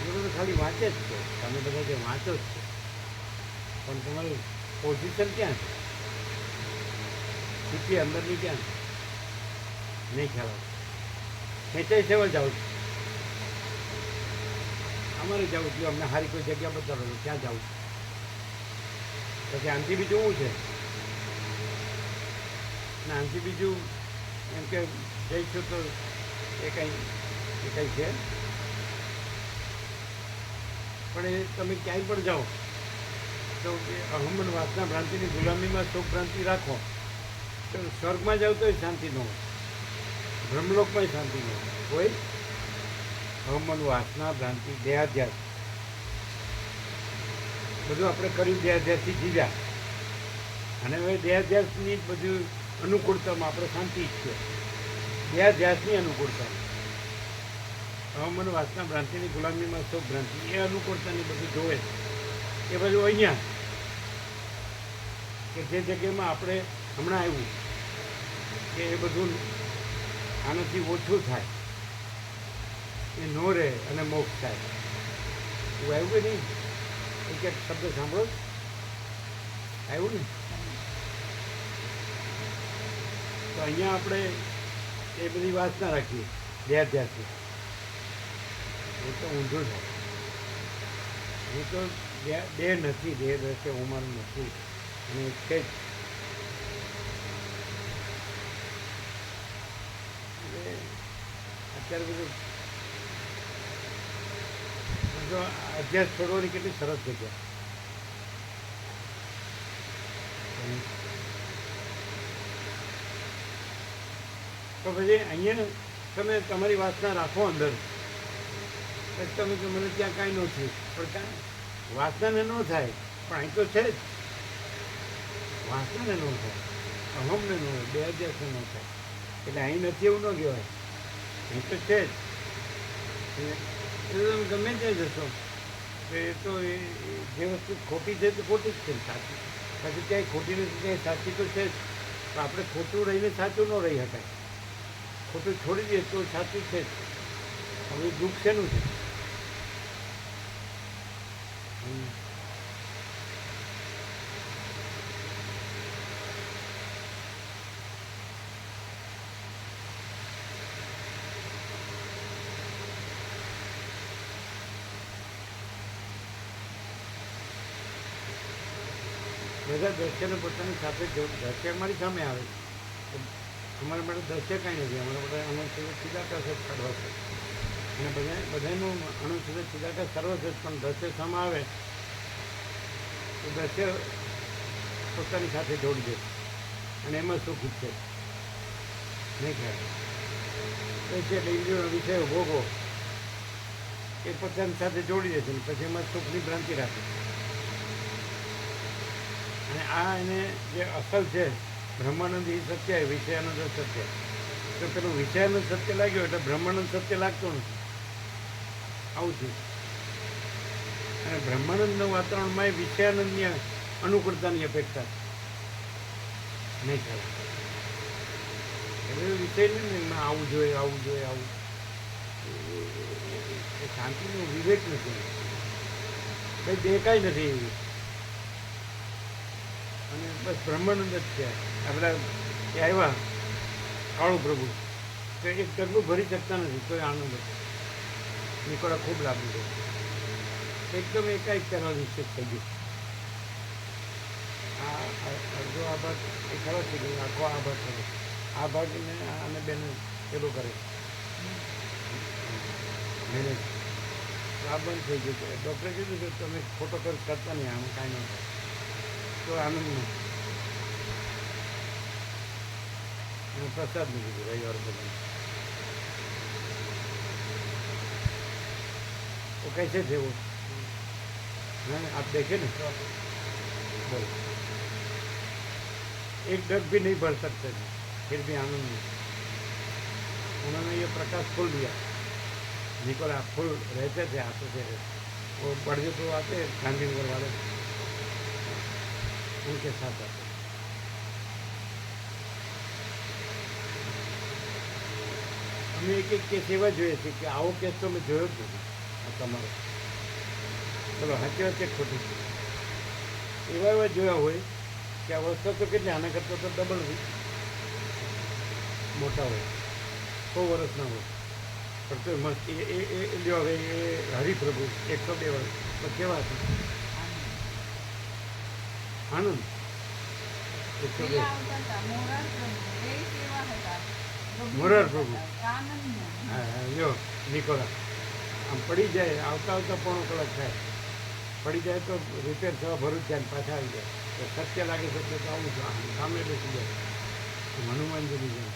A: એ બધું ખાલી વાંચે જ છે. તમે બધા જે વાંચો જ છે પણ તમારું પોઝિશન ક્યાં છે? સ્થિતિ અંદરની ક્યાં છે? નહીં ખ્યાલ આવતો. ખેંચાઈ સેવા જાઉં છું. અમારે જવું છું. અમને સારી કોઈ જગ્યા બતાવો ક્યાં જવું છું? પછી આનાથી બીજું શું છે? અને આનાથી બીજું એમ કે જઈશું તો એ કંઈ છે પણ એ તમે ક્યાંય પણ જાઓ તો અહમદ વાસના ભ્રાંતિની ગુલામીમાં સુખ ભ્રાંતિ રાખો તો સ્વર્ગમાં જાવ તોય શાંતિ ન હોય, બ્રહ્મલોકમાંય શાંતિ ન હોય. હવામાન, વાસના, ભ્રાંતિ, દેહાધ્યાસ બધું આપણે કર્યું, દેહાધ્યાસથી જીવ્યા, અને હવે દેહાધ્યાસની બધું અનુકૂળતામાં આપણે શાંતિ ઈચ્છીએ. દેહાધ્યાસની અનુકૂળતા, હવામાન, વાસના, ભ્રાંતિની ગુલામીમાં સૌ ભ્રાંતિ, એ અનુકૂળતાની બધું જોવે એ બધું અહીંયા કે જે જગ્યામાં આપણે હમણાં આવ્યું કે એ બધું આનાથી ઓછું થાય, એ ન રહે અને મોક્ષ થાય. એવું આવ્યું કે નહીં? એ ક્યાંક શબ્દ સાંભળો આવ્યું ને? તો અહીંયા આપણે એ બધી વાત ના રાખીએ દેહાધ્યાસથી, એ તો ઊંધું થાય. એ તો દેહ નથી, દેહ રહેશે ઉંમર નથી, અને છે જ. અત્યારે બધું અભ્યાસ છોડવાની કેટલી સરસ જગ્યા. તો પછી અહીંયા તમે તમારી વાસના રાખો અંદર, તમે કે મને ત્યાં કાંઈ ન થયું, પણ કાંઈ વાસનાને ન થાય, પણ અહીં તો છે જ. વાસનાને ન થાય, અહમને ન હોય, દેહાધ્યાસને ન થાય, એટલે અહીં નથી એવું ન કહેવાય, અહીં તો છે જ. એટલે તમે ગમે ત્યાં જશો તો એ તો જે વસ્તુ ખોટી છે તો ખોટી જ છે, સાચી પછી ક્યાંય ખોટી નથી, ક્યાંય સાચી તો છે જ. પણ આપણે ખોટું રહીને સાચું ન રહી શકાય, ખોટું છોડી દઈએ તો સાચું છે જ. હવે દુઃખ શેનું છે? બધા દ્રશ્યને પોતાની સાથે દ્રશ્ય અમારી સામે આવે છે, અમારા માટે દ્રશ્ય કાંઈ નથી, અમારા બધા અણુસૂત્ર ચિદાકાશ જ કાઢવા છે, અને બધાનું અણુસૂત્ર ચિદાકાશ સર્વ છે, પણ દ્રશ્ય સામે આવે તો દ્રશ્ય પોતાની સાથે જોડી દે, અને એમાં સુખ છે નહીં ખ્યાલ. એ છે ઇન્દ્રિયોનો વિષય ભોગવો એ પોતાની સાથે જોડી દે છે, ને પછી એમાં સુખની ભ્રાંતિ રાખે. અને આ એને જે અસલ છે બ્રહ્માનંદ એ સત્ય, વિષયાનંદ સત્ય. તો પેલું વિષયાનંદ સત્ય લાગ્યું એટલે બ્રહ્માનંદ સત્ય લાગતું નથી, આવું છે. અને બ્રહ્માનંદના વાતાવરણમાં એ વિષયાનંદની અનુકૂળતાની અપેક્ષા નહીં થાય. એટલે વિષય નહીં ને આવું જોઈએ, આવું જોઈએ, આવું એ શાંતિનો વિવેક નથી, ભાઈ બે કાંઈ નથી એવી. અને બસ બ્રહ્માનંદ જ છે. આપણા એ આવ્યા કાળુ પ્રભુ તો એક ડગલું ભરી શકતા નથી, તો આનંદ હતો. નીકળા ખૂબ લાભ લીધો, એકદમ એકાએક તેનો નિશ્ચિત થઈ ગયો. અડધો આ ભાગ એ ખરો થઈ ગયો, આખો આ ભાગ ખરો, આ ભાગને અને બેને પેલું કરે મેનેજ, આ બંધ થઈ ગયું. ડૉક્ટરે કીધું કે તમે ખોટો ખર્ચ કરતા નહીં, આમ કાંઈ ન થાય. તો આનંદમાં અને પ્રસાદ નહીં કીધું રવિવાર બધા. वो कैसे थे वो? हाँ, आप देखे ना, बोलो एक डग भी नहीं भर सकते थे, फिर भी आनंद में उन्होंने ये प्रकाश खोल दिया. निकोला फुल रहते थे, आते थे, वो बढ़े तो आते गांधीनगर वाले उनके साथ आते. અમે એક કેસ એવા જોઈએ છે કે આવો કેસ તો મેં જોયો જ નથી તમારો. ચલો સાચી વાત છે ખોટી છે, એવા જોયા હોય કે આ વસ્તુ તો કેટલી આના કરતાં તો ડબલ મોટા હોય, 100 વર્ષના હોય, પણ તો મસ્ત એ લ્યો હવે એ હરિપ્રભુ 102 વર્ષ તો કેવા હતા? આનંદ 102 મોરાર પ્રભુ. હા લ્યો નિકોલા આમ પડી જાય, આવતા આવતા 1.5 કલાક થાય, પડી જાય તો રિપેર થવા ભરૂચ જાય ને પાછા આવી જાય. તો સત્ય લાગે સત્ય તો આવું સામે બેસી જાય. હનુમાનજીની જેમ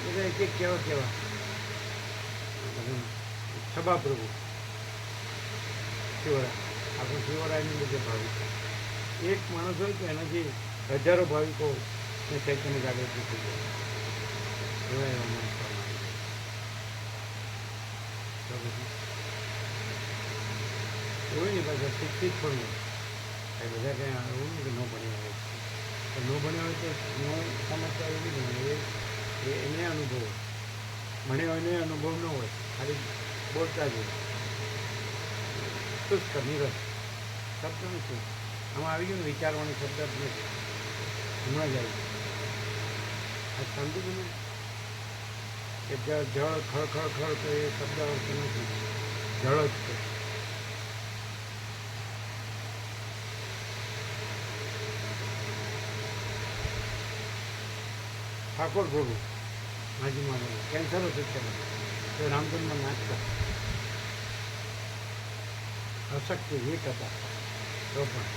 A: બધા એક એક કેવા સભા પ્રભુ શિવરાય, આપણું શિવરાયની બધે ભાવિક એક માણસ હોય તો એનાથી હજારો ભાવિકો ને ચૈતન્ય જાગૃતિ થઈ જાય એવા એવા માણસ તો પછી એવું નહીં પાછા શિક્ષિત પણ હોય કાંઈ બધા કંઈ એવું નહીં કે ન ભણ્યા હોય પણ ન ભણ્યા હોય તો ન સમજતા એવું નહીં ભણે એને અનુભવ ભણ્યા હોય એને અનુભવ ન હોય ખાલી બોલતા જ હોય શુષ્ક નિરસ શબ્દ નથી આમાં આવી ગયું ને વિચારવાની શબ્દ જ નથી હમણાં જ આવી આ સમજી ગયું કે જળ ખળ તો એ શબ્દ અર્થ નથી જળ જ છે ઠાકોર પ્રભુ માજી માનો કેન્સર હતું ત્યારે તો રામચંદ્રમાં નાચતા અશક્તિ વીક હતા તો પણ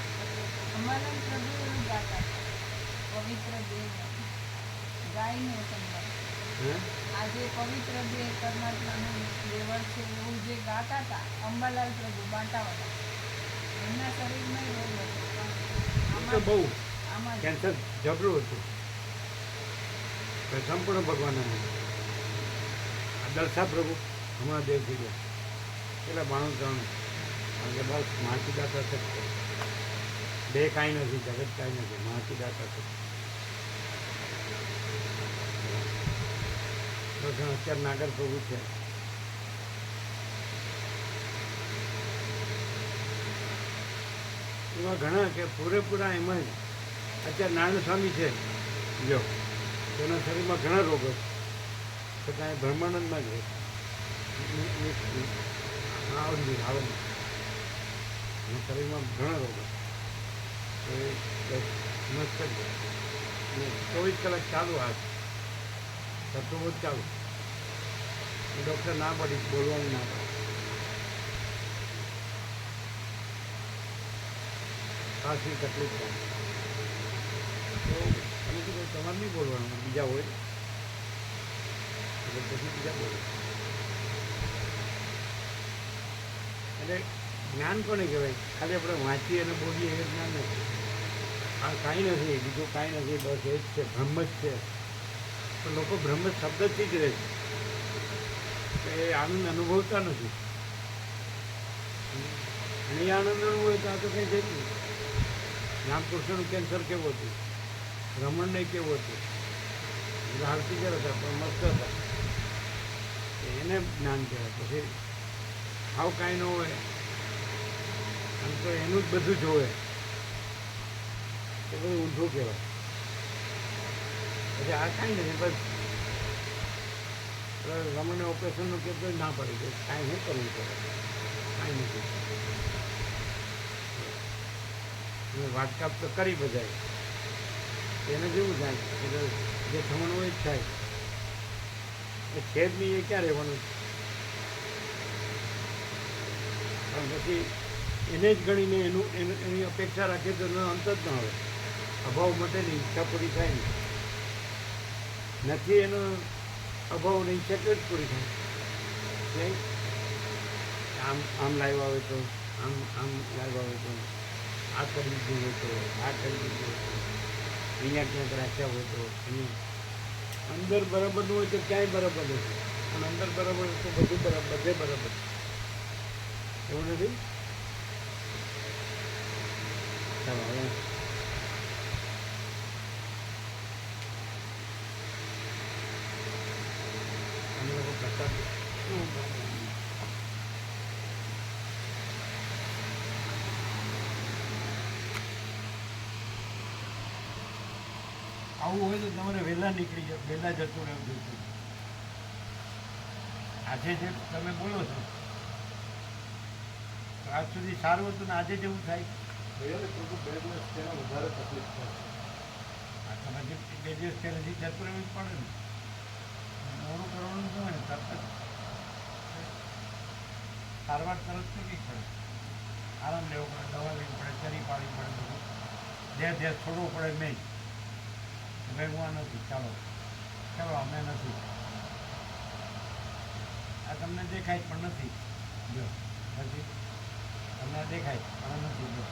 B: અમારા પ્રભુ એવું ગાતા હતા, પવિત્ર દેવ ગાયને સંભાળ.
A: હે
B: આજે પવિત્ર દેવ પરમાત્માનું દેવળ છે એવું જે ગાતા હતા અંબાલાલ પ્રભુ બાંટાવાળા, એમના શરીરમાં રોગ હતો પણ
A: તો બહુ
B: આમાં
A: કેન્સર જબરું હતું સંપૂર્ણ ભગવાનના આ દલસા પ્રભુ હમણાં દેવ થઈ ગયા પેલા 92 કારણ કે બસ માટી દાતા છે બે કાંઈ નથી જગત કાંઈ નથી માટી દાતા છે અત્યારે નાગર પ્રભુ છે એવા ઘણા કે પૂરેપૂરા એમાં જ અત્યારે નારાયણ સ્વામી છે જો તેના શરીરમાં ઘણા રોગો છે છતાં એ બ્રહ્માનંદમાં જ રહે આવે એના શરીરમાં ઘણા રોગો એ મસ્ત જ રહે 24 કલાક ચાલુ હાથ સત્વબોધ ચાલુ ડૉક્ટર ના પડી બોલવાનું ના પડે ખાસી તકલીફ થાય તો તમે કીધું તમારે નહીં બોલવાનું બીજા હોય એટલે પછી બીજા બોલે એટલે જ્ઞાન કોને કહેવાય ખાલી આપણે વાંચીએ અને બોલીએ એ જ્ઞાન નથી આ કાંઈ નથી બીજું કાંઈ નથી બસ એ જ છે બ્રહ્મ જ છે તો લોકો બ્રહ્મ શબ્દથી જ રહે છે એ આનંદ અનુભવતા નથી નહીં આનંદ અનુભવે તો આ તો કંઈ છે જ નહીં રામકૃષ્ણનું કેન્સર કેવું હતું રમણને કેવું હતું હાર્તિકર હતા પણ મસ્ત હતા એને જ્ઞાન કહેવાય પછી આવું કાંઈ ન હોય આમ તો એનું જ બધું જોવે એ બધું ઊંધું કહેવાય પછી આ કાંઈ નથી બસ રમણને ઓપરેશનનું કહેતો ના પડી ગયું કાંઈ શું કરવું પડે કાંઈ નથી વાટકાપ તો કરી બધાય એને જેવું થાય એટલે જે થવાનું હોય જ થાય એ છે જ નહીં એ ક્યાં રહેવાનું પણ પછી એને જ ગણીને એની અપેક્ષા રાખીએ તો એનો અંત જ ન આવે અભાવ મટેની ઈચ્છા પૂરી થાય ને નથી એનો અભાવની ઈચ્છા કેવી જ પૂરી થાય આમ લાવ્યા હોય તો આમ લાવ્યા હોય તો આ કરી દીધું હોય તો આ કરી દીધું હોય તો અહીંયા ક્યાંક રાખ્યા હોય તો અહીંયા અંદર બરાબર ન હોય તો ક્યાંય બરાબર નથી અને અંદર બરાબર તો બધું બરાબર બધે બરાબર એવું નથી ચાલો હવે અમે લોકો પ્રસાદ આવું હોય તો તમારે વહેલા નીકળી જાવ વહેલા જતું રહેવું જોઈએ આજે જે તમે બોલો છો તો આજ સુધી સારું હતું ને આજે જેવું થાય
C: વધારે તકલીફ થાય
A: આ તમે જે 2 દિવસ પહેલાંથી જતું રહેવું જ પડે ને મોડું કરવાનું શું હોય તરત જ સારવાર તરત કરવી પડે આરામ લેવો પડે દવા લેવી પડે ચરી પાડવી પડે બધું
D: દેહ છોડવો પડે નહીં. ભાઈ હું આ નથી, ચાલો ચાલો અમે નથી, આ તમને દેખાય પણ નથી, જો પછી તમને દેખાય પણ નથી, જો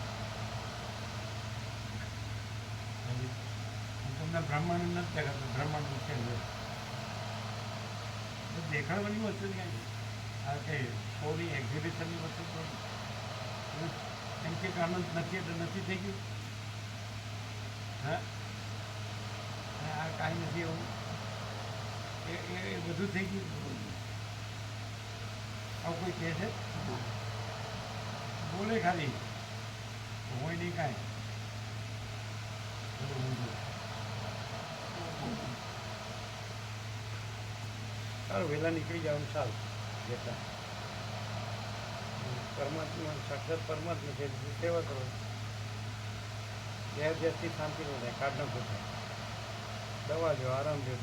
D: પછી હું તમને બ્રહ્માંડ નથી દેખાતું, બ્રહ્માંડ છે જો દેખાડવાની વસ્તુ ક્યાં છે? આ કઈ શોની એક્ઝિબિશનની વસ્તુ તો એમ કે આનંદ નથી એટલે નથી થઈ ગયું. હા, અને આ કાંઈ નથી એવું, એ બધું થઈ ગયું. આવું કોઈ કહે છે? બોલે ખાલી, હોય નહીં કાંઈ.
A: સારું, વહેલા નીકળી જવાનું સારું. જેટલા પરમાત્મા સાક્ષાત પરમાત્મા છે એની સેવા કરો. દેહ દેશથી શાંતિ ન થાય, કાઢ નાખો થાય. દવા લો, આરામ લો,